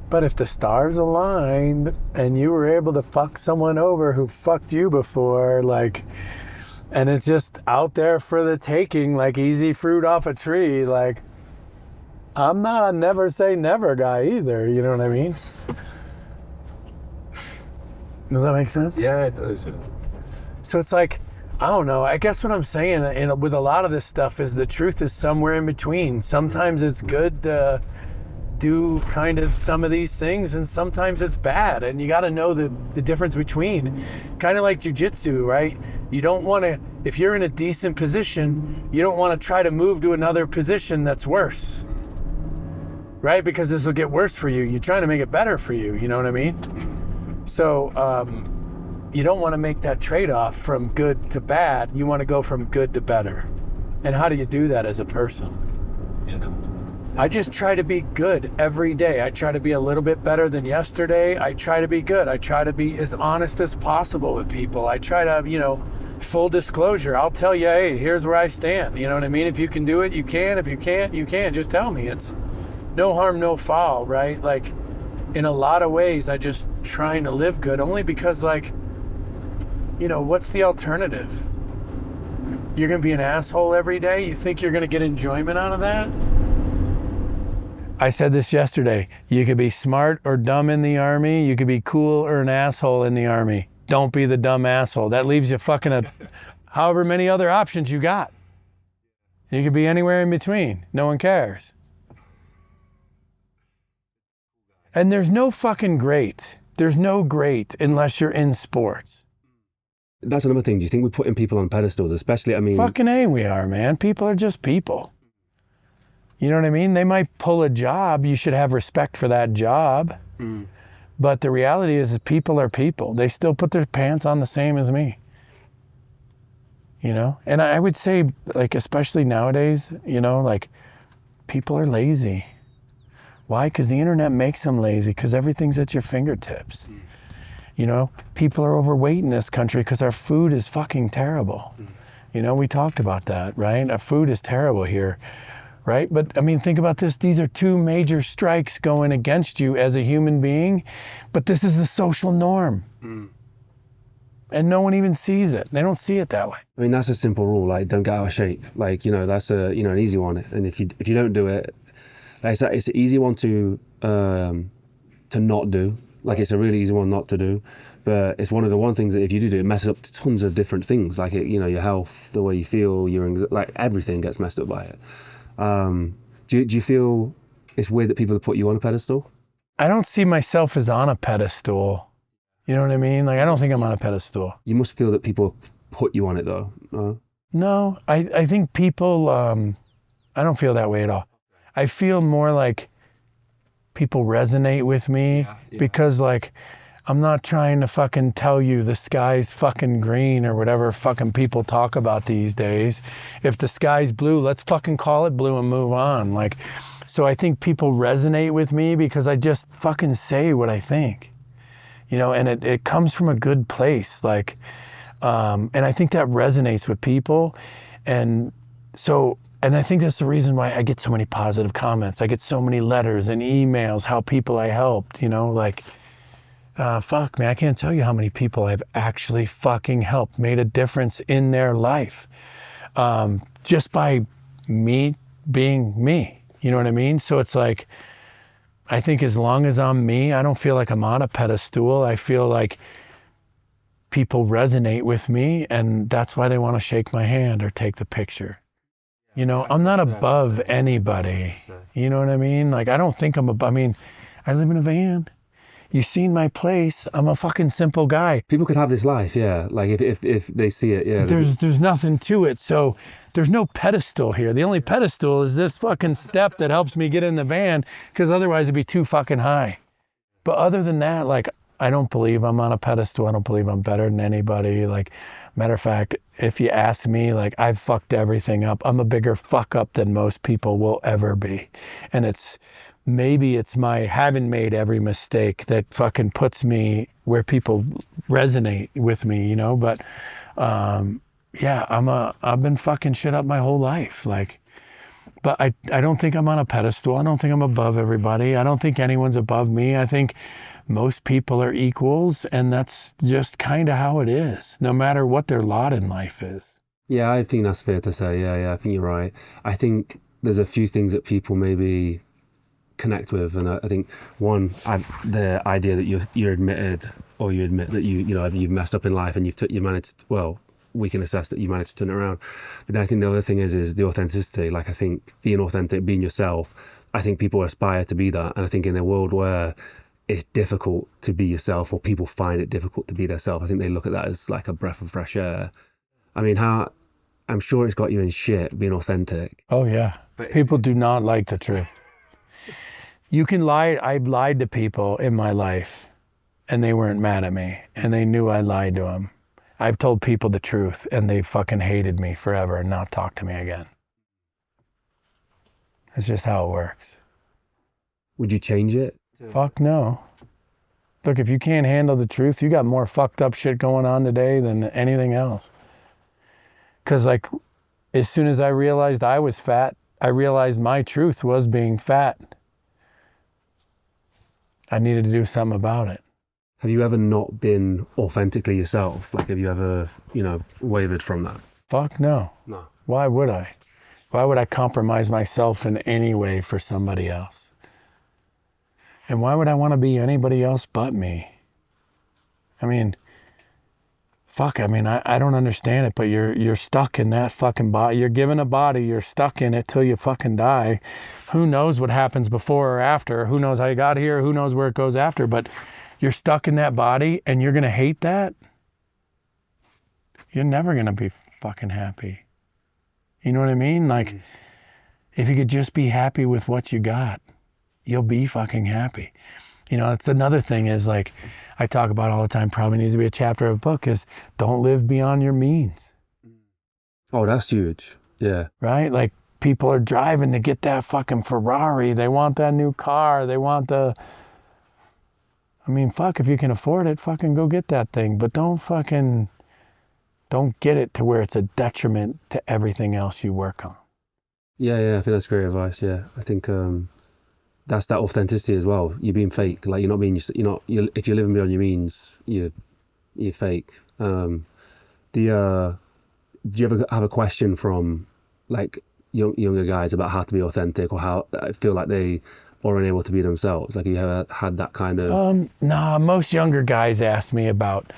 But if the stars aligned and you were able to fuck someone over who fucked you before, like, and it's just out there for the taking, like easy fruit off a tree, like, I'm not a never say never guy either, you know what I mean? Does that make sense? Yeah, it does. So it's like, I don't know, I guess what I'm saying with a lot of this stuff is the truth is somewhere in between. Sometimes it's good to do kind of some of these things and sometimes it's bad, and you got to know the difference between. Kind of like jiu-jitsu, right? You don't want to, if you're in a decent position, you don't want to try to move to another position that's worse, right? Because this will get worse for you. You're trying to make it better for you, you know what I mean? So you don't want to make that trade-off from good to bad. You want to go from good to better. And how do you do that as a person? I just try to be good every day. I try to be a little bit better than yesterday. I try to be good. I try to be as honest as possible with people. I try to, you know, full disclosure. I'll tell you, hey, here's where I stand. You know what I mean? If you can do it, you can. If you can't, you can't. Just tell me. It's no harm, no foul, right? Like, in a lot of ways, I just trying to live good only because, like, you know, what's the alternative? You're going to be an asshole every day? You think you're going to get enjoyment out of that? I said this yesterday. You could be smart or dumb in the Army. You could be cool or an asshole in the Army. Don't be the dumb asshole. That leaves you fucking however many other options you got. You could be anywhere in between. No one cares. And there's no fucking great. There's no great unless you're in sports. That's another thing. Do you think we're putting people on pedestals, especially, I mean... Fucking A, we are, man. People are just people. You know what I mean? They might pull a job. You should have respect for that job. But the reality is that people are people. They still put their pants on the same as me. You know? And I would say, like, especially nowadays, you know, like, people are lazy. Why? Because the internet makes them lazy, because everything's at your fingertips. You know? People are overweight in this country because our food is fucking terrible. You know, we talked about that, right? Our food is terrible here. Right? But I mean, think about this. These are two major strikes going against you as a human being, but this is the social norm. And no one even sees it. They don't see it that way. I mean, that's a simple rule. Like, don't get out of shape. Like, you know, that's a, you know, an easy one. And if you don't do it, like, it's an easy one to not do. Like, it's a really easy one not to do. But it's one of the one things that if you do it messes up tons of different things. Like, it, you know, your health, the way you feel, like everything gets messed up by it. Do you feel it's weird that people put you on a pedestal? I don't see myself as on a pedestal. You know what I mean? Like, I don't think I'm on a pedestal. You must feel that people put you on it though. No, I think people, I don't feel that way at all. I feel more like people resonate with me because, like, I'm not trying to fucking tell you the sky's fucking green or whatever fucking people talk about these days. If the sky's blue, let's fucking call it blue and move on. Like, so I think people resonate with me because I just fucking say what I think, you know, and it comes from a good place. Like, and I think that resonates with people. And so, and I think that's the reason why I get so many positive comments. I get so many letters and emails, how people I helped, you know, like, fuck, man, I can't tell you how many people I've actually fucking helped, made a difference in their life, just by me being me. You know what I mean? So it's like, I think as long as I'm me, I don't feel like I'm on a pedestal. I feel like people resonate with me, and that's why they want to shake my hand or take the picture. You know, I'm not above anybody. You know what I mean? Like, I don't think I'm above. I mean, I live in a van. You've seen my place. I'm a fucking simple guy. People could have this life, yeah. Like if they see it, yeah. There's nothing to it. So there's no pedestal here. The only pedestal is this fucking step that helps me get in the van, because otherwise it'd be too fucking high. But other than that, like, I don't believe I'm on a pedestal. I don't believe I'm better than anybody. Like, matter of fact, if you ask me, like, I've fucked everything up. I'm a bigger fuck up than most people will ever be. And maybe it's my having made every mistake that fucking puts me where people resonate with me, you know? But yeah, I've been fucking shit up my whole life. Like, but I don't think I'm on a pedestal. I don't think I'm above everybody. I don't think anyone's above me. I think most people are equals, and that's just kind of how it is, no matter what their lot in life is. Yeah, I think that's fair to say. Yeah, I think you're right. I think there's a few things that people maybe connect with, and I think one, the idea that you're admitted, or you admit that you've messed up in life and you managed, well, we can assess that you managed to turn it around. But then I think the other thing is the authenticity. Like, I think being authentic, being yourself, I think people aspire to be that. And I think in a world where it's difficult to be yourself, or people find it difficult to be themselves, I think they look at that as like a breath of fresh air. I mean, I'm sure it's got you in shit being authentic. Oh yeah, but people do not like the truth. You can lie. I've lied to people in my life, and they weren't mad at me, and they knew I lied to them. I've told people the truth, and they fucking hated me forever and not talked to me again. That's just how it works. Would you change it? Fuck no. Look, if you can't handle the truth, you got more fucked up shit going on today than anything else. Because, like, as soon as I realized I was fat, I realized my truth was being fat. I needed to do something about it. Have you ever not been authentically yourself? Like, have you ever, wavered from that? Fuck no. No. Why would I? Why would I compromise myself in any way for somebody else? And why would I want to be anybody else but me? I mean, fuck, I don't understand it, but you're stuck in that fucking body. You're given a body, you're stuck in it till you fucking die. Who knows what happens before or after? Who knows how you got here? Who knows where it goes after? But you're stuck in that body, and you're going to hate that? You're never going to be fucking happy. You know what I mean? Like, if you could just be happy with what you got, you'll be fucking happy. It's another thing is, like, I talk about all the time, probably needs to be a chapter of a book, is don't live beyond your means. Oh, that's huge. Yeah. Right? Like, people are driving to get that fucking Ferrari. They want that new car. They want fuck, if you can afford it, fucking go get that thing. But don't get it to where it's a detriment to everything else you work on. Yeah, I think that's great advice. Yeah, I think that's that authenticity as well. You're being fake. Like, you're not being. If you're living beyond your means, you're fake. Do you ever have a question from like younger guys about how to be authentic, or how I feel like they are unable to be themselves? Like, you ever had that kind of? Nah, most younger guys ask me about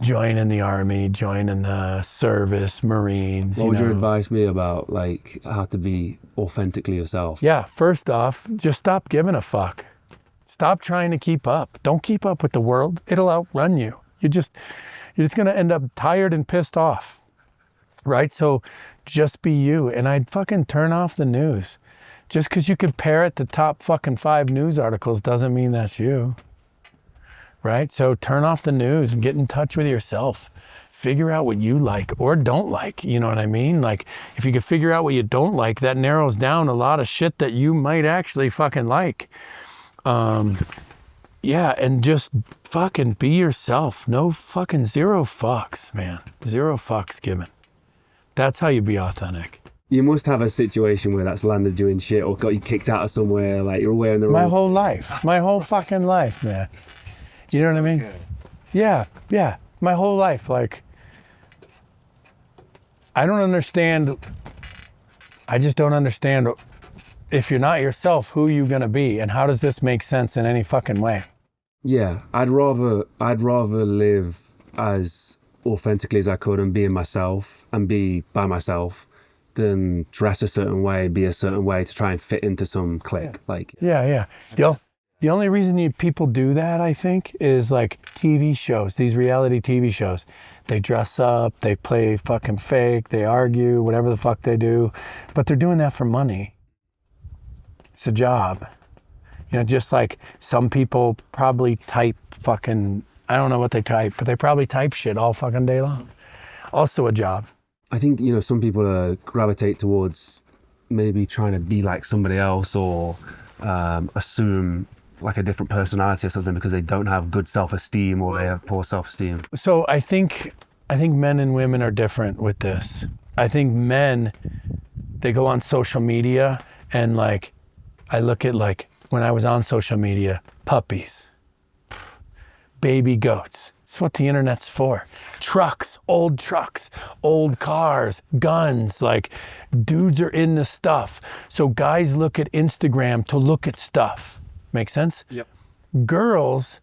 joining the army, joining the service, Marines. What would your advice be about like how to be authentically yourself? Yeah, first off, just stop giving a fuck. Stop trying to keep up. Don't keep up with the world. It'll outrun you. You're just gonna end up tired and pissed off, right? So just be you. And I'd fucking turn off the news. Just because you could parrot the top fucking 5 news articles doesn't mean that's you, right? So turn off the news and get in touch with yourself. Figure out what you like or don't like, you know what I mean? Like, if you can figure out what you don't like, that narrows down a lot of shit that you might actually fucking like. Yeah, and just fucking be yourself. No fucking zero fucks, man. Zero fucks given. That's how you be authentic. You must have a situation where that's landed you in shit or got you kicked out of somewhere, like you're wearing the wrong... My whole life. My whole fucking life, man. You know what I mean? Yeah. My whole life. Like, I just don't understand if you're not yourself, who are you gonna be? And how does this make sense in any fucking way? Yeah, I'd rather live as authentically as I could and being myself and be by myself than dress a certain way, be a certain way to try and fit into some clique. Like, yeah. The only reason people do that, I think, is like TV shows, these reality TV shows. They dress up, they play fucking fake, they argue, whatever the fuck they do, but they're doing that for money. It's a job. You know, just like some people probably type fucking, I don't know what they type, but they probably type shit all fucking day long. Also a job. I think, you know, some people gravitate towards maybe trying to be like somebody else or assume like a different personality or something because they don't have good self-esteem or they have poor self-esteem. So I think men and women are different with this. I think men, they go on social media and like, I look at like, when I was on social media, puppies, baby goats. It's what the internet's for. Trucks, old cars, guns, like dudes are into stuff. So guys look at Instagram to look at stuff. Make sense? Yep. Girls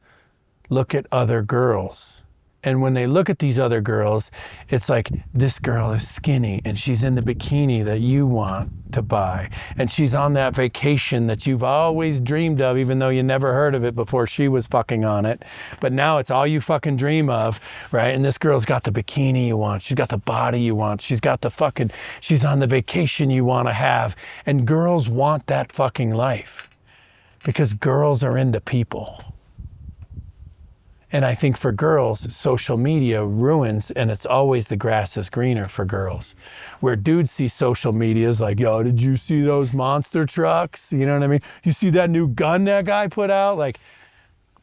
look at other girls. And when they look at these other girls, it's like, this girl is skinny and she's in the bikini that you want to buy. And she's on that vacation that you've always dreamed of, even though you never heard of it before she was fucking on it. But now it's all you fucking dream of, right? And this girl's got the bikini you want. She's got the body you want. She's on the vacation you want to have. And girls want that fucking life because girls are into people. And I think for girls, social media ruins, and it's always the grass is greener for girls. Where dudes see social media as like, yo, did you see those monster trucks? You know what I mean? You see that new gun that guy put out? Like,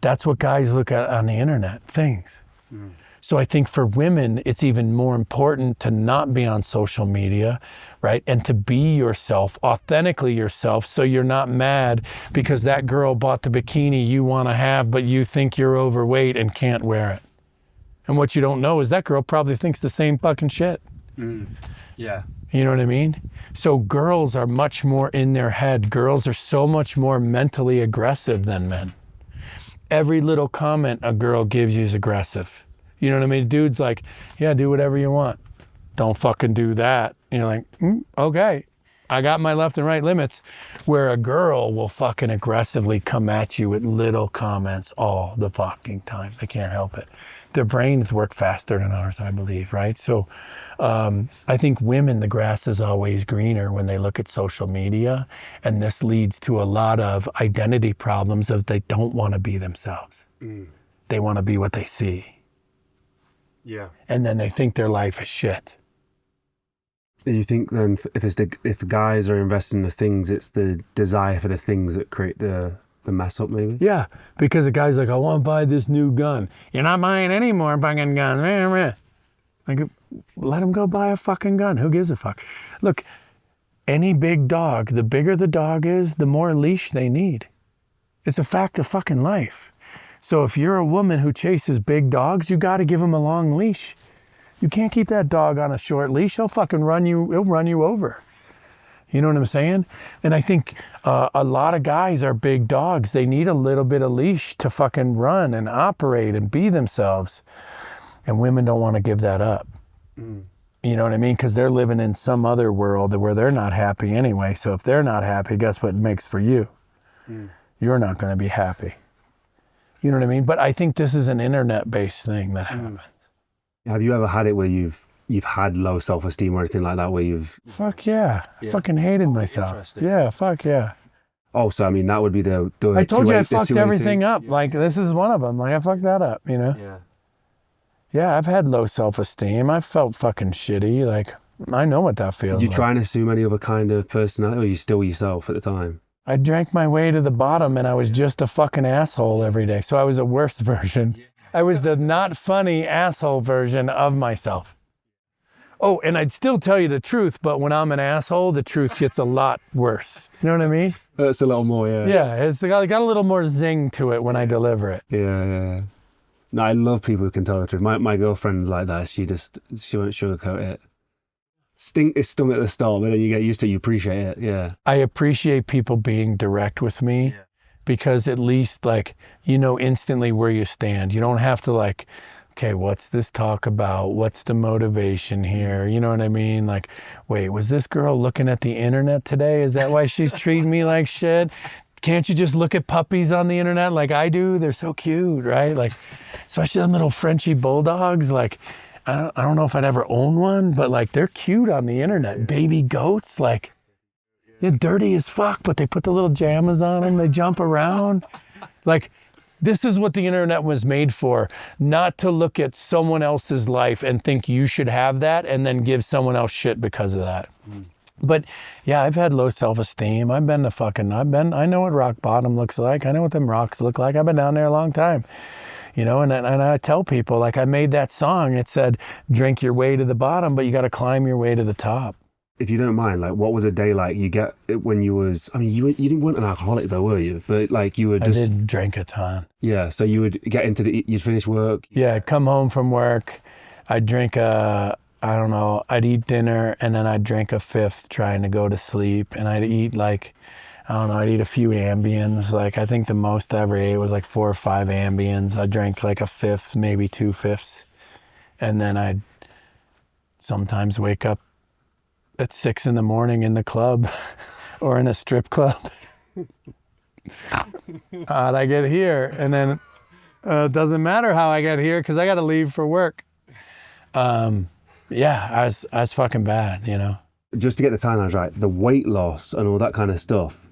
that's what guys look at on the internet, things. Mm. So I think for women, it's even more important to not be on social media, right? And to be yourself, authentically yourself, so you're not mad because that girl bought the bikini you want to have, but you think you're overweight and can't wear it. And what you don't know is that girl probably thinks the same fucking shit. Mm. Yeah. You know what I mean? So girls are much more in their head. Girls are so much more mentally aggressive than men. Every little comment a girl gives you is aggressive. You know what I mean? Dude's like, yeah, do whatever you want. Don't fucking do that. And you're like, okay, I got my left and right limits. Where a girl will fucking aggressively come at you with little comments all the fucking time. They can't help it. Their brains work faster than ours, I believe, right? So I think women, the grass is always greener when they look at social media. And this leads to a lot of identity problems of they don't want to be themselves. Mm. They want to be what they see. Yeah. And then they think their life is shit. Do you think then if guys are investing in the things, it's the desire for the things that create the mess up maybe? Yeah, because the guy's like, I want to buy this new gun. You're not buying any more fucking guns. Like, let him go buy a fucking gun. Who gives a fuck? Look, any big dog, the bigger the dog is, the more leash they need. It's a fact of fucking life. So if you're a woman who chases big dogs, you got to give him a long leash. You can't keep that dog on a short leash. He'll run you over. You know what I'm saying? And I think a lot of guys are big dogs. They need a little bit of leash to fucking run and operate and be themselves. And women don't want to give that up. You know what I mean? Because they're living in some other world where they're not happy anyway. So if they're not happy, guess what it makes for you? You're not going to be happy. You know what I mean? But I think this is an internet-based thing that happens. Have you ever had it where you've had low self-esteem or anything like that, where you've... Fuck yeah. I fucking hated myself. Yeah, fuck yeah. Oh, so I mean, that would be the I told you I fucked everything up. Like, this is one of them. Like, I fucked that up, you know? Yeah. Yeah, I've had low self-esteem. I felt fucking shitty. Like, I know what that feels like. Did you try and assume any other kind of personality, or were you still yourself at the time? I drank my way to the bottom, and I was just a fucking asshole every day. So I was a worse version. I was the not funny asshole version of myself. Oh, and I'd still tell you the truth, but when I'm an asshole, the truth gets a lot worse. You know what I mean? It's a little more, yeah. Yeah, it's got a little more zing to it when I deliver it. Yeah. No, I love people who can tell the truth. My girlfriend's like that. She won't sugarcoat it. It's stung at the start, but then you get used to it, you appreciate it, yeah. I appreciate people being direct with me because at least, like, you know instantly where you stand. You don't have to, like, okay, what's this talk about? What's the motivation here? You know what I mean? Like, wait, was this girl looking at the internet today? Is that why she's treating me like shit? Can't you just look at puppies on the internet like I do? They're so cute, right? Like, especially them little Frenchy bulldogs. Like, I don't know if I'd ever own one, but like, they're cute on the internet. Baby goats, like, they're dirty as fuck, but they put the little jammas on them. They jump around. Like, this is what the internet was made for, not to look at someone else's life and think you should have that and then give someone else shit because of that. But yeah, I've had low self-esteem. I know what rock bottom looks like. I know what them rocks look like. I've been down there a long time, you know, and I tell people, like, I made that song. It said, drink your way to the bottom, but you got to climb your way to the top. If you don't mind, like, what was a day like you get when you was, I mean, you weren't an alcoholic though, were you? But like, you would just... I did drink a ton. Yeah, so you would get you'd finish work? Yeah, I'd come home from work, I'd drink I'd eat dinner, and then I'd drink a fifth trying to go to sleep, and I'd eat I'd eat a few Ambiens. Like, I think the most I ever ate was like 4 or 5 Ambiens. I drank like a fifth, maybe 2 fifths. And then I'd sometimes wake up at 6 a.m. in the club or in a strip club. How'd I get here? And then it doesn't matter how I get here because I got to leave for work. Yeah, I was fucking bad, you know. Just to get the timelines right, the weight loss and all that kind of stuff,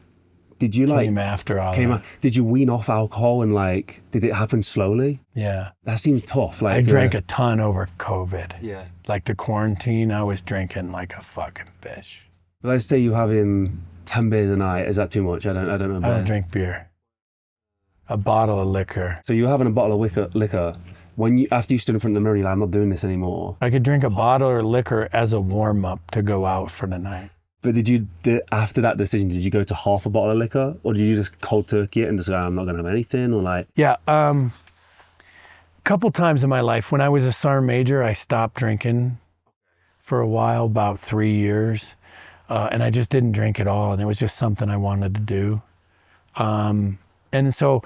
did you like... Came after all that. Did you wean off alcohol and like, did it happen slowly? Yeah. That seems tough. Like, I drank a ton over COVID. Yeah. Like the quarantine, I was drinking like a fucking fish. Let's say you're having 10 beers a night. Is that too much? I don't know. I don't drink beer. A bottle of liquor. So you're having a bottle of liquor. After you stood in front of the mirror, you're like, I'm not doing this anymore. I could drink a bottle of liquor as a warm-up to go out for the night. But after that decision, did you go to half a bottle of liquor, or did you just cold turkey it and just go, I'm not going to have anything, or like? Yeah, a couple times in my life. When I was a Sergeant Major, I stopped drinking for a while, about 3 years, and I just didn't drink at all, and it was just something I wanted to do. And so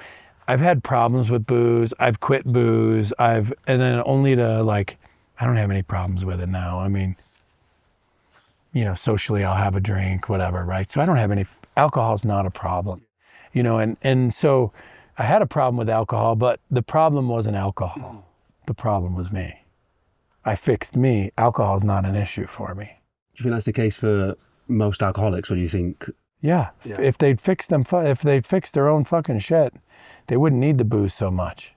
I've had problems with booze. I've quit booze. I don't have any problems with it now. I mean, you know, socially I'll have a drink, whatever, right? So I don't have alcohol's not a problem, you know, and so I had a problem with alcohol, but the problem wasn't alcohol. The problem was me. I fixed me. Alcohol's not an issue for me. Do you think that's the case for most alcoholics, or do you think? Yeah. If they'd fix their own fucking shit, they wouldn't need the booze so much.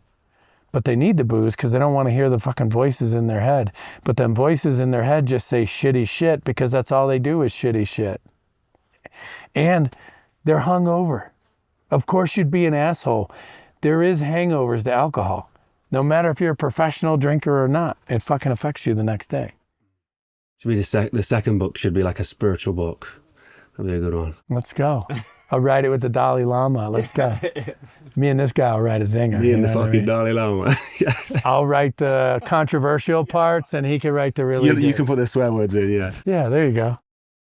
But they need the booze because they don't want to hear the fucking voices in their head. But them voices in their head just say shitty shit because that's all they do is shitty shit. And they're hungover. Of course you'd be an asshole. There is hangovers to alcohol. No matter if you're a professional drinker or not, it fucking affects you the next day. Should be the second book should be like a spiritual book. That'd be a good one. Let's go. I'll ride it with the Dalai Lama. Let's go. Me and this guy will ride a zinger. Me and the know what I fucking mean? Dalai Lama. I'll write the controversial parts and he can write the really You good. can put the swear words in, yeah. Yeah, there you go.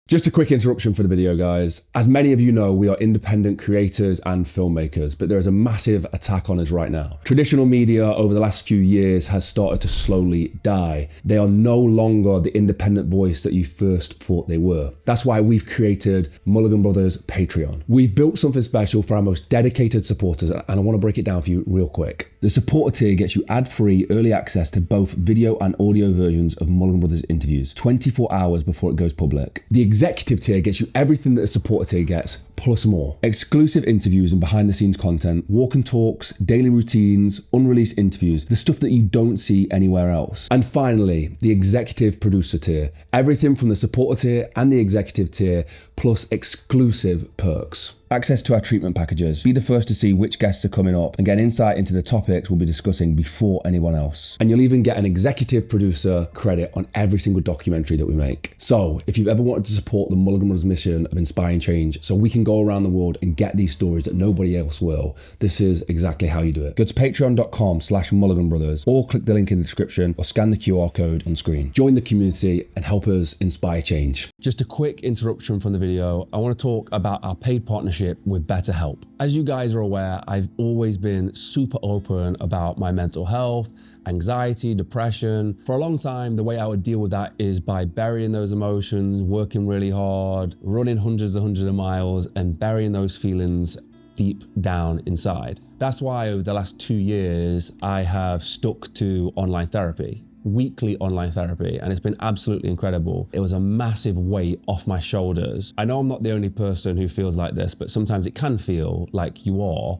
Just a quick interruption for the video, guys. As many of you know, we are independent creators and filmmakers, but there is a massive attack on us right now. Traditional media over the last few years has started to slowly die. They are no longer the independent voice that you first thought they were. That's why we've created Mulligan Brothers Patreon. We've built something special for our most dedicated supporters, and I want to break it down for you real quick. The supporter tier gets you ad-free early access to both video and audio versions of Mulligan Brothers interviews 24 hours before it goes public. The executive tier gets you everything that a supporter tier gets, plus more. Exclusive interviews and behind the scenes content, walk and talks, daily routines, unreleased interviews, the stuff that you don't see anywhere else. And finally, the executive producer tier. Everything from the supporter tier and the executive tier, plus exclusive perks. Access to our treatment packages. Be the first to see which guests are coming up and get insight into the topics we'll be discussing before anyone else. And you'll even get an executive producer credit on every single documentary that we make. So if you've ever wanted to support the Mulligan Brothers mission of inspiring change so we can go around the world and get these stories that nobody else will, this is exactly how you do it. Go to patreon.com/Mulligan Brothers or click the link in the description or scan the QR code on screen. Join the community and help us inspire change. Just a quick interruption from the video. I want to talk about our paid partnership with BetterHelp. As you guys are aware, I've always been super open about my mental health, anxiety, depression. For a long time, the way I would deal with that is by burying those emotions, working really hard, running hundreds of miles, and burying those feelings deep down inside. That's why over the last 2 years, I have stuck to online therapy. Weekly online therapy, and it's been absolutely incredible. It was a massive weight off my shoulders. I know I'm not the only person who feels like this, but sometimes it can feel like you are,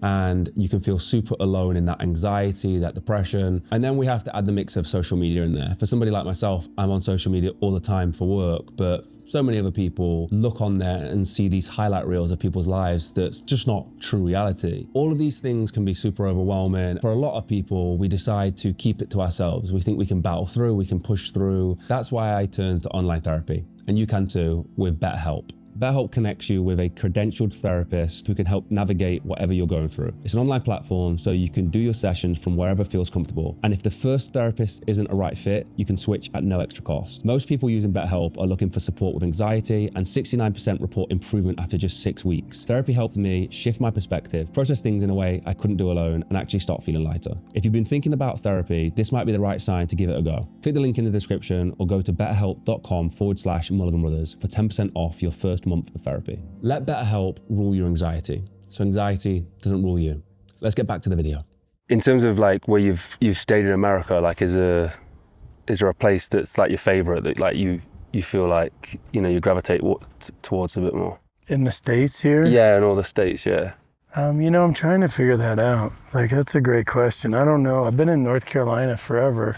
and you can feel super alone in that anxiety, that depression. And then we have to add the mix of social media in there. For somebody like myself, I'm on social media all the time for work, but so many other people look on there and see these highlight reels of people's lives that's just not true reality. All of these things can be super overwhelming. For a lot of people, we decide to keep it to ourselves. We think we can battle through, we can push through. That's why I turned to online therapy. And you can too with BetterHelp. BetterHelp connects you with a credentialed therapist who can help navigate whatever you're going through. It's an online platform, so you can do your sessions from wherever feels comfortable. And if the first therapist isn't a right fit, you can switch at no extra cost. Most people using BetterHelp are looking for support with anxiety, and 69% report improvement after just 6 weeks. Therapy helped me shift my perspective, process things in a way I couldn't do alone, and actually start feeling lighter. If you've been thinking about therapy, this might be the right sign to give it a go. Click the link in the description or go to betterhelp.com/Mulligan Brothers for 10% off your first month of therapy. Let BetterHelp rule your anxiety, so anxiety doesn't rule you. Let's get back to the video. In terms of like where you've stayed in America, like is there a place that's like your favorite that like you feel like, you know, you gravitate towards a bit more? In the States here? Yeah, in all the states, yeah. You know, I'm trying to figure that out. Like, that's a great question. I don't know. I've been in North Carolina forever.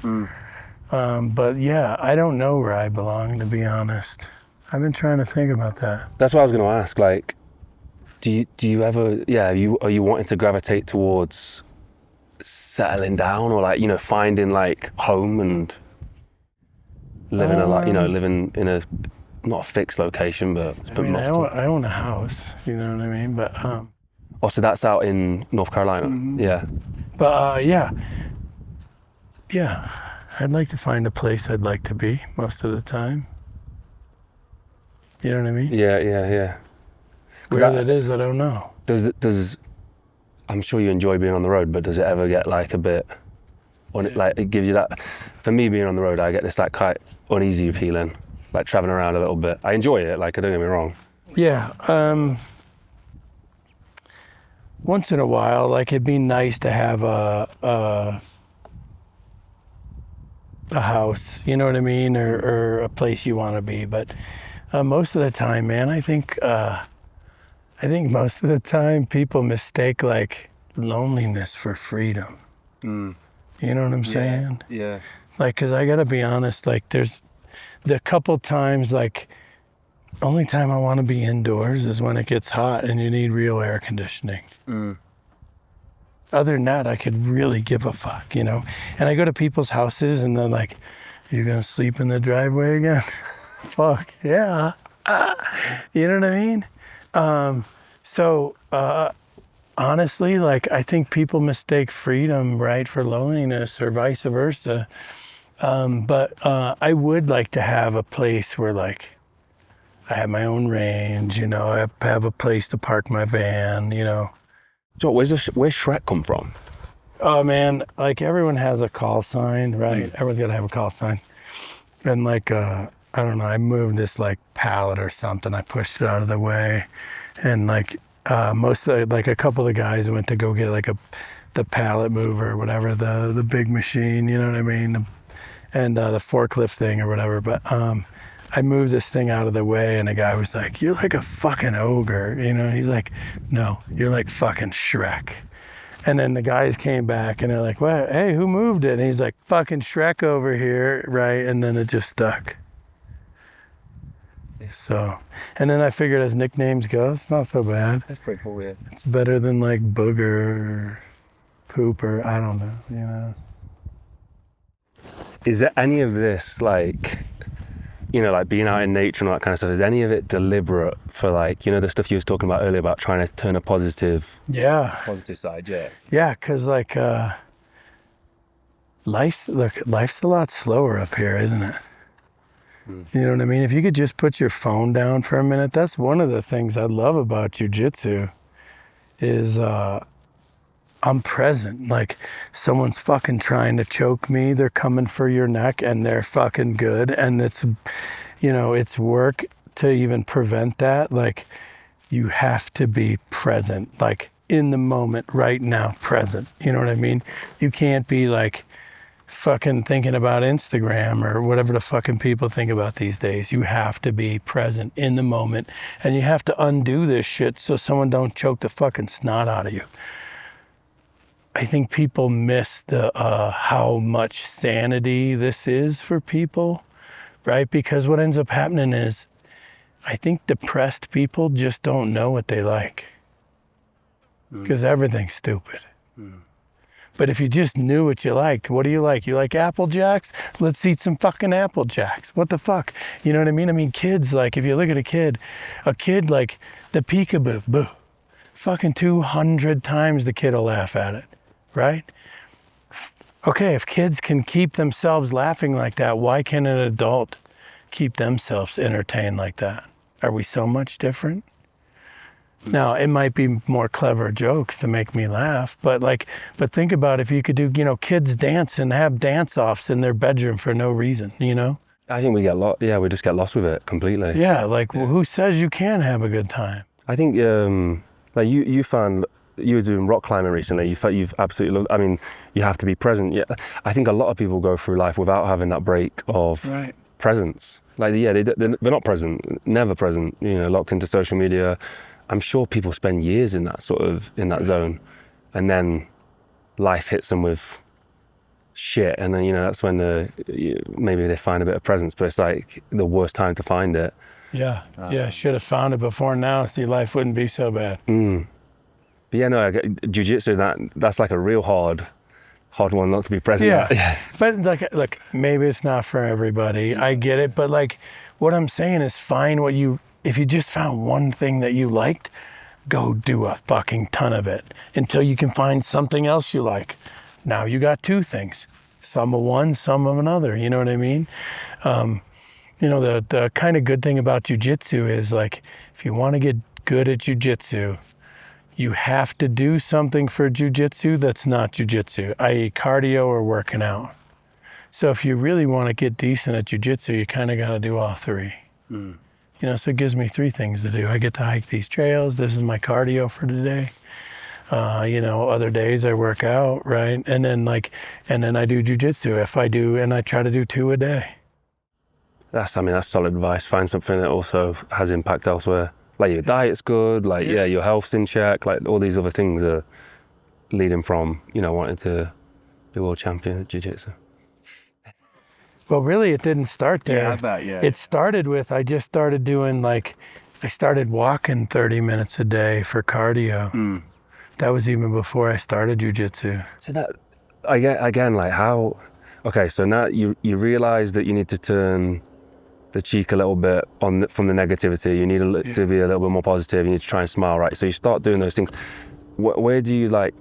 But yeah, I don't know where I belong, to be honest. I've been trying to think about that. That's what I was going to ask. Like, do you ever, are you wanting to gravitate towards settling down or like, you know, finding like home and living living in a, not a fixed location, but it's been multiple. I own a house, you know what I mean? But, oh, so that's out in North Carolina? Mm-hmm. Yeah. But yeah, I'd like to find a place I'd like to be most of the time. You know what I mean? Yeah. Where that is, I don't know. Does I'm sure you enjoy being on the road, but does it ever get like a bit, like it gives you that, for me being on the road, I get this like quite uneasy feeling, like traveling around a little bit. I enjoy it, like don't get me wrong. Yeah, once in a while, like it'd be nice to have a house, you know what I mean? Or a place you want to be, but most of the time, man, I think most of the time people mistake like loneliness for freedom. You know what I'm saying? Yeah. Like, cause I gotta be honest, like there's the couple times, like only time I want to be indoors is when it gets hot and you need real air conditioning. Other than that, I could really give a fuck, you know? And I go to people's houses and they're like, you gonna sleep in the driveway again? Fuck, yeah. You know what I mean? Honestly, like, I think people mistake freedom, right, for loneliness or vice versa. But I would like to have a place where, like, I have my own range, you know, I have a place to park my van, you know. So where's Shrek come from? Oh man, like everyone has a call sign, right? Everyone's got to have a call sign. And like, I don't know, I moved this like pallet or something. I pushed it out of the way. And like, most of like a couple of guys went to go get like the pallet mover or whatever, the big machine, you know what I mean? And the forklift thing or whatever. But I moved this thing out of the way and the guy was like, "You're like a fucking ogre." You know, he's like, "No, you're like fucking Shrek." And then the guys came back and they're like, "Well, hey, who moved it?" And he's like, "Fucking Shrek over here," right? And then it just stuck. So, and then I figured as nicknames go, it's not so bad. That's pretty cool, yeah. It's better than like Booger or Pooper, I don't know, you know. Is there any of this, like, you know, like being out in nature and all that kind of stuff, is any of it deliberate for, like, you know, the stuff you was talking about earlier about trying to turn a positive side, yeah? Yeah, because like life's a lot slower up here, isn't it? You know what I mean? If you could just put your phone down for a minute, that's one of the things I love about jiu-jitsu is I'm present. Like, someone's fucking trying to choke me, they're coming for your neck and they're fucking good. And it's, you know, it's work to even prevent that. Like, you have to be present, like in the moment right now, present. You know what I mean? You can't be like fucking thinking about Instagram or whatever the fucking people think about these days. You have to be present in the moment and you have to undo this shit so someone don't choke the fucking snot out of you. I think people miss the how much sanity this is for people, right? Because what ends up happening is I think depressed people just don't know what they like because everything's stupid. But if you just knew what you liked, what do you like? You like Apple Jacks? Let's eat some fucking Apple Jacks. What the fuck? You know what I mean? I mean, kids, like, if you look at a kid like the peekaboo, boo, fucking 200 times the kid will laugh at it, right? Okay, if kids can keep themselves laughing like that, why can an adult keep themselves entertained like that? Are we so much different? Now, it might be more clever jokes to make me laugh, but think about if you could do, you know, kids dance and have dance-offs in their bedroom for no reason, you know? I think we get lost. Yeah, we just get lost with it completely. Yeah, like, well, who says you can't have a good time? I think, like you found, you were doing rock climbing recently. You've absolutely loved, I mean, you have to be present. Yeah, I think a lot of people go through life without having that break of presence. Like, yeah, they're not present, never present, you know, locked into social media. I'm sure people spend years in that zone, and then life hits them with shit, and then, you know, that's when maybe they find a bit of presence, but it's like the worst time to find it. Yeah, should have found it before now, so your life wouldn't be so bad. But yeah, no, jiu-jitsu, that's like a real hard one not to be present. Yeah, but like, look, maybe it's not for everybody. I get it, but like, what I'm saying is find if you just found one thing that you liked, go do a fucking ton of it until you can find something else you like. Now you got two things, some of one, some of another, you know what I mean? You know, the kind of good thing about jiu-jitsu is, like, if you want to get good at jiu-jitsu, you have to do something for jiu-jitsu that's not jiu-jitsu, i.e. cardio or working out. So if you really want to get decent at jiu-jitsu, you kind of got to do all three. You know, so it gives me three things to do. I get to hike these trails. This is my cardio for today. You know, other days I work out, right? And then I do jiu-jitsu and I try to do 2 a day. That's solid advice. Find something that also has impact elsewhere. Like, your diet's good, like, yeah, your health's in check, like, all these other things are leading from, you know, wanting to be world champion at jiu-jitsu. Well, really, it didn't start there. Yeah, I bet, yeah. It started with, I just started doing, like, I started walking 30 minutes a day for cardio. That was even before I started jiu-jitsu. So that, again, like, how, okay, so now you realize that you need to turn the cheek a little bit from the negativity. You need to be a little bit more positive. You need to try and smile, right? So you start doing those things. Where do you like?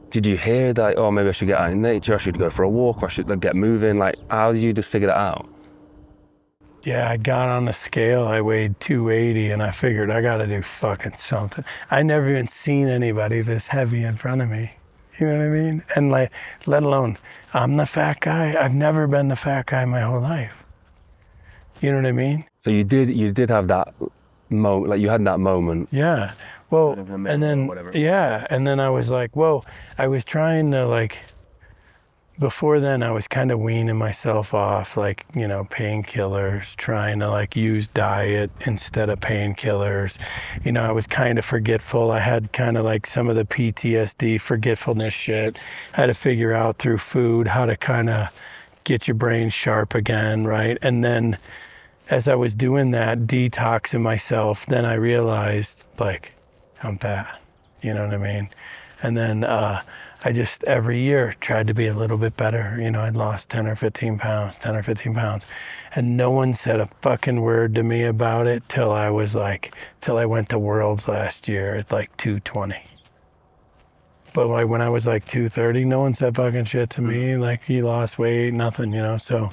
Did you hear that? Oh, maybe I should get out in nature. I should go for a walk. Or I should get moving. Like, how did you just figure that out? Yeah, I got on the scale. I weighed 280, and I figured I got to do fucking something. I never even seen anybody this heavy in front of me. You know what I mean? And like, let alone, I'm the fat guy. I've never been the fat guy my whole life. You know what I mean? So you did have that moment, like you had that moment. Yeah. Well, and then, and then I was like, whoa, I was trying to like, before then I was kind of weaning myself off, like, you know, painkillers, trying to like use diet instead of painkillers. You know, I was kind of forgetful. I had kind of like some of the PTSD, forgetfulness shit. I had to figure out through food how to kind of get your brain sharp again, right? And then as I was doing that, detoxing myself, then I realized like, I'm fat, you know what I mean? And then I just every year tried to be a little bit better. You know, I'd lost 10 or 15 pounds. And no one said a fucking word to me about it till I went to Worlds last year at like 220. But like when I was like 230, no one said fucking shit to me. Like, he lost weight, nothing, you know? So,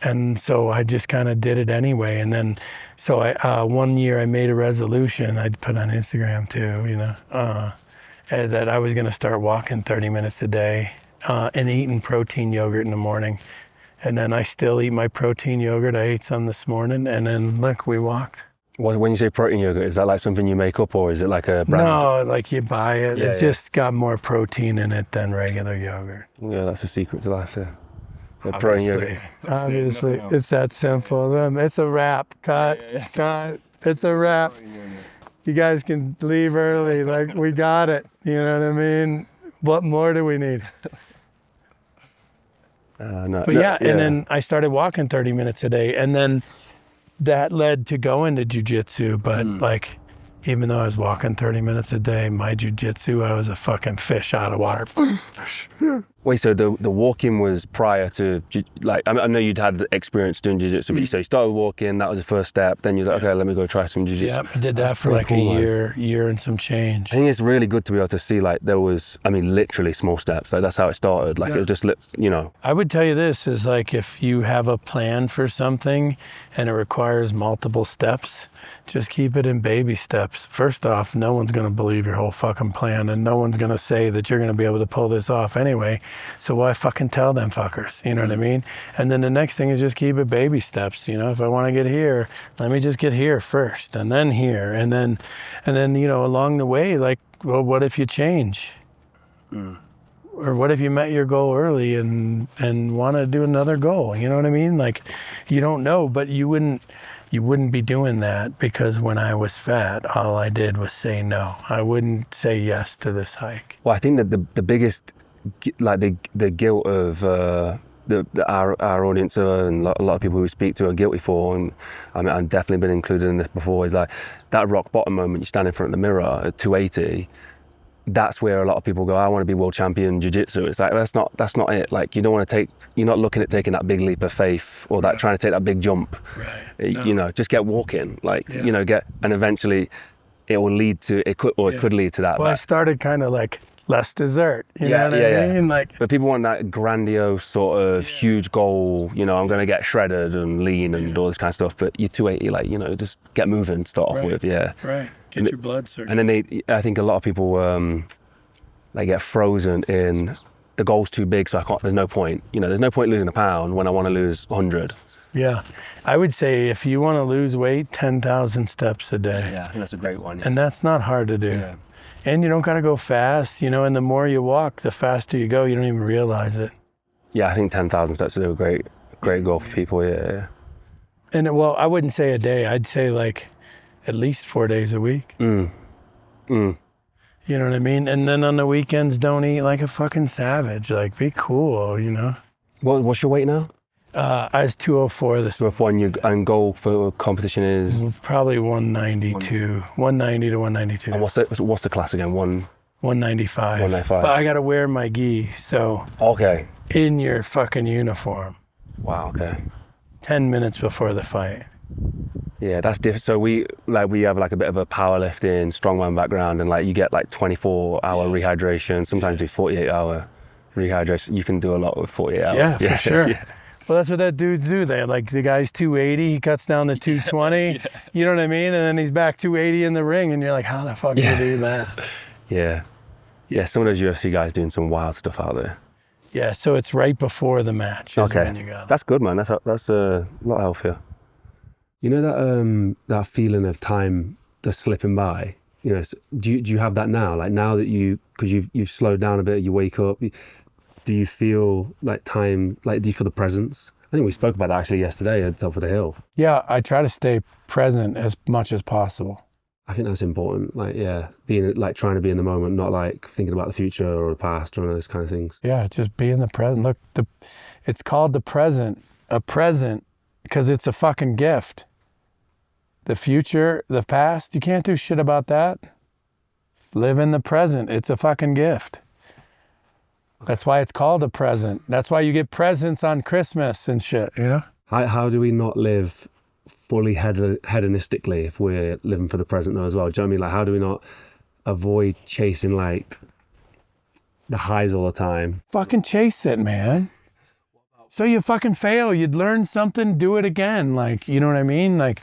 and so I just kind of did it anyway. And then, so one year I made a resolution I'd put on Instagram too, you know, that I was going to start walking 30 minutes a day and eating protein yogurt in the morning. And then I still eat my protein yogurt. I ate some this morning, and then look, we walked. When you say protein yogurt, is that like something you make up, or is it like a brand? No, like you buy it. It's just got more protein in it than regular yogurt. Yeah, that's the secret to life, yeah. Protein yogurt. Obviously, it's that simple. It's a wrap. Cut. It's a wrap. You guys can leave early. Like, we got it. You know what I mean? What more do we need? And then I started walking 30 minutes a day, and then that led to going to jiu-jitsu. But like, even though I was walking 30 minutes a day, my jiu-jitsu, I was a fucking fish out of water. Wait, so the walking was prior to, like, I know you'd had experience doing jiu-jitsu, but so you started walking, that was the first step, then you're like, okay, let me go try some jiu-jitsu. Yeah, I did that for like cool, a year and some change. I think it's really good to be able to see, like, there was, I mean, literally small steps. Like, that's how it started. Like, it was just, you know. I would tell you this is like, if you have a plan for something and it requires multiple steps, just keep it in baby steps. First off, no one's going to believe your whole fucking plan, and no one's going to say that you're going to be able to pull this off anyway. So why fucking tell them fuckers? You know what I mean? And then the next thing is just keep it baby steps. You know, if I want to get here, let me just get here first, and then here, and then, you know, along the way, like, well, what if you change? Or what if you met your goal early and want to do another goal? You know what I mean? Like, you don't know, but you wouldn't be doing that, because when I was fat, all I did was say no. I wouldn't say yes to this hike. Well, I think that the biggest, like the guilt of our audience and a lot of people who we speak to are guilty for, and I mean, I've definitely been included in this before, is like that rock bottom moment. You stand in front of the mirror at 280. That's where a lot of people go, I want to be world champion jiu-jitsu. It's like, that's not it. Like, you don't want to you're not looking at taking that big leap of faith, or that trying to take that big jump. Right. No. You know, just get walking. Like, you know, and eventually it will lead to, it could lead to that. Well, I started kind of like less dessert. You know what I mean? Like, but people want that grandiose sort of huge goal, you know, I'm going to get shredded and lean and all this kind of stuff. But you're 280, like, you know, just get moving to start off with. Yeah. Right. Get your blood circulating. And then I think a lot of people, they get frozen in, the goal's too big, so there's no point. You know, there's no point losing a pound when I want to lose 100. Yeah. I would say if you want to lose weight, 10,000 steps a day. Yeah, I think that's a great one. Yeah. And that's not hard to do. Yeah. And you don't got to go fast, you know, and the more you walk, the faster you go, you don't even realize it. Yeah, I think 10,000 steps is a great goal for people, yeah. And well, I wouldn't say a day, I'd say like at least 4 days a week. You know what I mean? And then on the weekends, don't eat like a fucking savage. Like, be cool, you know? What's your weight now? I was 204 this 204, and goal for competition is? Probably 192. 190 to 192. And what's the class again? 195. 195. But I got to wear my gi, so. Okay. In your fucking uniform. Wow, okay. 10 minutes before the fight. Yeah, that's different. So we have like a bit of a powerlifting, strongman background, and like you get like 24-hour rehydration. Sometimes do 48-hour rehydration. You can do a lot with 48 hours. Yeah, for sure. Yeah. Well, that's what that dudes do. They like the guy's 280, he cuts down to 220. Yeah. You know what I mean? And then he's back 280 in the ring, and you're like, how the fuck do you do that? Yeah. Some of those UFC guys doing some wild stuff out there. Yeah, so it's right before the match. Okay, when you go. That's good, man. That's a lot healthier. You know that feeling of time just slipping by. You know, do you have that now? Like now that because you've slowed down a bit, you wake up. Do you feel like time? Like do you feel the presence? I think we spoke about that actually yesterday at Top of the Hill. Yeah, I try to stay present as much as possible. I think that's important. Like, yeah, being like trying to be in the moment, not like thinking about the future or the past or all those kind of things. Yeah, just be in the present. Look, it's called the present, a present, because it's a fucking gift. The future, the past, you can't do shit about that. Live in the present. It's a fucking gift. That's why it's called a present. That's why you get presents on Christmas and shit, you know? How do we not live fully hedonistically if we're living for the present though as well? Do you know what I mean? Like, how do we not avoid chasing like the highs all the time? Fucking chase it, man. So you fucking fail, you'd learn something, do it again. Like, you know what I mean? Like,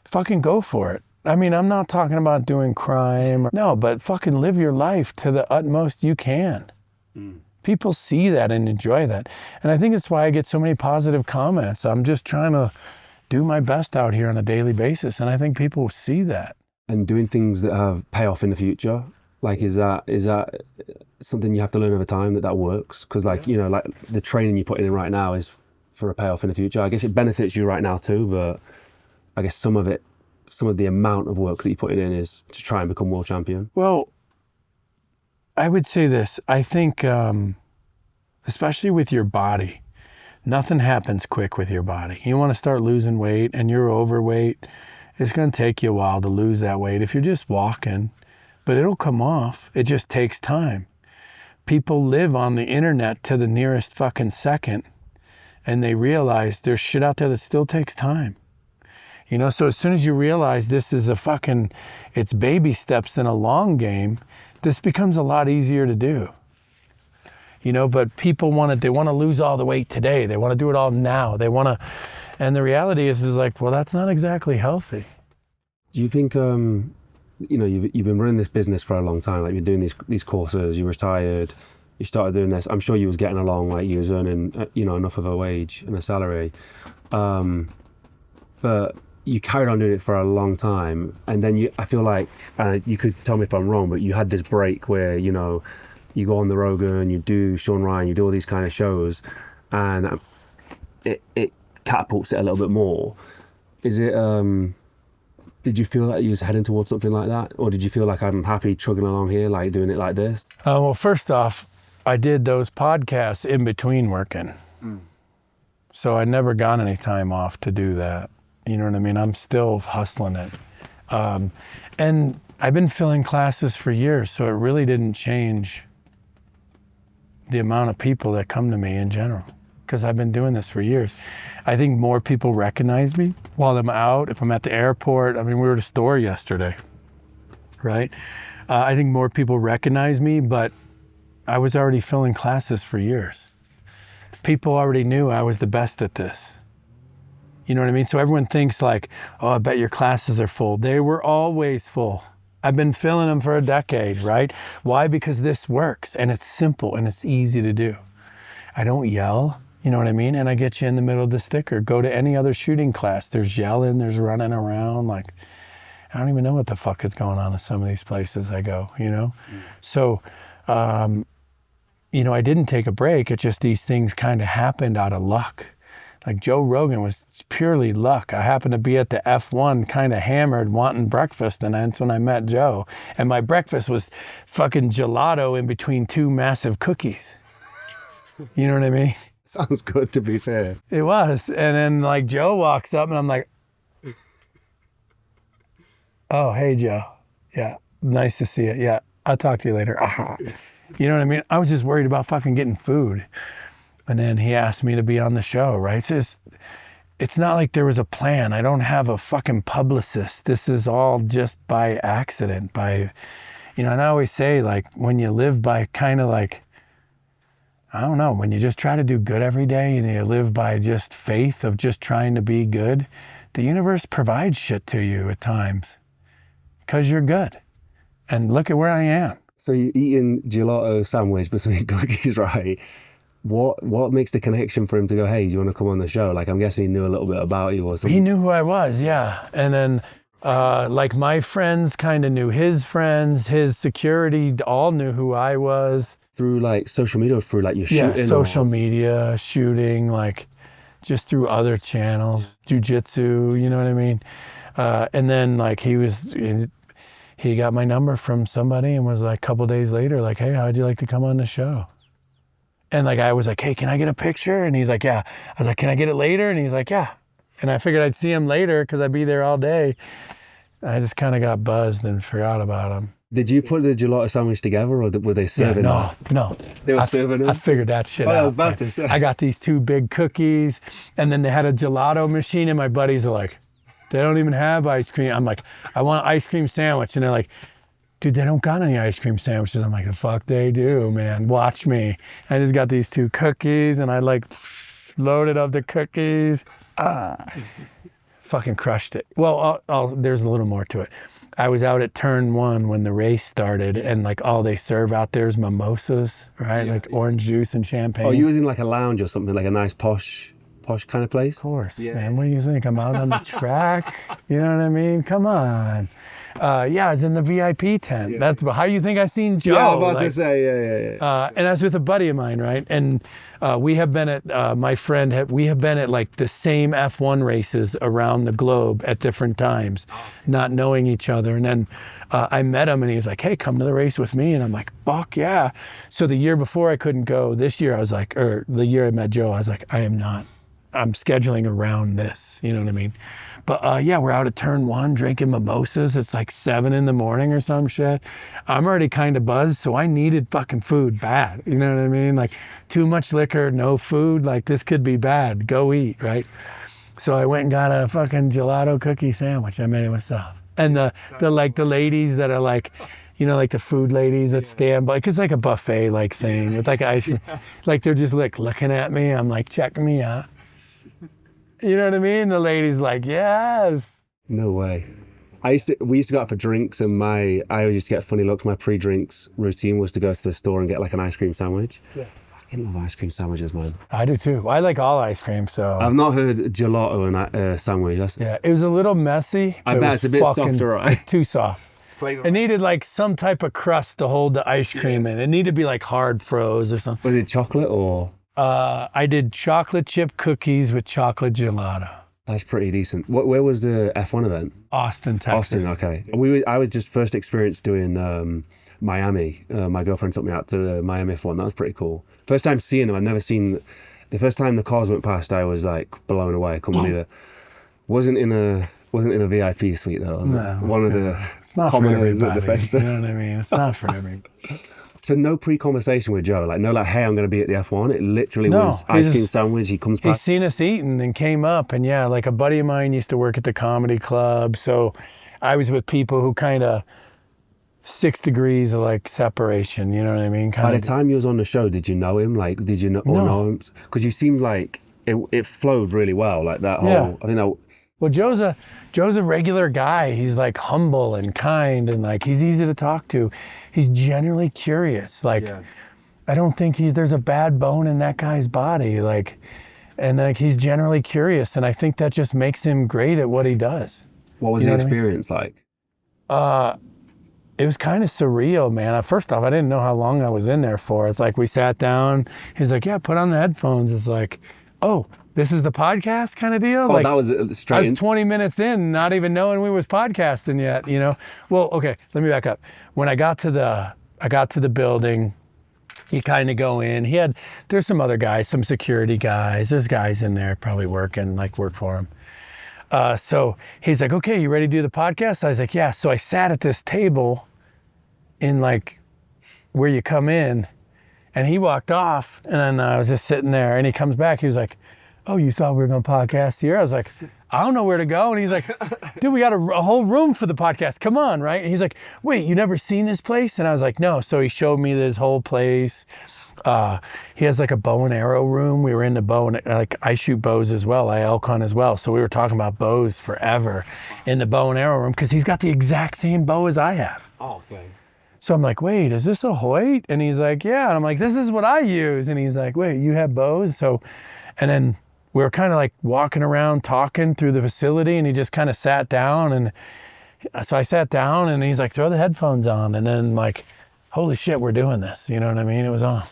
fucking go for it. I mean, I'm not talking about doing crime. No, but fucking live your life to the utmost you can. People see that and enjoy that. And I think it's why I get so many positive comments. I'm just trying to do my best out here on a daily basis. And I think people see that. And doing things that have payoff in the future, like is that something you have to learn over time that works? Because like, you know, like the training you're putting in right now is for a payoff in the future. I guess it benefits you right now too, but I guess some of the amount of work that you're putting in is to try and become world champion. Well, I would say this. I think, especially with your body, nothing happens quick with your body. You want to start losing weight and you're overweight, it's going to take you a while to lose that weight if you're just walking, but it'll come off. It just takes time. People live on the internet to the nearest fucking second, and they realize there's shit out there that still takes time. You know, so as soon as you realize this is it's baby steps in a long game, this becomes a lot easier to do. You know, but people they want to lose all the weight today. They want to do it all now. And the reality is like, well, that's not exactly healthy. Do you think, you know, you've been running this business for a long time, like you're doing these courses, you retired, you started doing this. I'm sure you was getting along, like you was earning, you know, enough of a wage and a salary. But you carried on doing it for a long time, and then I feel like, you could tell me if I'm wrong, but you had this break where, you know, you go on the Rogan, you do Shawn Ryan, you do all these kind of shows, and it catapults it a little bit more. Is it, did you feel like you was heading towards something like that? Or did you feel like I'm happy chugging along here, like doing it like this? Well, first off, I did those podcasts in between working. So I never got any time off to do that. You know what I mean? I'm still hustling it. And I've been filling classes for years, so it really didn't change the amount of people that come to me in general, because I've been doing this for years. I think more people recognize me while I'm out. If I'm at the airport, I mean, we were at a store yesterday, right? I think more people recognize me, but I was already filling classes for years. People already knew I was the best at this. You know what I mean? So everyone thinks like, oh, I bet your classes are full. They were always full. I've been filling them for a decade, right? Why? Because this works and it's simple and it's easy to do. I don't yell, you know what I mean? And I get you in the middle of the sticker. Go to any other shooting class. There's yelling, there's running around. Like, I don't even know what the fuck is going on in some of these places I go, you know? So, you know, I didn't take a break. It's just these things kind of happened out of luck. Like Joe Rogan was purely luck. I happened to be at the F1 kind of hammered wanting breakfast, and that's when I met Joe. And my breakfast was fucking gelato in between two massive cookies. You know what I mean? Sounds good, to be fair. It was. And then like Joe walks up and I'm like, oh, hey Joe. Yeah, nice to see you. Yeah, I'll talk to you later. You know what I mean? I was just worried about fucking getting food. And then he asked me to be on the show, right? it's not like there was a plan. I don't have a fucking publicist. This is all just by accident, by, and I always say, like, when you live by kind of like, I don't know, when you just try to do good every day and you live by just faith of just trying to be good, the universe provides shit to you at times because you're good. And look at where I am. So you're eating gelato sandwich between cookies, right? What makes the connection for him to go, hey, do you want to come on the show? Like, I'm guessing he knew a little bit about you or something. He knew who I was, yeah. And then like my friends kind of knew his friends, his security all knew who I was. Through like social media or through like your shooting? Yeah, social media, shooting, like just through other channels, jiu-jitsu, you know what I mean? And then like he got my number from somebody and was like a couple days later, like, hey, how'd you like to come on the show? And like, I was like, hey, can I get a picture? And he's like, yeah. I was like, can I get it later? And he's like, yeah. And I figured I'd see him later because I'd be there all day. I just kind of got buzzed and forgot about him. Did you put the gelato sandwich together or were they serving it? No. They were serving it? I figured that shit out. I was about to say. I got these 2 big cookies and then they had a gelato machine and my buddies are like, they don't even have ice cream. I'm like, I want an ice cream sandwich. And they're like, dude, they don't got any ice cream sandwiches. I'm like, the fuck they do, man. Watch me. I just got these 2 cookies and I like loaded up the cookies. Fucking crushed it. Well, there's a little more to it. I was out at turn 1 when the race started and like all they serve out there is mimosas, right? Yeah. Like orange juice and champagne. Oh, you was in like a lounge or something, like a nice posh kind of place? Of course, man. What do you think? I'm out on the track. You know what I mean? Come on. Yeah, I was in the VIP tent. That's how you think I seen Joe. Yeah, I was about to say, yeah. And I was with a buddy of mine, right? And we have been at, we have been at like the same F1 races around the globe at different times, not knowing each other. And then I met him and he was like, hey, come to the race with me. And I'm like, fuck yeah. So the year before I couldn't go. This year I was like, or the year I met Joe, I was like, I am not. I'm scheduling around this, you know what I mean? But yeah, we're out at turn 1 drinking mimosas. It's like 7 in the morning or some shit. I'm already kind of buzzed, so I needed fucking food bad. You know what I mean? Like too much liquor, no food, like this could be bad. Go eat, right? So I went and got a fucking gelato cookie sandwich. I made it myself. And the ladies that are like, you know, like the food ladies that stand by, cause it's like a buffet like thing with like ice cream. Like they're just like looking at me. I'm like, check me out. You know what I mean? The lady's like, yes. No way. We used to go out for drinks and I always used to get funny looks. My pre-drinks routine was to go to the store and get like an ice cream sandwich. Yeah. I love ice cream sandwiches, man. I do too. I like all ice cream, so. I've not heard gelato and sandwich. Yeah, it was a little messy. I bet it's a bit softer, right? Too soft. It needed like some type of crust to hold the ice cream in. It needed to be like hard froze or something. Was it chocolate or? I did chocolate chip cookies with chocolate gelato. That's pretty decent. Where was the F1 event? Austin, Texas. Austin, okay. I was just first experienced doing Miami. My girlfriend took me out to the Miami F1. That was pretty cool. First time seeing them. I'd never seen. The first time the cars went past, I was like blown away. I couldn't believe it. Wasn't in a VIP suite though. One of the it's not for everybody. You know what I mean? It's not for everybody. So no pre-conversation with Joe, like no like, hey, I'm going to be at the F1. It literally was ice cream sandwich. He comes past. He's seen us eating and came up, and yeah, like a buddy of mine used to work at the comedy club, so I was with people who kind of 6 degrees of like separation. You know what I mean? By the time you was on the show, did you know him? Like, did you know him? Because you seemed like it flowed really well. Like that whole. Yeah. I think that. Well, Joe's a regular guy. He's like humble and kind and like he's easy to talk to. He's genuinely curious. Like I don't think there's a bad bone in that guy's body. Like and like he's generally curious and I think that just makes him great at what he does. What was the experience like? It was kind of surreal, man. First off, I didn't know how long I was in there for. It's like we sat down. He's like, yeah, put on the headphones. It's like, oh, this is the podcast kind of deal? Oh, like, that was straight. I was 20 minutes in, not even knowing we was podcasting yet, you know? Well, okay, let me back up. When I got to the building, you kind of go in. There's some other guys, some security guys. There's guys in there probably work for him. So he's like, okay, you ready to do the podcast? I was like, yeah. So I sat at this table in like where you come in and he walked off and then I was just sitting there and he comes back. He was like, oh, you thought we were going to podcast here? I was like, I don't know where to go. And he's like, dude, we got a whole room for the podcast. Come on, right? And he's like, wait, you never seen this place? And I was like, no. So he showed me this whole place. He has like a bow and arrow room. We were into bow and like I shoot bows as well. I elk hunt as well. So we were talking about bows forever in the bow and arrow room because he's got the exact same bow as I have. Oh, okay. So I'm like, wait, is this a Hoyt? And he's like, yeah. And I'm like, this is what I use. And he's like, wait, you have bows? So, and then we were kind of like walking around talking through the facility and he just kind of sat down. And so I sat down and he's like, throw the headphones on. And then like, holy shit, we're doing this. You know what I mean? It was on.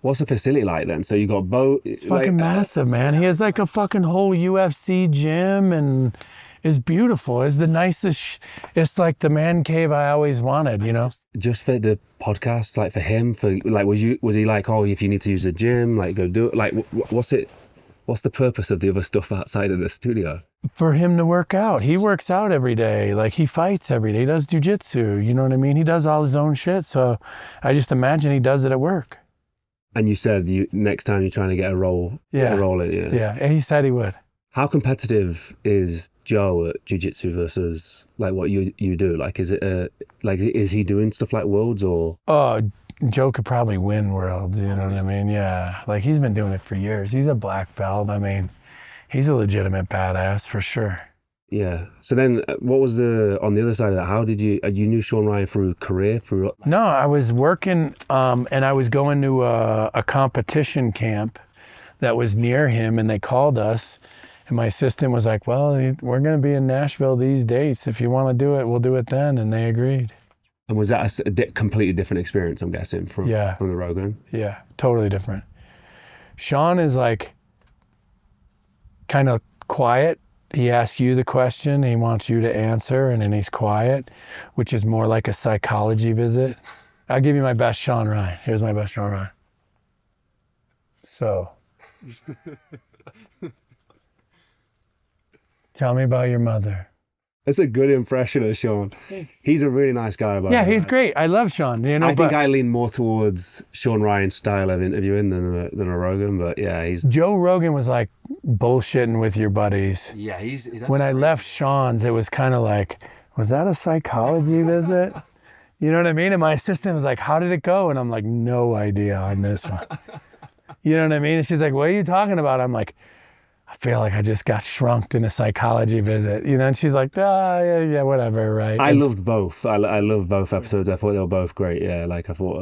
What's the facility like then? So you got boat. It's fucking massive, man. He has like a fucking whole UFC gym and it's beautiful. It's the nicest. It's like the man cave I always wanted, you know? Just for the podcast, like for him, for like, was he like, oh, if you need to use the gym, like go do it? Like, what's the purpose of the other stuff outside of the studio? For him to work out. He works out every day. Like he fights every day. He does jiu-jitsu. You know what I mean? He does all his own shit. So I just imagine he does it at work. And you said next time you're trying to get a roll, Yeah. Yeah. And he said he would. How competitive is Joe at jiu-jitsu versus like what you do? Like, is it is he doing stuff like worlds or? Oh, Joe could probably win worlds. You know what I mean? Yeah. Like he's been doing it for years. He's a black belt. I mean, he's a legitimate badass for sure. Yeah. So then what was on the other side of that? How did you knew Shawn Ryan through career? No, I was working and I was going to a competition camp that was near him and they called us and my assistant was like, well, we're going to be in Nashville these dates. If you want to do it, we'll do it then. And they agreed. And was that a completely different experience, I'm guessing, from the Rogan? Yeah, totally different. Shawn is like kind of quiet. He asks you the question, he wants you to answer, and then he's quiet, which is more like a psychology visit. I'll give you my best Shawn Ryan. Here's my best Shawn Ryan. So, tell me about your mother. That's a good impression of Shawn. He's a really nice guy. Yeah, he's great. I love Shawn. You know, I think I lean more towards Shawn Ryan's style of interviewing than a Rogan, but yeah, Joe Rogan was like bullshitting with your buddies. Yeah, when I left Shawn's, it was kind of like, was that a psychology visit? You know what I mean? And my assistant was like, how did it go? And I'm like, no idea on this one. You know what I mean? And she's like, what are you talking about? I'm like, I feel like I just got shrunked in a psychology visit, you know? And she's like, yeah, whatever, right? I loved both. I loved both episodes. I thought they were both great. Yeah, like I thought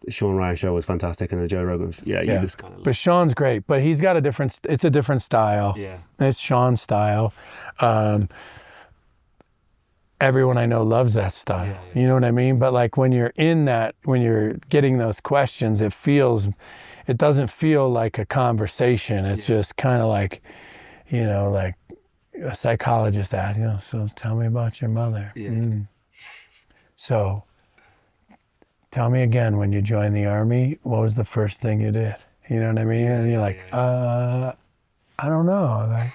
the Shawn Ryan show was fantastic and the Joe Rogan, you just kind of... But Shawn's great, but he's got it's a different style. Yeah. It's Shawn's style. Everyone I know loves that style. Yeah. You know what I mean? But like when you're when you're getting those questions, it doesn't feel like a conversation. It's just kind of like, you know, like a psychologist asked, you know, so tell me about your mother. Yeah. So tell me again, when you joined the Army, what was the first thing you did? You know what I mean? And you're like, I don't know. Like,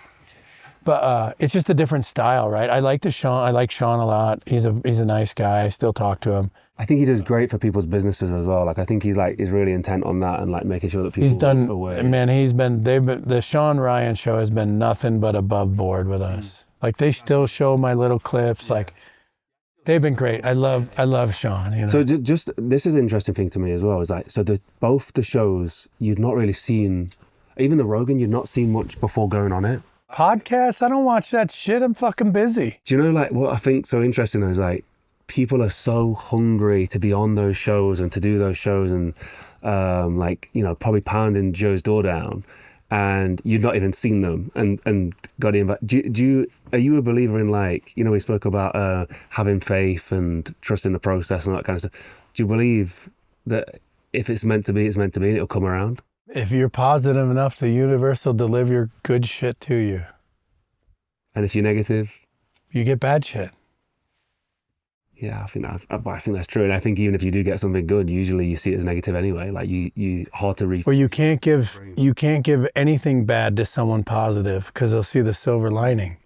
but it's just a different style, right? I like Shawn a lot. He's a nice guy. I still talk to him. I think he does great for people's businesses as well. Like I think he's really intent on that and like making sure that people are aware. Man, the Shawn Ryan show has been nothing but above board with us. Like they still show my little clips. Like they've been great. I love Shawn. You know? So just this is an interesting thing to me as well. Is like both the shows you'd not really seen, even the Rogan you'd not seen much before going on it. Podcasts? I don't watch that shit. I'm fucking busy. Do you know like what I think so interesting is like people are so hungry to be on those shows and to do those shows and like, you know, probably pounding Joe's door down and you've not even seen them and got invited. Are you a believer in like, you know, we spoke about having faith and trusting the process and all that kind of stuff. Do you believe that if it's meant to be, it's meant to be and it'll come around? If you're positive enough, the universe will deliver good shit to you. And if you're negative? You get bad shit. Yeah, I think that's true. And I think even if you do get something good, usually you see it as negative anyway. Like you hard to read. Well, you can't give anything bad to someone positive because they'll see the silver lining.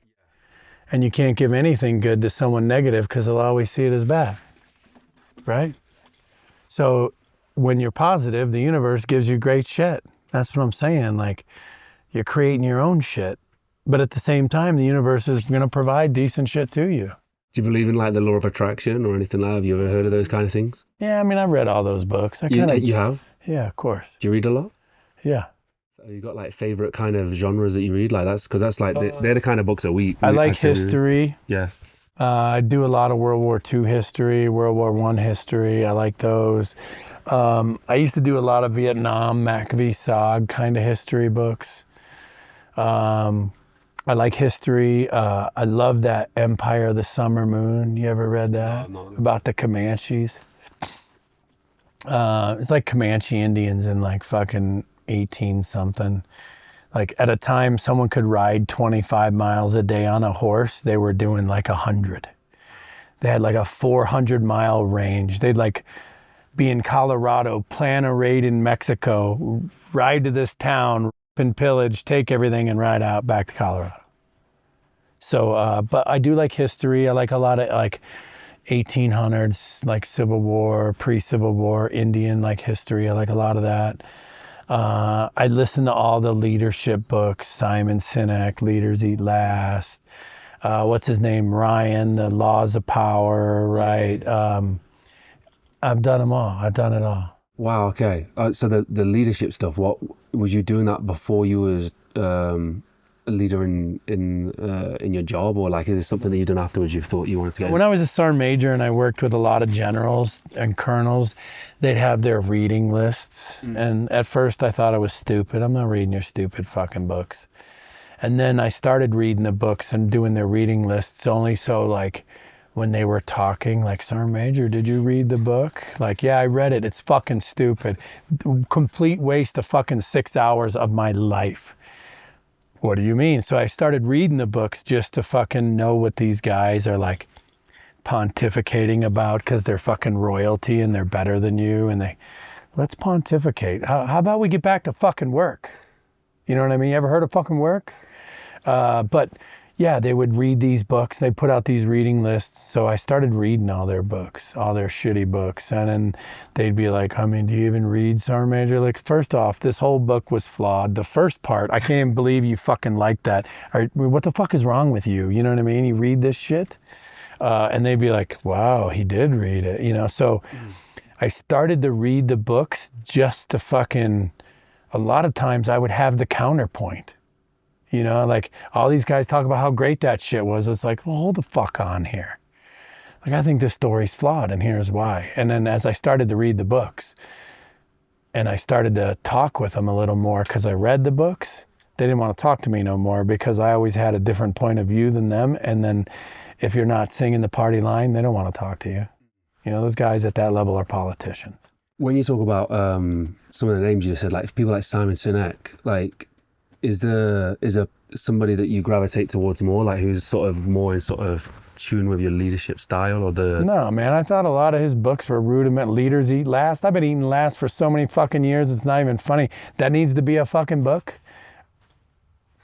And you can't give anything good to someone negative because they'll always see it as bad. Right? So when you're positive, the universe gives you great shit. That's what I'm saying. Like, you're creating your own shit. But at the same time, the universe is going to provide decent shit to you. Do you believe in like the law of attraction or anything like that? Have you ever heard of those kind of things? Yeah, I mean, I've read all those books. You have? Yeah, of course. Do you read a lot? Yeah. Have you got like favorite kind of genres that you read? Like because that's like they're the kind of books that I like history. Yeah. I do a lot of World War II history, World War I history. I like those. I used to do a lot of Vietnam, McPhee, SOG kind of history books. I like history. I love that Empire of the Summer Moon. You ever read that? No. About the Comanches? It's like Comanche Indians in like fucking 18 something. Like at a time someone could ride 25 miles a day on a horse, they were doing like 100. They had like a 400-mile range. They'd like be in Colorado, plan a raid in Mexico, ride to this town, and pillage, take everything and ride out back to Colorado. So, but I do like history. I like a lot of like 1800s, like Civil War, pre-Civil War, Indian like history. I like a lot of that. I listen to all the leadership books, Simon Sinek, Leaders Eat Last. What's his name? Ryan, The Laws of Power, right? I've done them all. I've done it all. Wow. Okay. So the leadership stuff. What was you doing that before you was a leader in your job, or like is it something that you done afterwards? You thought you wanted to get? When I was a sergeant major and I worked with a lot of generals and colonels, they'd have their reading lists, and at first I thought I was stupid. I'm not reading your stupid fucking books. And then I started reading the books and doing their reading lists only so like when they were talking, like, Sergeant Major, did you read the book? Like, yeah, I read it. It's fucking stupid. Complete waste of fucking 6 hours of my life. What do you mean? So I started reading the books just to fucking know what these guys are like pontificating about because they're fucking royalty and they're better than you. And let's pontificate. How about we get back to fucking work? You know what I mean? You ever heard of fucking work? But yeah, they would read these books. They put out these reading lists. So I started reading all their books, all their shitty books. And then they'd be like, I mean, do you even read, Sergeant Major? Like, first off, this whole book was flawed. The first part, I can't even believe you fucking like that. What the fuck is wrong with you? You know what I mean? You read this shit? And they'd be like, wow, he did read it. You know, so I started to read the books just to fucking, a lot of times I would have the counterpoint. You know, like all these guys talk about how great that shit was. It's like, well, hold the fuck on here. Like, I think this story's flawed and here's why. And then as I started to read the books and I started to talk with them a little more because I read the books, they didn't want to talk to me no more because I always had a different point of view than them. And then if you're not singing the party line, they don't want to talk to you. You know, those guys at that level are politicians. When you talk about some of the names you said, like people like Simon Sinek, like, is there somebody that you gravitate towards more, like who's sort of more in sort of tune with your leadership style or the... No, man, I thought a lot of his books were rudiment. Leaders Eat Last. I've been eating last for so many fucking years, it's not even funny. That needs to be a fucking book.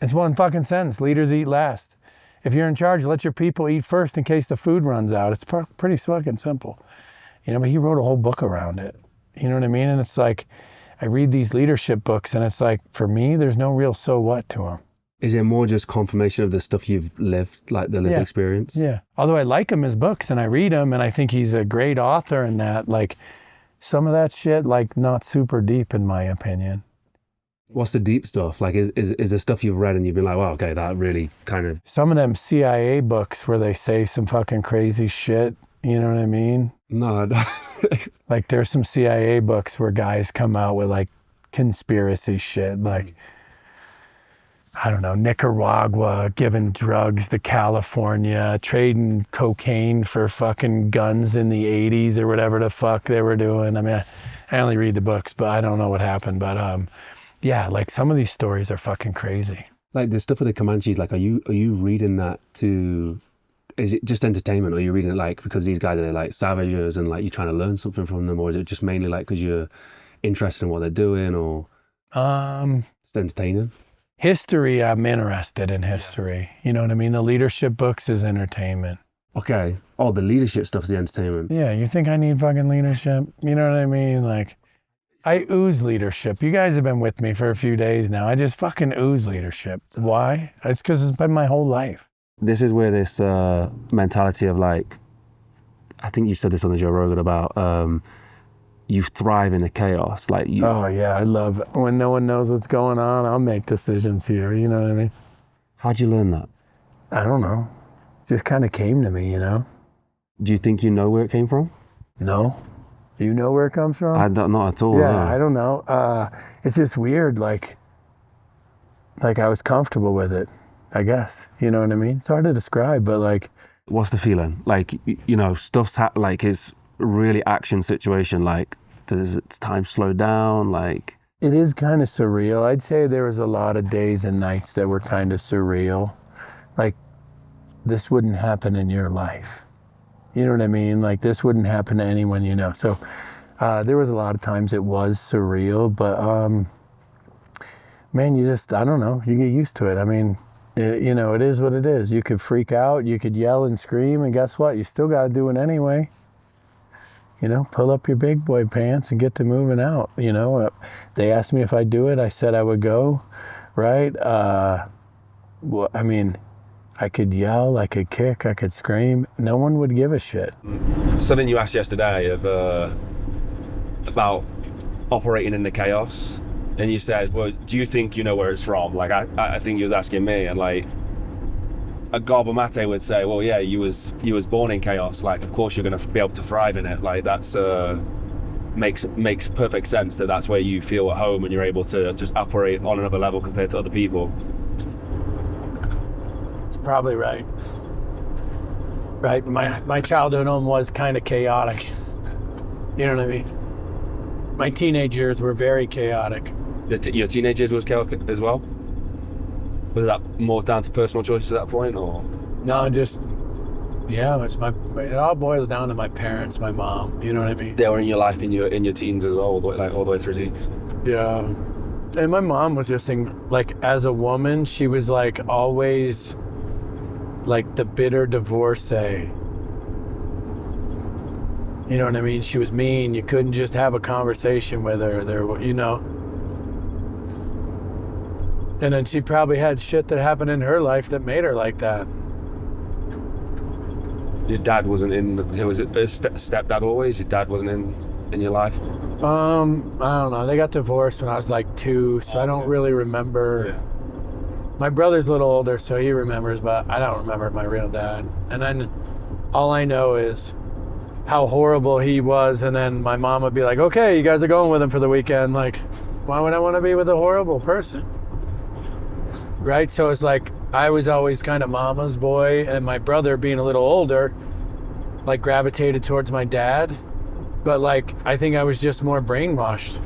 It's one fucking sentence, Leaders Eat Last. If you're in charge, let your people eat first in case the food runs out. It's pretty fucking simple. You know, but he wrote a whole book around it. You know what I mean? And it's like, I read these leadership books and it's like, for me, there's no real so what to them. Is it more just confirmation of the stuff you've lived, like the lived experience? Yeah. Although I like him, his books, and I read them and I think he's a great author and that, like, some of that shit, like, not super deep in my opinion. What's the deep stuff? Like, is the stuff you've read and you've been like, wow, okay, that really kind of... Some of them CIA books where they say some fucking crazy shit, you know what I mean? No. Like, there's some CIA books where guys come out with, like, conspiracy shit, like, I don't know, Nicaragua giving drugs to California, trading cocaine for fucking guns in the 80s or whatever the fuck they were doing. I mean, I only read the books, but I don't know what happened. But yeah, like some of these stories are fucking crazy. Like the stuff with the Comanches, like, are you reading that to... Is it just entertainment, or are you reading it like because these guys are like savages and like you're trying to learn something from them, or is it just mainly like because you're interested in what they're doing, or just entertaining? History, I'm interested in history. You know what I mean? The leadership books is entertainment. Okay. Oh, the leadership stuff is the entertainment. Yeah, you think I need fucking leadership? You know what I mean? Like, I ooze leadership. You guys have been with me for a few days now. I just fucking ooze leadership. Why? It's because it's been my whole life. This is where this mentality of like, I think you said this on the Joe Rogan about you thrive in the chaos. Like you. Oh yeah, I love it. When no one knows what's going on, I'll make decisions here. You know what I mean? How'd you learn that? I don't know. It just kind of came to me, you know? Do you think you know where it came from? No. You know where it comes from? I don't, not at all. Yeah, no. I don't know. It's just weird. Like I was comfortable with it, I guess. You know what I mean? It's hard to describe, but like. What's the feeling? Like, you know, stuff's like it's really action situation. Like, does time slow down? Like. It is kind of surreal. I'd say there was a lot of days and nights that were kind of surreal. Like, this wouldn't happen in your life. You know what I mean? Like, this wouldn't happen to anyone you know. So there was a lot of times it was surreal, but man, you just, I don't know, you get used to it. I mean, you know, it is what it is. You could freak out, you could yell and scream, and guess what? You still got to do it anyway. You know, pull up your big boy pants and get to moving out. You know, they asked me if I'd do it. I said I would go, right? Well, I mean, I could yell, I could kick, I could scream. No one would give a shit. Something you asked yesterday about operating in the chaos, and you said, well, do you think you know where it's from? Like, I think you was asking me, and like, a Garba Mate would say, well, yeah, you was born in chaos. Like, of course you're going to be able to thrive in it. Like, that's makes perfect sense that's where you feel at home and you're able to just operate on another level compared to other people. Probably right. Right. My childhood home was kind of chaotic. You know what I mean? My teenage years were very chaotic. Your teenage years was chaotic as well? Was that more down to personal choices at that point, or? No, just, yeah, it all boils down to my parents, my mom. You know what I mean? They were in your life in your teens as well, all the way through teens. Yeah. And my mom was just like, as a woman, she was like always like the bitter divorcee. You know what I mean? She was mean. You couldn't just have a conversation with her. There, you know. And then she probably had shit that happened in her life that made her like that. Your dad wasn't in. Was it stepdad always? Your dad wasn't in your life? I don't know. They got divorced when I was like 2, so I don't really remember. Yeah. My brother's a little older, so he remembers, but I don't remember my real dad. And then all I know is how horrible he was, and then my mom would be like, okay, you guys are going with him for the weekend. Like, why would I want to be with a horrible person? Right? So it's like, I was always kind of mama's boy, and my brother, being a little older, like gravitated towards my dad. But like, I think I was just more brainwashed.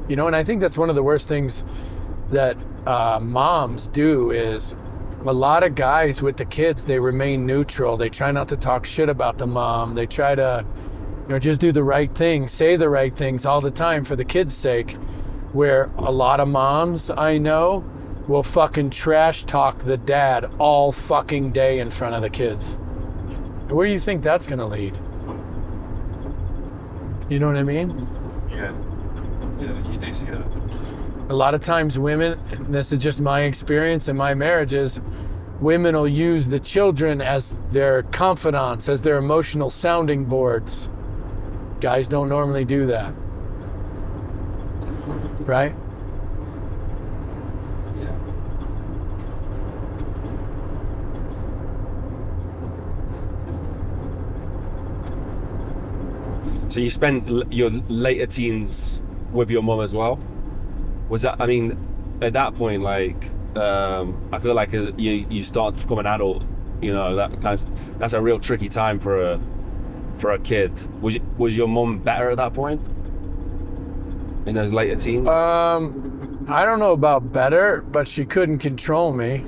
You know, and I think that's one of the worst things that moms do is a lot of guys with the kids, they remain neutral. They try not to talk shit about the mom. They try to, you know, just do the right thing, say the right things all the time for the kids' sake, where a lot of moms I know will fucking trash talk the dad all fucking day in front of the kids. Where do you think that's gonna lead? You know what I mean? Yeah. Yeah, you do see that. A lot of times women, and this is just my experience in my marriages, women will use the children as their confidants, as their emotional sounding boards. Guys don't normally do that. Right? Yeah. So you spent your later teens with your mum as well? Was that, I mean, at that point, like, I feel like you start to become an adult, you know, that's a real tricky time for a kid. Was your mum better at that point? In those later teens? I don't know about better, but she couldn't control me.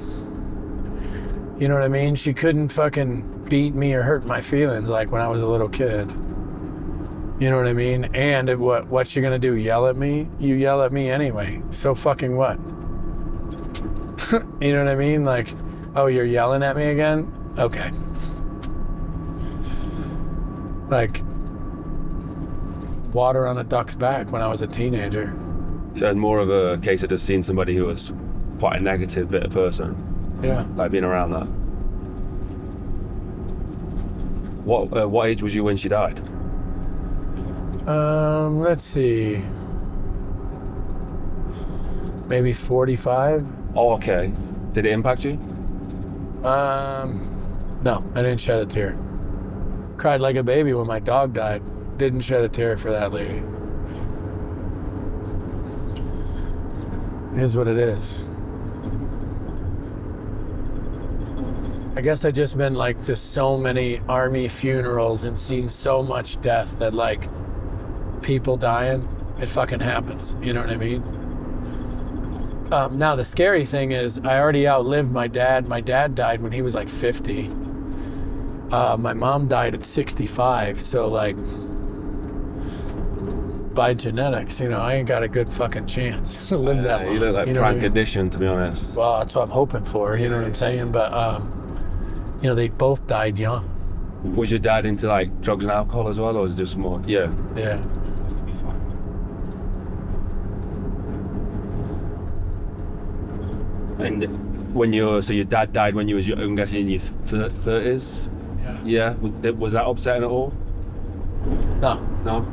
You know what I mean? She couldn't fucking beat me or hurt my feelings like when I was a little kid. You know what I mean? And what's she gonna do? Yell at me? You yell at me anyway. So fucking what? You know what I mean? Like, oh, you're yelling at me again? Okay. Like, water on a duck's back when I was a teenager. So it's more of a case of just seeing somebody who was quite a negative bit of person. Yeah. Like being around that. What age was you when she died? Let's see. Maybe 45. Oh, okay. Did it impact you? No, I didn't shed a tear. Cried like a baby when my dog died. Didn't shed a tear for that lady. It is what it is. I guess I just been like to so many army funerals and seen so much death that like people dying, it fucking happens. You know what I mean? Now the scary thing is I already outlived my dad. My dad died when he was like 50. My mom died at 65. So like by genetics, you know, I ain't got a good fucking chance to live that long. You look like prime condition, to be honest. Well, that's what I'm hoping for, you know what I'm saying? But, you know, they both died young. Was your dad into like drugs and alcohol as well, or was it just more? Yeah. Yeah. And when so your dad died when you was, I'm guessing, in your 30s? Yeah. Yeah. Was that upsetting at all? No. No?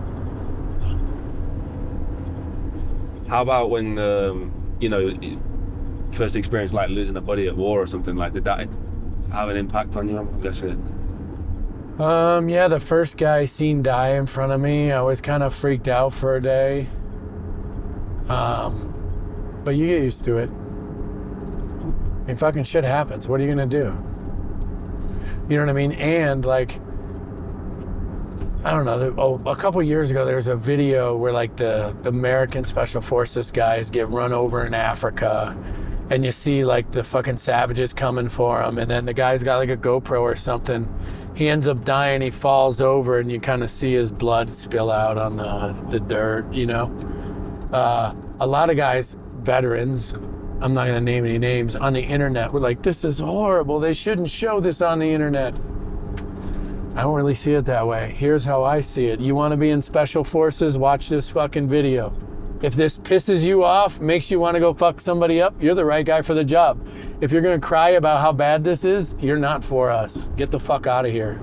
How about when, you know, first experience like losing a buddy at war or something, like, did that have an impact on you, I'm guessing? Yeah, the first guy I seen die in front of me, I was kind of freaked out for a day. But you get used to it. I mean, fucking shit happens. What are you gonna do? You know what I mean? And like, I don't know, a couple years ago, there was a video where like the American Special Forces guys get run over in Africa, and you see like the fucking savages coming for him, and then the guy's got like a GoPro or something. He ends up dying, he falls over, and you kind of see his blood spill out on the dirt, you know? A lot of guys, veterans, I'm not gonna name any names, on the internet were like, this is horrible, they shouldn't show this on the internet. I don't really see it that way. Here's how I see it. You wanna be in Special Forces, watch this fucking video. If this pisses you off, makes you wanna go fuck somebody up, you're the right guy for the job. If you're gonna cry about how bad this is, you're not for us. Get the fuck out of here.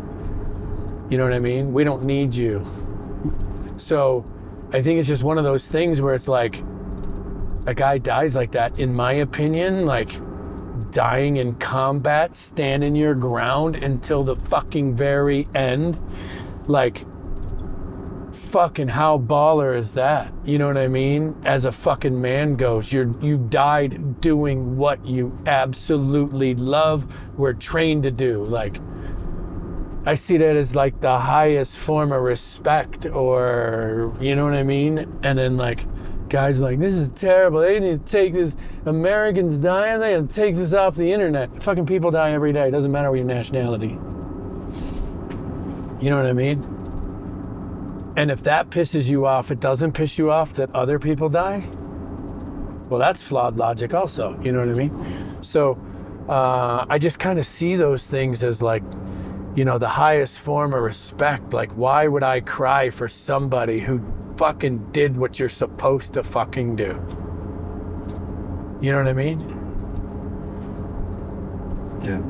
You know what I mean? We don't need you. So I think it's just one of those things where it's like, a guy dies like that, in my opinion, like dying in combat, standing your ground until the fucking very end. Like, fucking how baller is that? You know what I mean? As a fucking man goes, you died doing what you absolutely love, were trained to do. Like, I see that as like the highest form of respect, or, you know what I mean? And then like, guys like, this is terrible, they need to take this, Americans dying, they need to take this off the internet. Fucking people die every day, it doesn't matter what your nationality. You know what I mean? And if that pisses you off, it doesn't piss you off that other people die? Well, that's flawed logic also, you know what I mean? So I just kind of see those things as like, you know, the highest form of respect. Like, why would I cry for somebody who fucking did what you're supposed to fucking do? You know what I mean? Yeah.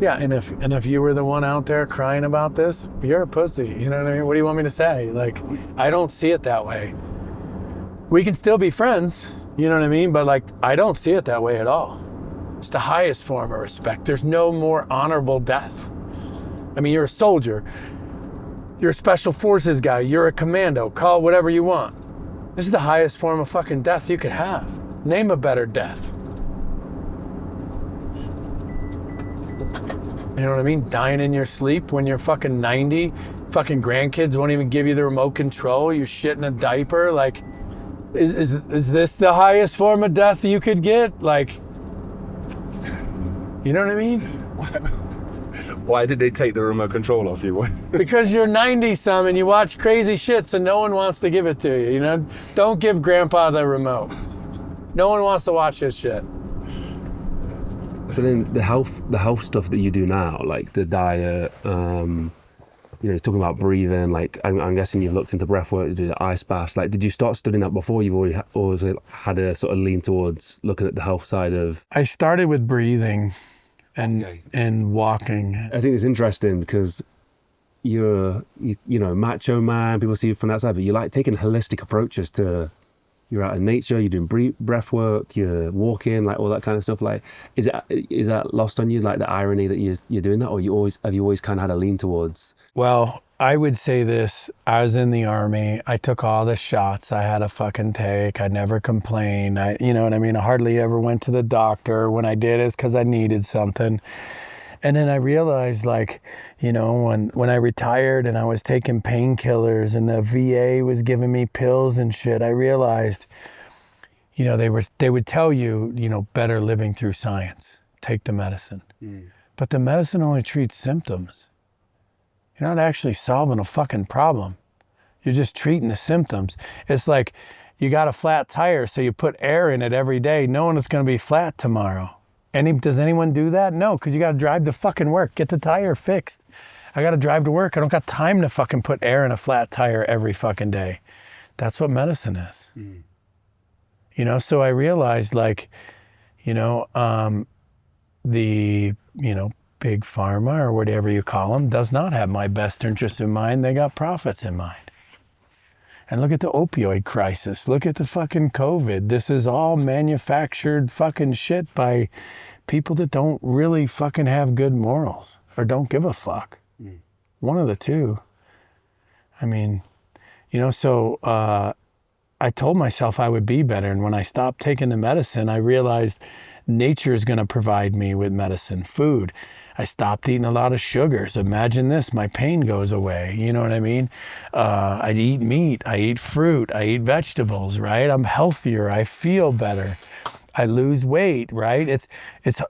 Yeah, and if you were the one out there crying about this, you're a pussy. You know what I mean? What do you want me to say? Like, I don't see it that way. We can still be friends, you know what I mean? But like, I don't see it that way at all. It's the highest form of respect. There's no more honorable death. I mean, you're a soldier, you're a special forces guy, you're a commando, call it whatever you want. This is the highest form of fucking death you could have. Name a better death. You know what I mean? Dying in your sleep when you're fucking 90, fucking grandkids won't even give you the remote control, you shit in a diaper. Like, is this the highest form of death you could get? Like, you know what I mean? Why did they take the remote control off you? Because you're 90-some and you watch crazy shit, so no one wants to give it to you, you know? Don't give grandpa the remote. No one wants to watch his shit. So then the health stuff that you do now, like the diet, talking about breathing, like I'm guessing you've looked into breath work, you do the ice baths. Like, did you start studying that before you've always had a sort of lean towards looking at the health side of? I started with breathing and walking. I think it's interesting because you're macho man, people see you from that side, but you like taking holistic approaches to, you're out in nature, you're doing breath work, you're walking, like all that kind of stuff. Like, is that lost on you, like the irony that you're doing that, or have you always kind of had a lean towards? Well, I would say this, I was in the Army, I took all the shots I had to fucking take, I never complained, you know what I mean, I hardly ever went to the doctor. When I did, it's because I needed something. And then I realized, like, you know, when I retired and I was taking painkillers and the VA was giving me pills and shit, I realized, you know, they would tell you, you know, better living through science, take the medicine. But the medicine only treats symptoms. You're not actually solving a fucking problem. You're just treating the symptoms. It's like you got a flat tire, so you put air in it every day, knowing it's going to be flat tomorrow. Does anyone do that? No, because you got to drive to fucking work, get the tire fixed. I got to drive to work. I don't got time to fucking put air in a flat tire every fucking day. That's what medicine is. You know, so I realized, like, you know, the, you know, big pharma or whatever you call them does not have my best interest in mind. They got profits in mind. And look at the opioid crisis. Look at the fucking COVID. This is all manufactured fucking shit by people that don't really fucking have good morals or don't give a fuck. One of the two. I mean, you know, so I told myself I would be better. And when I stopped taking the medicine, I realized nature is going to provide me with medicine, food. I stopped eating a lot of sugars. Imagine this, my pain goes away. You know what I mean? I eat meat, I eat fruit, I eat vegetables, right? I'm healthier, I feel better. I lose weight, right? It's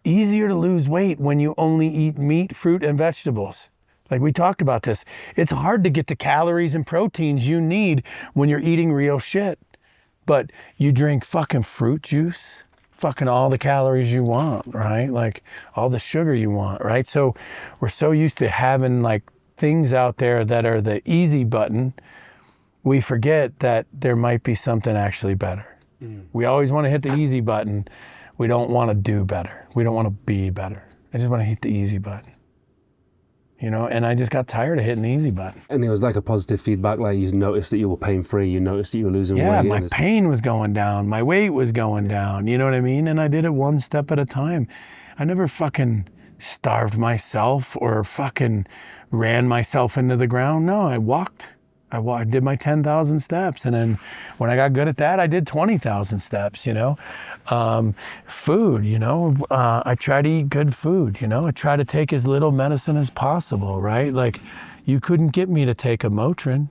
easier to lose weight when you only eat meat, fruit, and vegetables. Like we talked about this. It's hard to get the calories and proteins you need when you're eating real shit. But you drink fucking fruit juice, fucking all the calories you want, right? Like all the sugar you want, right? So we're so used to having like things out there that are the easy button, we forget that there might be something actually better. We always want to hit the easy button. We don't want to do better. We don't want to be better. I just want to hit the easy button. You know, and I just got tired of hitting the easy button. And it was like a positive feedback, like you noticed that you were pain-free, you noticed that you were losing weight. Yeah, my pain was going down, my weight was going down, you know what I mean? And I did it one step at a time. I never fucking starved myself or fucking ran myself into the ground. No, I walked. I did my 10,000 steps. And then when I got good at that, I did 20,000 steps, you know. Food, you know, I try to eat good food, you know. I try to take as little medicine as possible, right? Like, you couldn't get me to take a Motrin.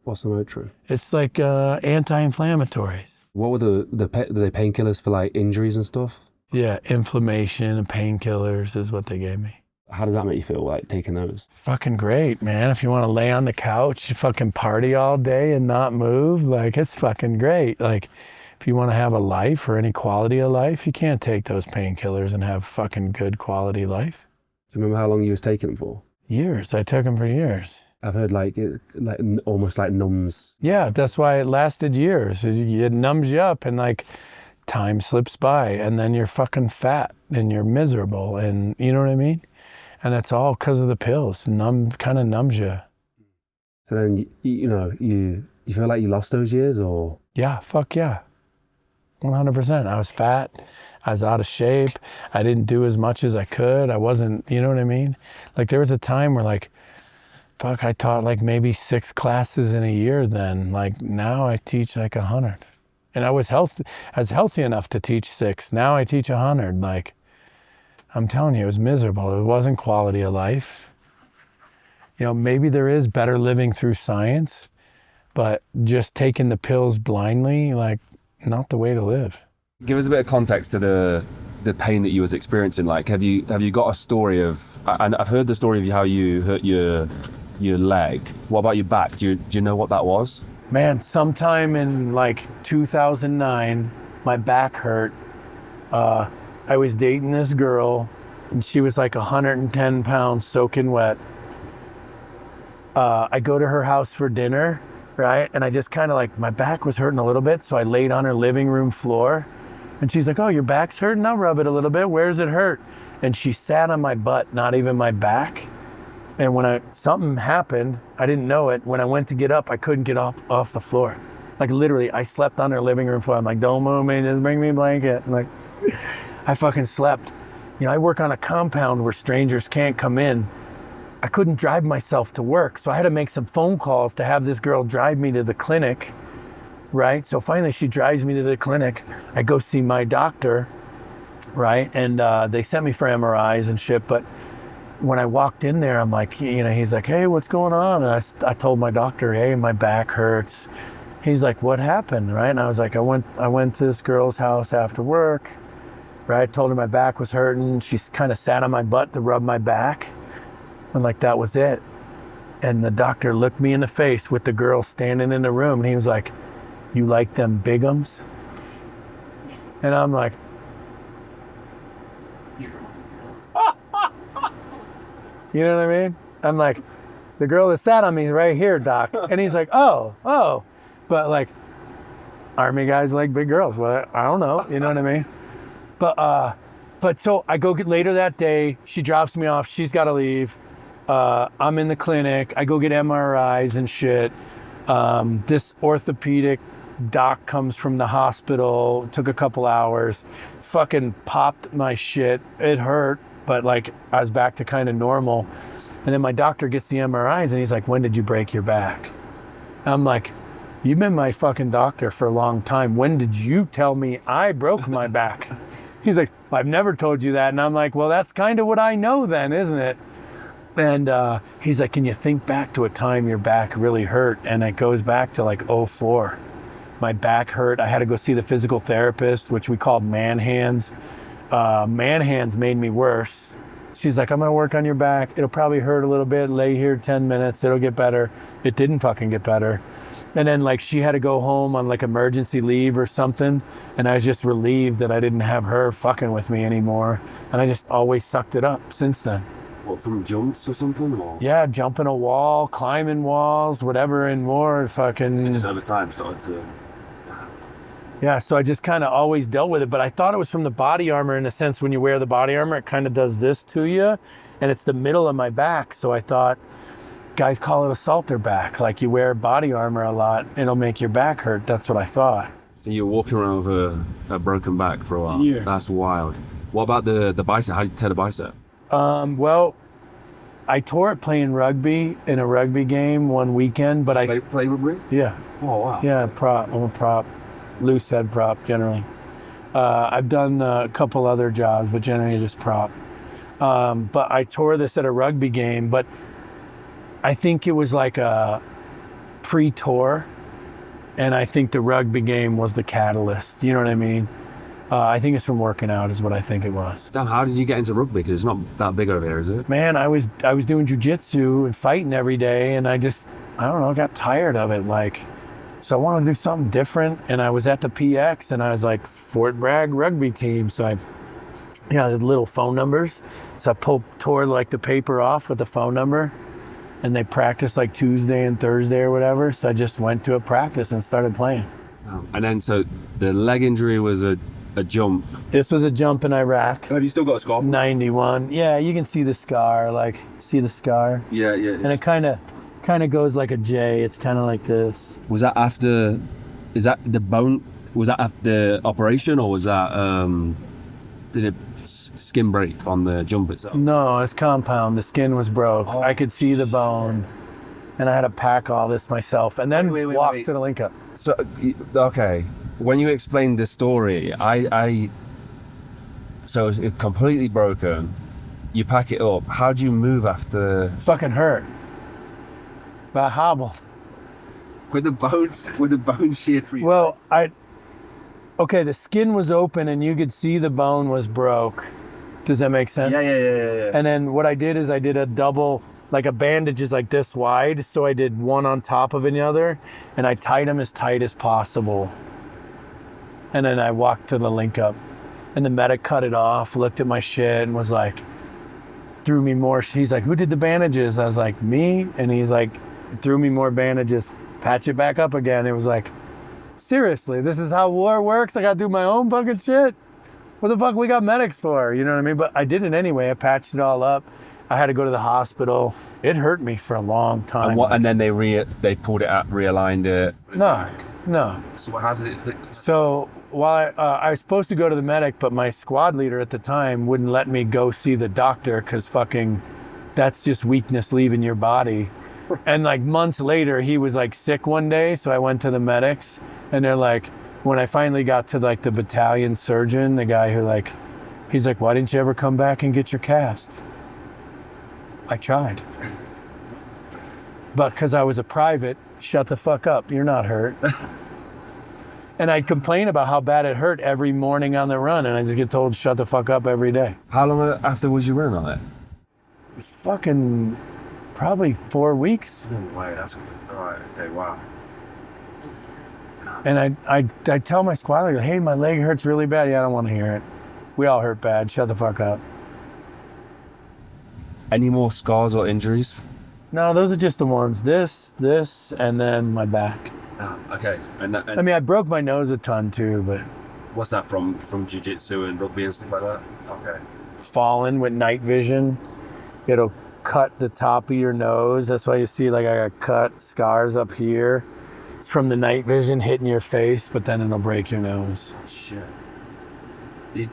What's a Motrin? It's like anti-inflammatories. What were the painkillers for like injuries and stuff? Yeah, inflammation and painkillers is what they gave me. How does that make you feel, like taking those? Fucking great, man. If you want to lay on the couch, you fucking party all day and not move, like it's fucking great. Like if you want to have a life or any quality of life, you can't take those painkillers and have fucking good quality life. Do you remember how long you was taking them for? Years. I took them for years. I've heard like it like almost like numbs. Yeah, that's why it lasted years. It numbs you up and like time slips by and then you're fucking fat and you're miserable and you know what I mean? And it's all because of the pills. Kind of numbs you. So then, you feel like you lost those years or? Yeah, fuck yeah. 100%. I was fat. I was out of shape. I didn't do as much as I could. I wasn't, you know what I mean? Like there was a time where like, fuck, I taught like maybe 6 classes in a year then. Like now I teach like 100. And I was healthy enough to teach 6. Now I teach 100. Like, I'm telling you, it was miserable. It wasn't quality of life. You know, maybe there is better living through science, but just taking the pills blindly, like, not the way to live. Give us a bit of context to the pain that you was experiencing. Like, have you got a story of? And I've heard the story of how you hurt your leg. What about your back? Do you know what that was? Man, sometime in like 2009, my back hurt. I was dating this girl, and she was like 110 pounds soaking wet. I go to her house for dinner, right? And I just kind of like, my back was hurting a little bit, so I laid on her living room floor. And she's like, oh, your back's hurting? I'll rub it a little bit. Where's it hurt? And she sat on my butt, not even my back. And when something happened, I didn't know it. When I went to get up, I couldn't get off the floor. Like literally, I slept on her living room floor. I'm like, don't move me, just bring me a blanket. I'm like, I fucking slept. You know, I work on a compound where strangers can't come in. I couldn't drive myself to work, so I had to make some phone calls to have this girl drive me to the clinic, right? So finally she drives me to the clinic. I go see my doctor, right? And they sent me for MRIs and shit, but when I walked in there, I'm like, you know, he's like, hey, what's going on? And I told my doctor, hey, my back hurts. He's like, what happened, right? And I was like, I went to this girl's house after work, right? Told her my back was hurting. She kind of sat on my butt to rub my back. And like, that was it. And the doctor looked me in the face with the girl standing in the room, and he was like, you like them bigums? And I'm like, you know what I mean? I'm like, the girl that sat on me is right here, doc. And he's like, oh. But like, army guys like big girls. Well, I don't know, you know what I mean? But so I go get later that day, she drops me off, she's gotta leave. I'm in the clinic, I go get MRIs and shit. This orthopedic doc comes from the hospital, it took a couple hours, fucking popped my shit. It hurt, but like I was back to kind of normal. And then my doctor gets the MRIs and he's like, when did you break your back? I'm like, you've been my fucking doctor for a long time. When did you tell me I broke my back? He's like, I've never told you that. And I'm like, well, that's kind of what I know then, isn't it? And he's like, can you think back to a time your back really hurt? And it goes back to like 2004. My back hurt. I had to go see the physical therapist, which we called man hands. Man hands made me worse. She's like, I'm gonna work on your back. It'll probably hurt a little bit. Lay here 10 minutes. It'll get better. It didn't fucking get better. And then like she had to go home on like emergency leave or something. And I was just relieved that I didn't have her fucking with me anymore. And I just always sucked it up since then. What, from jumps or something? Or? Yeah, jumping a wall, climbing walls, whatever, and more fucking. Just over time started to. Yeah, so I just kind of always dealt with it, but I thought it was from the body armor in a sense. When you wear the body armor, it kind of does this to you, and it's the middle of my back. So I thought, guys call it a salter back. Like you wear body armor a lot, it'll make your back hurt. That's what I thought. So you're walking around with a broken back for a while? Yeah. That's wild. What about the bicep? How did you tear the bicep? Well, I tore it playing rugby in a rugby game one weekend, but Play rugby? Yeah. Oh, wow. Yeah, prop. I'm a prop. Loose head prop, generally. I've done a couple other jobs, but generally just prop. But I tore this at a rugby game, but I think it was like a pre-tour, and I think the rugby game was the catalyst. You know what I mean? I think it's from working out is what I think it was. Damn, how did you get into rugby? Because it's not that big over here, is it? Man, I was doing jiu-jitsu and fighting every day, and I don't know, got tired of it. Like, so I wanted to do something different, and I was at the PX, and I was like, Fort Bragg rugby team. So the little phone numbers. So I tore like the paper off with the phone number, and they practiced like Tuesday and Thursday or whatever. So I just went to a practice and started playing. And then, so the leg injury was a jump. This was a jump in Iraq. Have you still got a scar? 91. Yeah, you can see the scar. Like, see the scar? Yeah. And it kind of goes like a J. It's kind of like this. Was that after? Is that the bone? Was that after the operation, or was that? Did it skin break on the jump itself? No, it's compound. The skin was broke. Oh, I could see the bone, and I had to pack all this myself, and then walk to the link up. So, okay, when you explained this story, so it's completely broken. You pack it up. How do you move after? Fucking hurt. But I hobbled. With the bone sheared for you. Well, okay, the skin was open and you could see the bone was broke. Does that make sense? Yeah. And then what I did is I did a double, like a bandage is like this wide. So I did one on top of another, and I tied them as tight as possible. And then I walked to the link up. And the medic cut it off, looked at my shit and was like, threw me more. He's like, who did the bandages? I was like, me. And he's like, threw me more bandages, patch it back up again. It was like, seriously, this is how war works? I gotta do my own fucking shit? What the fuck we got medics for? You know what I mean? But I did it anyway. I patched it all up. I had to go to the hospital. It hurt me for a long time. And then they pulled it out, realigned it. No. So how did it? So while I was supposed to go to the medic, but my squad leader at the time wouldn't let me go see the doctor because fucking that's just weakness leaving your body. And like months later, he was like sick one day. So I went to the medics and they're like, when I finally got to like the battalion surgeon, the guy who like, he's like, why didn't you ever come back and get your cast? I tried. But because I was a private, shut the fuck up, you're not hurt. And I'd complain about how bad it hurt every morning on the run, and I just get told, shut the fuck up every day. How long after was you running on it? Fucking probably 4 weeks. No way, that's all right. Okay, wow. And I tell my squad leader, hey, my leg hurts really bad. Yeah, I don't want to hear it. We all hurt bad. Shut the fuck up. Any more scars or injuries? No, those are just the ones. This, and then my back. Okay. And I mean, I broke my nose a ton too, but what's that from jiu-jitsu and rugby and stuff like that? Okay. Falling with night vision, it'll cut the top of your nose. That's why you see like I got cut scars up here. It's from the night vision hitting your face, but then it'll break your nose. Shit.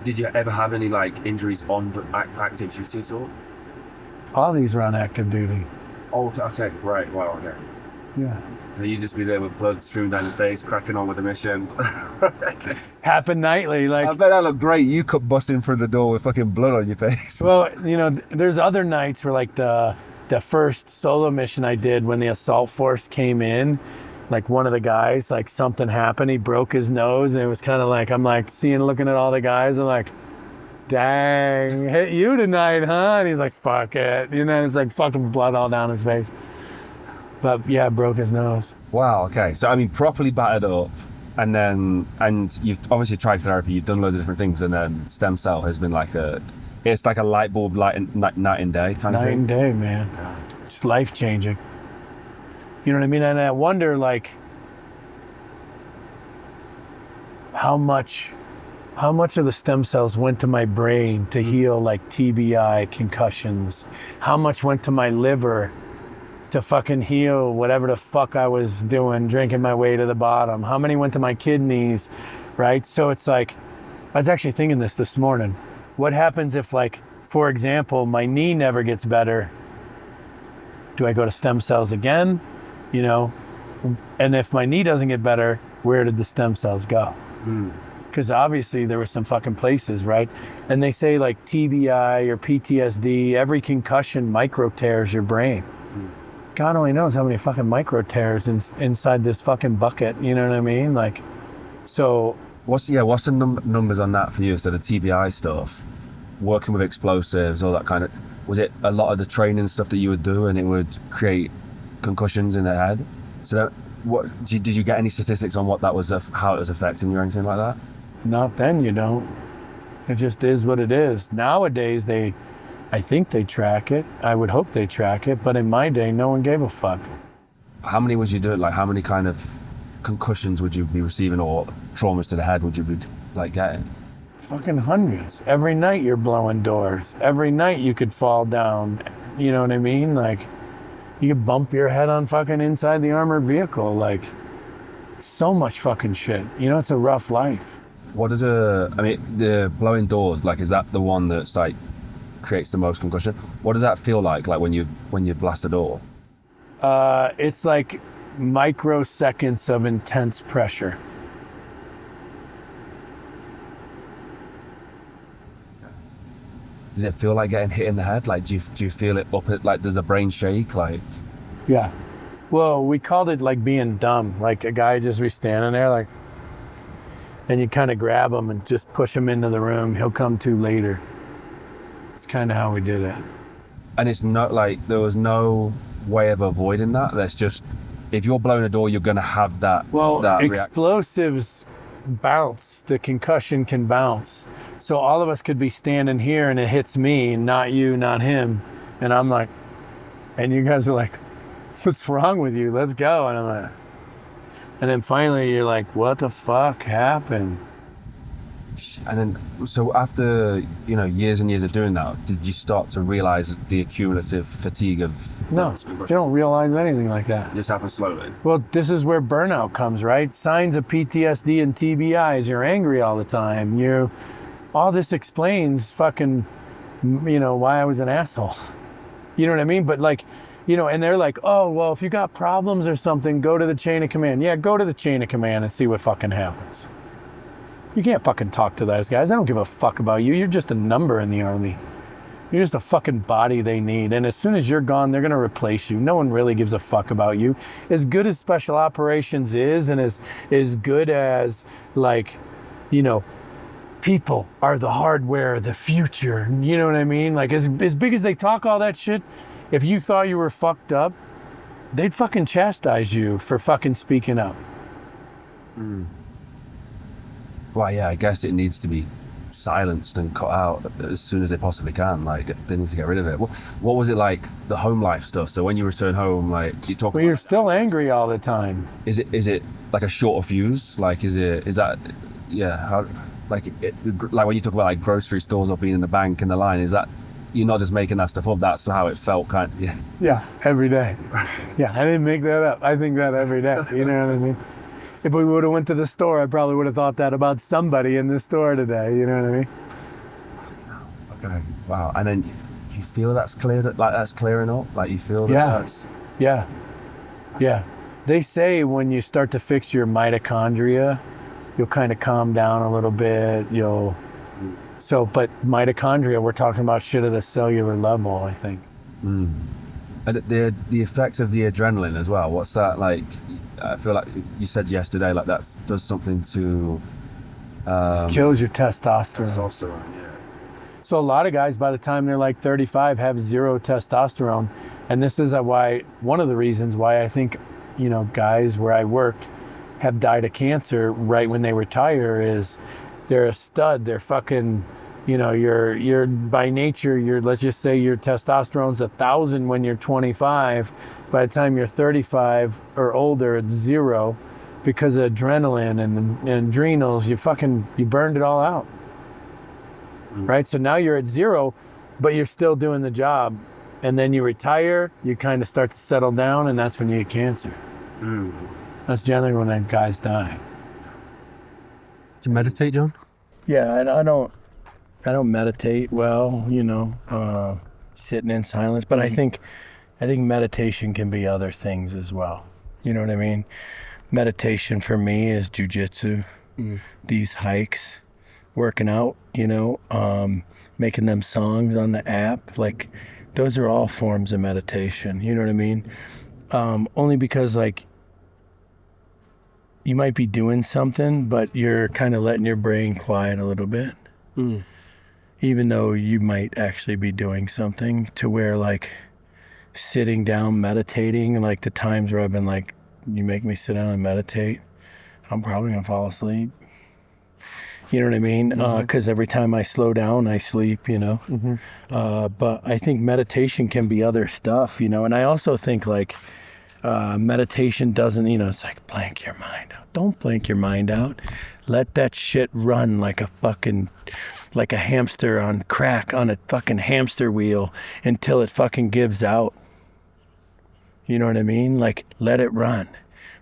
Did you ever have any like injuries on active duty at all? All these were on active duty. Oh, okay, right, wow, okay. Yeah. So you just be there with blood streaming down your face, cracking on with the mission. Happen nightly, like. I bet that looked great. You come busting through the door with fucking blood on your face. Well, you know, there's other nights where like the first solo mission I did when the assault force came in, like one of the guys, like something happened, he broke his nose, and it was kind of like, I'm like looking at all the guys, I'm like, dang, hit you tonight, huh? And he's like, fuck it. You know, it's like fucking blood all down his face. But yeah, broke his nose. Wow, okay. So, I mean, properly battered up, and you've obviously tried therapy, you've done loads of different things, and then stem cell has been like it's like a light bulb, night and day kind of thing. Night and day, man. It's life-changing. You know what I mean? And I wonder, like, how much of the stem cells went to my brain to heal like TBI, concussions? How much went to my liver to fucking heal whatever the fuck I was doing, drinking my way to the bottom? How many went to my kidneys, right? So it's like, I was actually thinking this morning. What happens if, like, for example, my knee never gets better? Do I go to stem cells again? You know? And if my knee doesn't get better, where did the stem cells go? Because obviously there were some fucking places, right? And they say like TBI or PTSD, every concussion micro tears your brain. God only knows how many fucking micro tears inside this fucking bucket. You know what I mean? Like, so. What's the numbers on that for you? So the TBI stuff, working with explosives, all that kind of, was it a lot of the training stuff that you would do and it would create concussions in the head? So did you get any statistics on what that was, how it was affecting you or anything like that? Not then, you don't. It just is what it is. Nowadays, I think they track it. I would hope they track it, but in my day, no one gave a fuck. How many was you doing? Like, how many kind of concussions would you be receiving, or traumas to the head would you be like getting? Fucking hundreds. Every night you're blowing doors. Every night you could fall down. You know what I mean? Like, you could bump your head on fucking inside the armored vehicle. Like, so much fucking shit. You know, it's a rough life. What is the blowing doors, like, is that the one that's like creates the most concussion? What does that feel like when you blast a door? It's like microseconds of intense pressure. Does it feel like getting hit in the head? Like, do you feel it up? Like, does the brain shake? Like, yeah. Well, we called it like being dumb. Like a guy just be standing there, like, and you kind of grab him and just push him into the room. He'll come to later. It's kind of how we did it. And it's not like there was no way of avoiding that. That's just, if you're blowing a door, you're going to have that. Well, that explosives bounce. The concussion can bounce. So all of us could be standing here and it hits me, not you, not him. And I'm like, and you guys are like, what's wrong with you? Let's go. And I'm like, and then finally you're like, what the fuck happened? And then, so after, years and years of doing that, did you start to realize the accumulative fatigue of... No, you don't realize anything like that. This happened slowly. Well, this is where burnout comes, right? Signs of PTSD and TBIs. You're angry all the time. All this explains fucking, why I was an asshole. You know what I mean? But and they're like, oh, well, if you got problems or something, go to the chain of command. Yeah, go to the chain of command and see what fucking happens. You can't fucking talk to those guys. I don't give a fuck about you. You're just a number in the army. You're just a fucking body they need. And as soon as you're gone, they're going to replace you. No one really gives a fuck about you. As good as special operations is, and as good as, people are the hardware, the future. You know what I mean? Like, as big as they talk all that shit, if you thought you were fucked up, they'd fucking chastise you for fucking speaking up. Mm. Well, yeah, I guess it needs to be silenced and cut out as soon as they possibly can. Like, they need to get rid of it. What was it like, the home life stuff? So when you return home, you talk. Well, you're still angry all the time. Is it like a shorter fuse? Like, is that, yeah? How, like when you talk about grocery stores or being in the bank and the line, is that you're not just making that stuff up? That's how it felt, kind of. Yeah. Yeah, every day. Yeah, I didn't make that up. I think that every day. You know what I mean? If we would have went to the store, I probably would have thought that about somebody in the store today. You know what I mean? Okay. Wow. And then you feel that's cleared, that's clearing up? Like you feel that that's... Yeah. They say when you start to fix your mitochondria, you'll kind of calm down a little bit. But mitochondria, we're talking about shit at a cellular level, I think. Mm. And the effects of the adrenaline as well, what's that like? I feel like you said yesterday, that does something to... kills your testosterone. Testosterone, yeah. So a lot of guys, by the time they're 35, have zero testosterone. And this is one of the reasons why I think, guys where I worked have died of cancer right when they retire is they're a stud. They're fucking... you're by nature, let's just say your testosterone's 1,000 when you're 25. By the time you're 35 or older, it's 0 because of adrenaline and adrenals. You burned it all out. Mm. Right? So now you're at 0, but you're still doing the job. And then you retire, you kind of start to settle down, and that's when you get cancer. Mm. That's generally when that guys die. Do you meditate, John? Yeah, and I don't meditate well, sitting in silence, but I think meditation can be other things as well. You know what I mean? Meditation for me is jiu-jitsu, these hikes, working out, making them songs on the app. Those are all forms of meditation. You know what I mean? Only because you might be doing something, but you're kind of letting your brain quiet a little bit. Mm. Even though you might actually be doing something, to where sitting down meditating, the times where I've been you make me sit down and meditate, I'm probably gonna fall asleep. You know what I mean? Because every time I slow down, I sleep, Mm-hmm. But I think meditation can be other stuff, and I also think meditation doesn't, it's blank your mind out. Don't blank your mind out. Let that shit run like a hamster on crack on a fucking hamster wheel until it fucking gives out. You know what I mean? Let it run.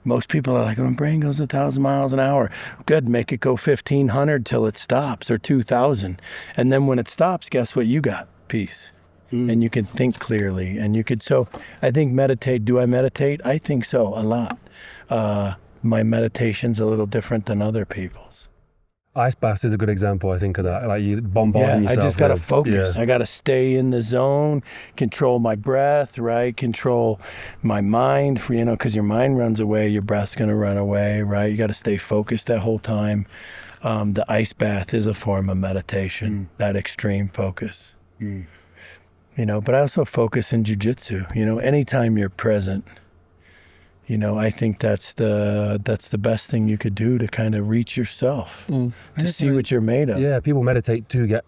Most people are my brain goes 1,000 miles an hour. Good, make it go 1,500 till it stops, or 2,000. And then when it stops, guess what you got? Peace. Mm. And you can think clearly. And so I think meditate. Do I meditate? I think so, a lot. My meditation's a little different than other people's. Ice baths is a good example, I think, of that. You bombarding yourself. I just got to focus. Yeah. I got to stay in the zone, control my breath, right? Control my mind, because your mind runs away, your breath's going to run away, right? You got to stay focused that whole time. The ice bath is a form of meditation, that extreme focus. Mm. But I also focus in jiu-jitsu. Anytime you're present, You know, I think that's the best thing you could do to kind of reach yourself, to see what you're made of. Yeah, people meditate to get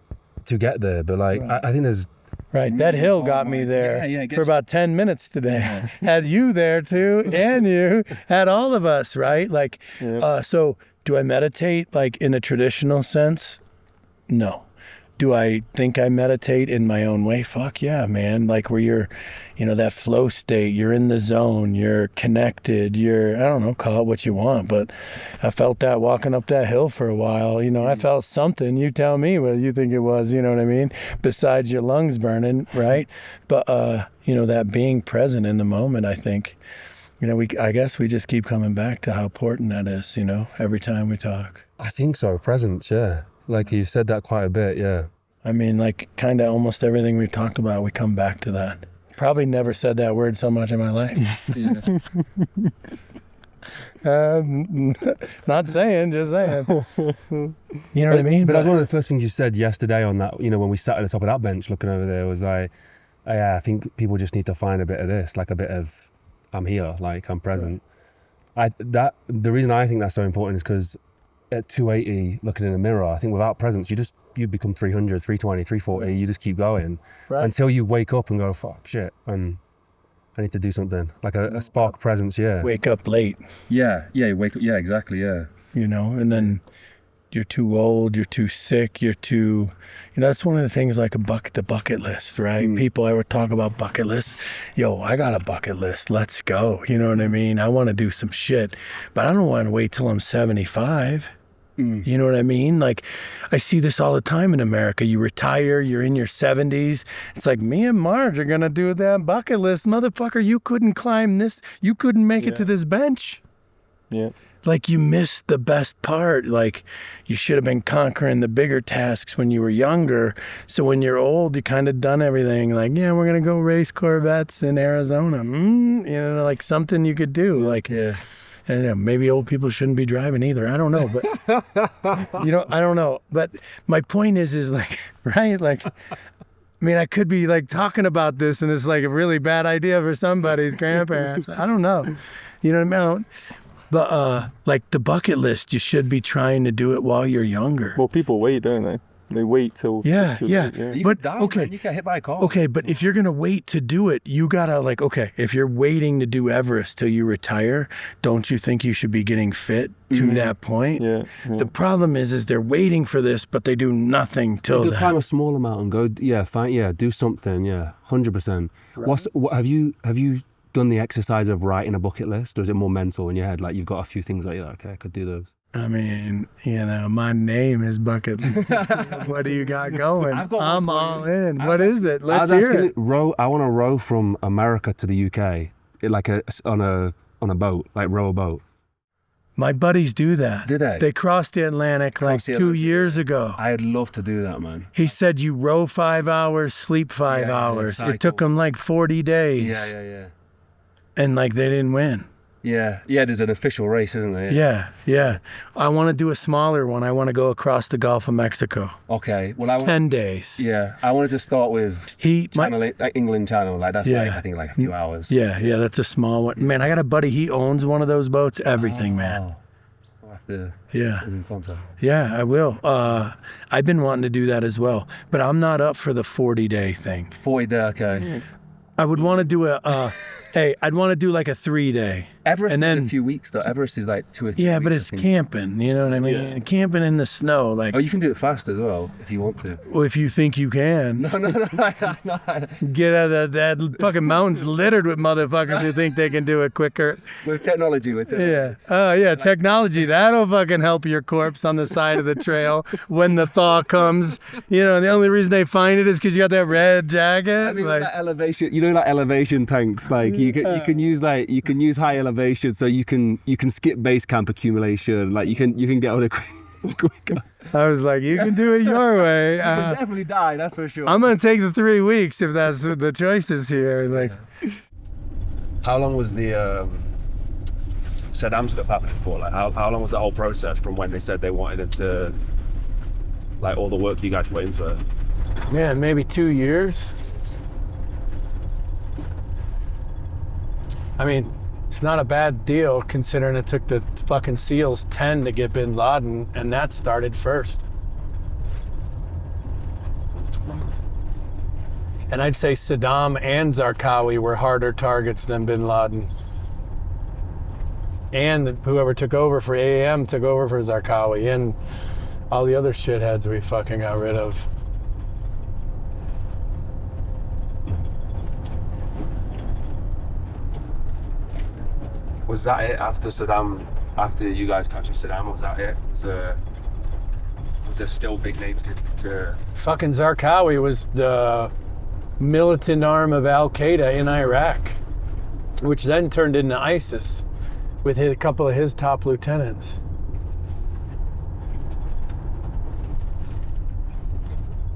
there, but like I think there's Right, that hill got me there for about 10 minutes today. Had you there too, and you had all of us, right? Like, so do I meditate like in a traditional sense? No. Do I think I meditate in my own way? Fuck yeah, man. Like where you're, you know, that flow state, you're in the zone, you're connected, I don't know, call it what you want, but I felt that walking up that hill for a while. You know, I felt something. You tell me what you think it was, you know what I mean? Besides your lungs burning, right? But, you know, that being present in the moment, I think, you know, I guess we just keep coming back to how important that is, you know, every time we talk. I think so, presence, yeah. Like you said that quite a bit, yeah. I mean, like kind of almost everything we've talked about, we come back to that. Probably never said that word so much in my life. Not saying, just saying. You know what I mean? But that's one of the first things you said yesterday on that, you know, when we sat at the top of that bench looking over there, was like, yeah, I think people just need to find a bit of this, like a bit of, I'm here, like I'm present. Right. The reason I think that's so important is because at 280 looking in the mirror, I think without presence you become 300, 320, 340, you just keep going until you wake up and go, fuck shit, and I need to do something, like a spark of presence. Wake up late, wake up, exactly, you know, and then you're too old, you're too sick, you're too, you know, that's one of the things, like the bucket list, right? People ever talk about bucket lists. Yo, I got a bucket list, let's go, you know what I mean? I want to do some shit, but I don't want to wait till I'm 75. You know what I mean? Like, I see this all the time in America. You retire, you're in your 70s. It's like, me and Marge are gonna do that bucket list. Motherfucker, you couldn't climb this. You couldn't make it to this bench. Yeah. Like, you missed the best part. Like, you should have been conquering the bigger tasks when you were younger. So when you're old, you kind of done everything. Like, yeah, we're gonna go race Corvettes in Arizona. You know, like something you could do. Like, I don't know, maybe old people shouldn't be driving either. I don't know, but you know, I don't know. But my point is like, right? Like, I mean, I could be like talking about this and it's like a really bad idea for somebody's grandparents. I don't know. You know what I mean? But like the bucket list, you should be trying to do it while you're younger. Well, people wait, don't they? They wait till it's too late. You but die, okay, man. You get hit by a car. Okay, but if you're gonna wait to do it, you gotta like, okay, if you're waiting to do Everest till you retire, don't you think you should be getting fit to that point? Yeah. The problem is they're waiting for this, but they do nothing till You then. could climb a small amount and go, do something, 100%. Right. What have you done the exercise of writing a bucket list, or is it more mental in your head? Like you've got a few things like, okay, I could do those. I mean, you know, my name is Bucket List. What do you got going? I'm all in. What is it? Let's hear it. I want to row from America to the UK, on a boat, like row a boat. My buddies do that. Do they? They crossed the Atlantic like 2 years ago. I'd love to do that, man. He said you row 5 hours, sleep 5 hours. It took him like 40 days. Yeah. And like they didn't win. Yeah, there's an official race, isn't there? Yeah. I want to do a smaller one. I want to go across the Gulf of Mexico. Okay. Well, 10 days. Yeah, I wanted to start with England Channel. Like that's like I think like a few hours. Yeah, that's a small one. Man, I got a buddy. He owns one of those boats. Everything, man. I'll have to. Yeah. In contact. Yeah, I will. I've been wanting to do that as well, but I'm not up for the 40-day thing. 40-day, okay. I would want to do I'd want to do like a 3-day. Everest and then, is a few weeks though. Everest is like 2 or 3 weeks. Yeah, but it's camping, you know what I mean? Yeah. Camping in the snow. Like. Oh, you can do it fast as well if you want to. Well, if you think you can. No. Get out of that fucking mountain's littered with motherfuckers who think they can do it quicker. With technology. Yeah. Oh, yeah, technology. That'll fucking help your corpse on the side of the trail when the thaw comes. You know, the only reason they find it is because you got that red jacket. I mean, like elevation, you know, like elevation tanks, like you can use high elevation, so you can skip base camp accumulation, like you can get on a quicker. I was like, you can do it your way. You can definitely die, that's for sure. I'm gonna take the 3 weeks if that's the choices here. Like, how long was the Saddam stuff happening for? Like, how long was the whole process from when they said they wanted it to, like, all the work you guys put into it? Man, maybe 2 years. I mean, It's not a bad deal considering it took the fucking SEALs 10 to get bin Laden, and that started first. And I'd say Saddam and Zarqawi were harder targets than bin Laden. And whoever took over for AAM took over for Zarqawi, and all the other shitheads we fucking got rid of. Was that it after Saddam? After you guys captured Saddam, was that it? Was there still big names to... Fucking Zarqawi was the militant arm of Al-Qaeda in Iraq, which then turned into ISIS with a couple of his top lieutenants.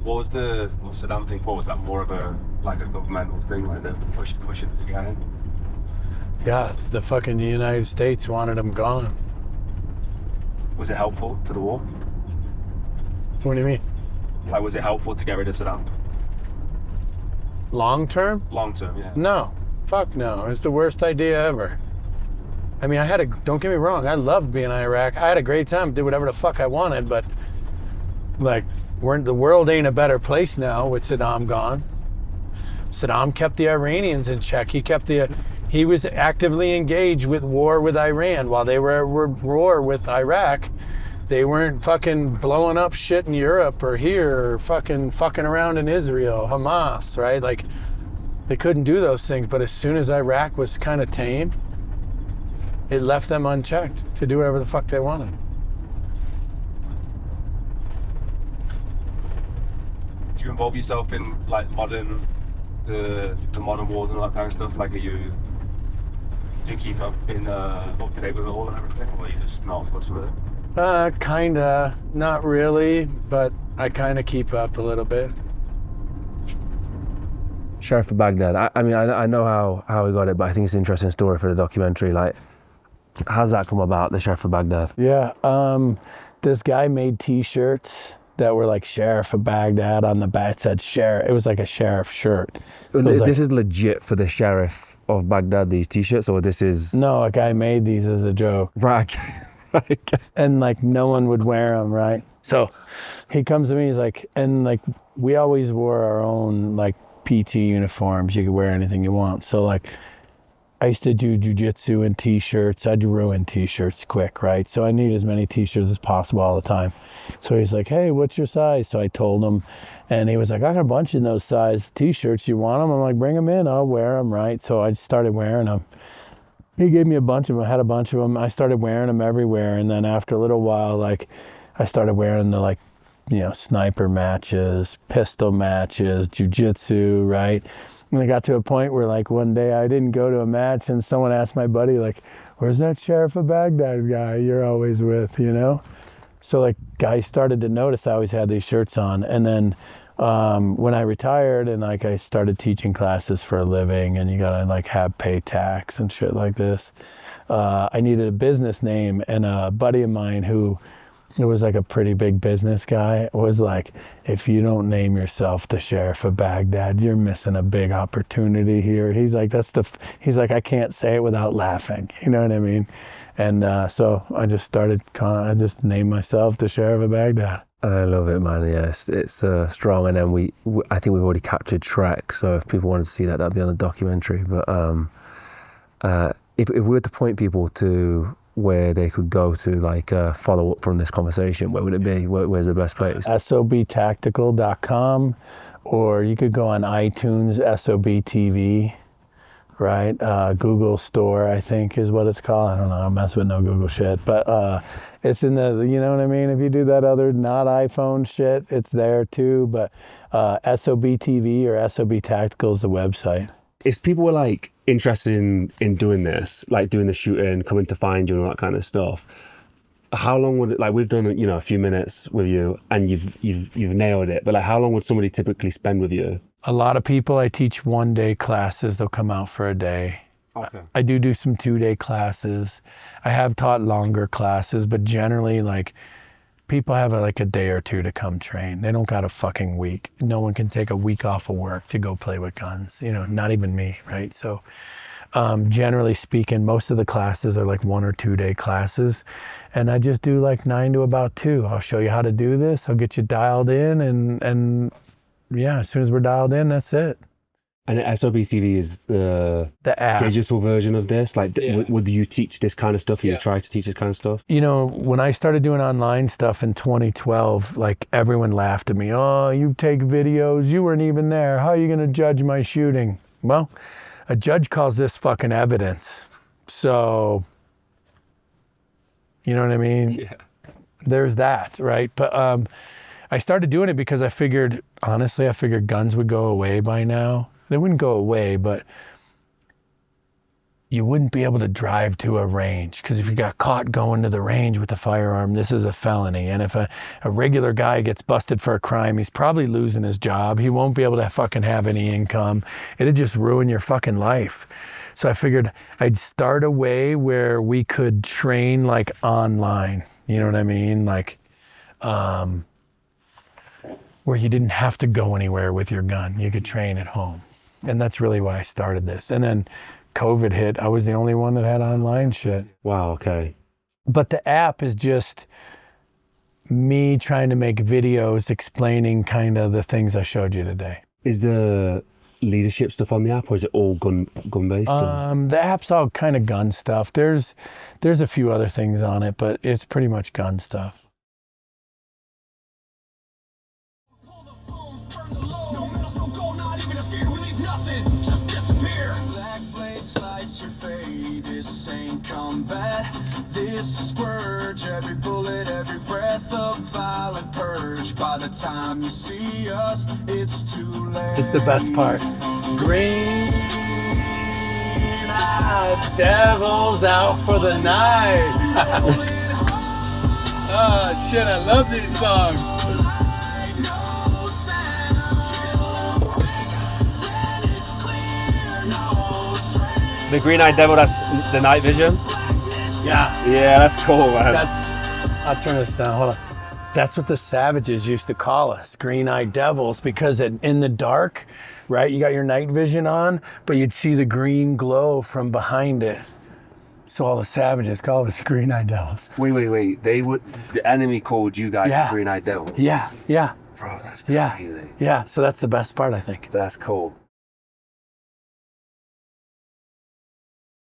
What was the Saddam thing for? Was that more of a governmental thing, like the pushing the guy in? Yeah, the fucking United States wanted him gone. Was it helpful to the war? What do you mean? Like, was it helpful to get rid of Saddam? Long term? Long term, yeah. No. Fuck no. It's the worst idea ever. I mean, don't get me wrong, I loved being in Iraq. I had a great time, did whatever the fuck I wanted, but like, the world ain't a better place now with Saddam gone. Saddam kept the Iranians in check. He was actively engaged with war with Iran while they were at war with Iraq. They weren't fucking blowing up shit in Europe or here or fucking around in Israel, Hamas, right? Like, they couldn't do those things, but as soon as Iraq was kind of tame, it left them unchecked to do whatever the fuck they wanted. Do you involve yourself in like the modern wars and all that kind of stuff? Like, do you keep up to date with it all and everything, or are you just not fussed with it? Kinda, not really, but I kinda keep up a little bit. Sheriff of Baghdad. I mean, I know how he got it, but I think it's an interesting story for the documentary. Like, how's that come about, the Sheriff of Baghdad? Yeah, this guy made T-shirts that were like Sheriff of Baghdad on the back. It said Sheriff. It was like a sheriff shirt. This is legit for the Sheriff of Baghdad, these T-shirts, or this is... No, a guy made these as a joke. Right. Right. And like no one would wear them, right? So he comes to me, he's like, and like we always wore our own like PT uniforms. You could wear anything you want. So like I used to do jiu-jitsu in T-shirts. I'd ruin T-shirts quick, right? So I need as many T-shirts as possible all the time. So he's like, hey, what's your size? So I told him, and he was like, I got a bunch of those size T-shirts. You want them? I'm like, bring them in. I'll wear them, right? So I started wearing them. He gave me a bunch of them. I had a bunch of them. I started wearing them everywhere. And then after a little while, like I started wearing the like, you know, sniper matches, pistol matches, jiu-jitsu, right? And I got to a point where like one day I didn't go to a match and someone asked my buddy like, where's that Sheriff of Baghdad guy you're always with, you know? So like guys started to notice I always had these shirts on. And then when I retired and like I started teaching classes for a living and you gotta like have pay tax and shit like this, I needed a business name, and a buddy of mine who was like a pretty big business guy was like, if you don't name yourself the Sheriff of Baghdad, you're missing a big opportunity here. He's like, he's like, I can't say it without laughing. You know what I mean? And so I just I just named myself the Sheriff of Baghdad. I love it, man. Yes, it's strong. And then I think we've already captured Shrek. So if people wanted to see that, that'd be on the documentary. But if we were to point people to where they could go to like follow up from this conversation, where would it be? Where's the best place? sobtactical.com, or you could go on iTunes, SOB TV, right? Google Store, I think is what it's called. I don't know, I mess with no Google shit, but it's in the, you know what I mean? If you do that other not iPhone shit, it's there too, but SOB TV or SOB Tactical is the website. If people were like interested in doing this, like doing the shooting, coming to find you and all that kind of stuff, how long would it, like we've done, you know, a few minutes with you and you've nailed it, but like how long would somebody typically spend with you? A lot of people, I teach 1-day classes. They'll come out for a day. Okay. I do some 2-day classes. I have taught longer classes, but generally like people have like a day or two to come train. They don't got a fucking week. No one can take a week off of work to go play with guns, you know, not even me, right? So Generally speaking, most of the classes are like 1 or 2 day classes. And I just do like 9 to about 2. I'll show you how to do this. I'll get you dialed in and yeah, as soon as we're dialed in, that's it. And SOBTV is the app. digital version of this? Like, would you teach this kind of stuff? You try to teach this kind of stuff? You know, when I started doing online stuff in 2012, like everyone laughed at me. Oh, you take videos. You weren't even there. How are you going to judge my shooting? Well, a judge calls this fucking evidence. So, you know what I mean? Yeah. There's that, right? But I started doing it because I figured guns would go away by now. They wouldn't go away, but you wouldn't be able to drive to a range, because if you got caught going to the range with a firearm, this is a felony. And if a regular guy gets busted for a crime, he's probably losing his job. He won't be able to fucking have any income. It'd just ruin your fucking life. So I figured I'd start a way where we could train like online. You know what I mean? Like, where you didn't have to go anywhere with your gun. You could train at home. And that's really why I started this. And then COVID hit. I was the only one that had online shit. Wow, okay. But the app is just me trying to make videos explaining kind of the things I showed you today. Is the leadership stuff on the app, or is it all gun based? The app's all kind of gun stuff. There's a few other things on it, but it's pretty much gun stuff. Combat. This is scourge, every bullet, every breath of violent purge. By the time you see us, it's too late. It's the best part. Green eyed devils out for the night. Oh shit, I love these songs. The green-eyed devil, that's the night vision? Yeah. Yeah, that's cool, man. I'll turn this down, hold on. That's what the savages used to call us, green-eyed devils, because in the dark, right, you got your night vision on, but you'd see the green glow from behind it. So all the savages call us green-eyed devils. Wait. The enemy called you guys the green-eyed devils? Yeah. Bro, that's crazy. Yeah, so that's the best part, I think. That's cool.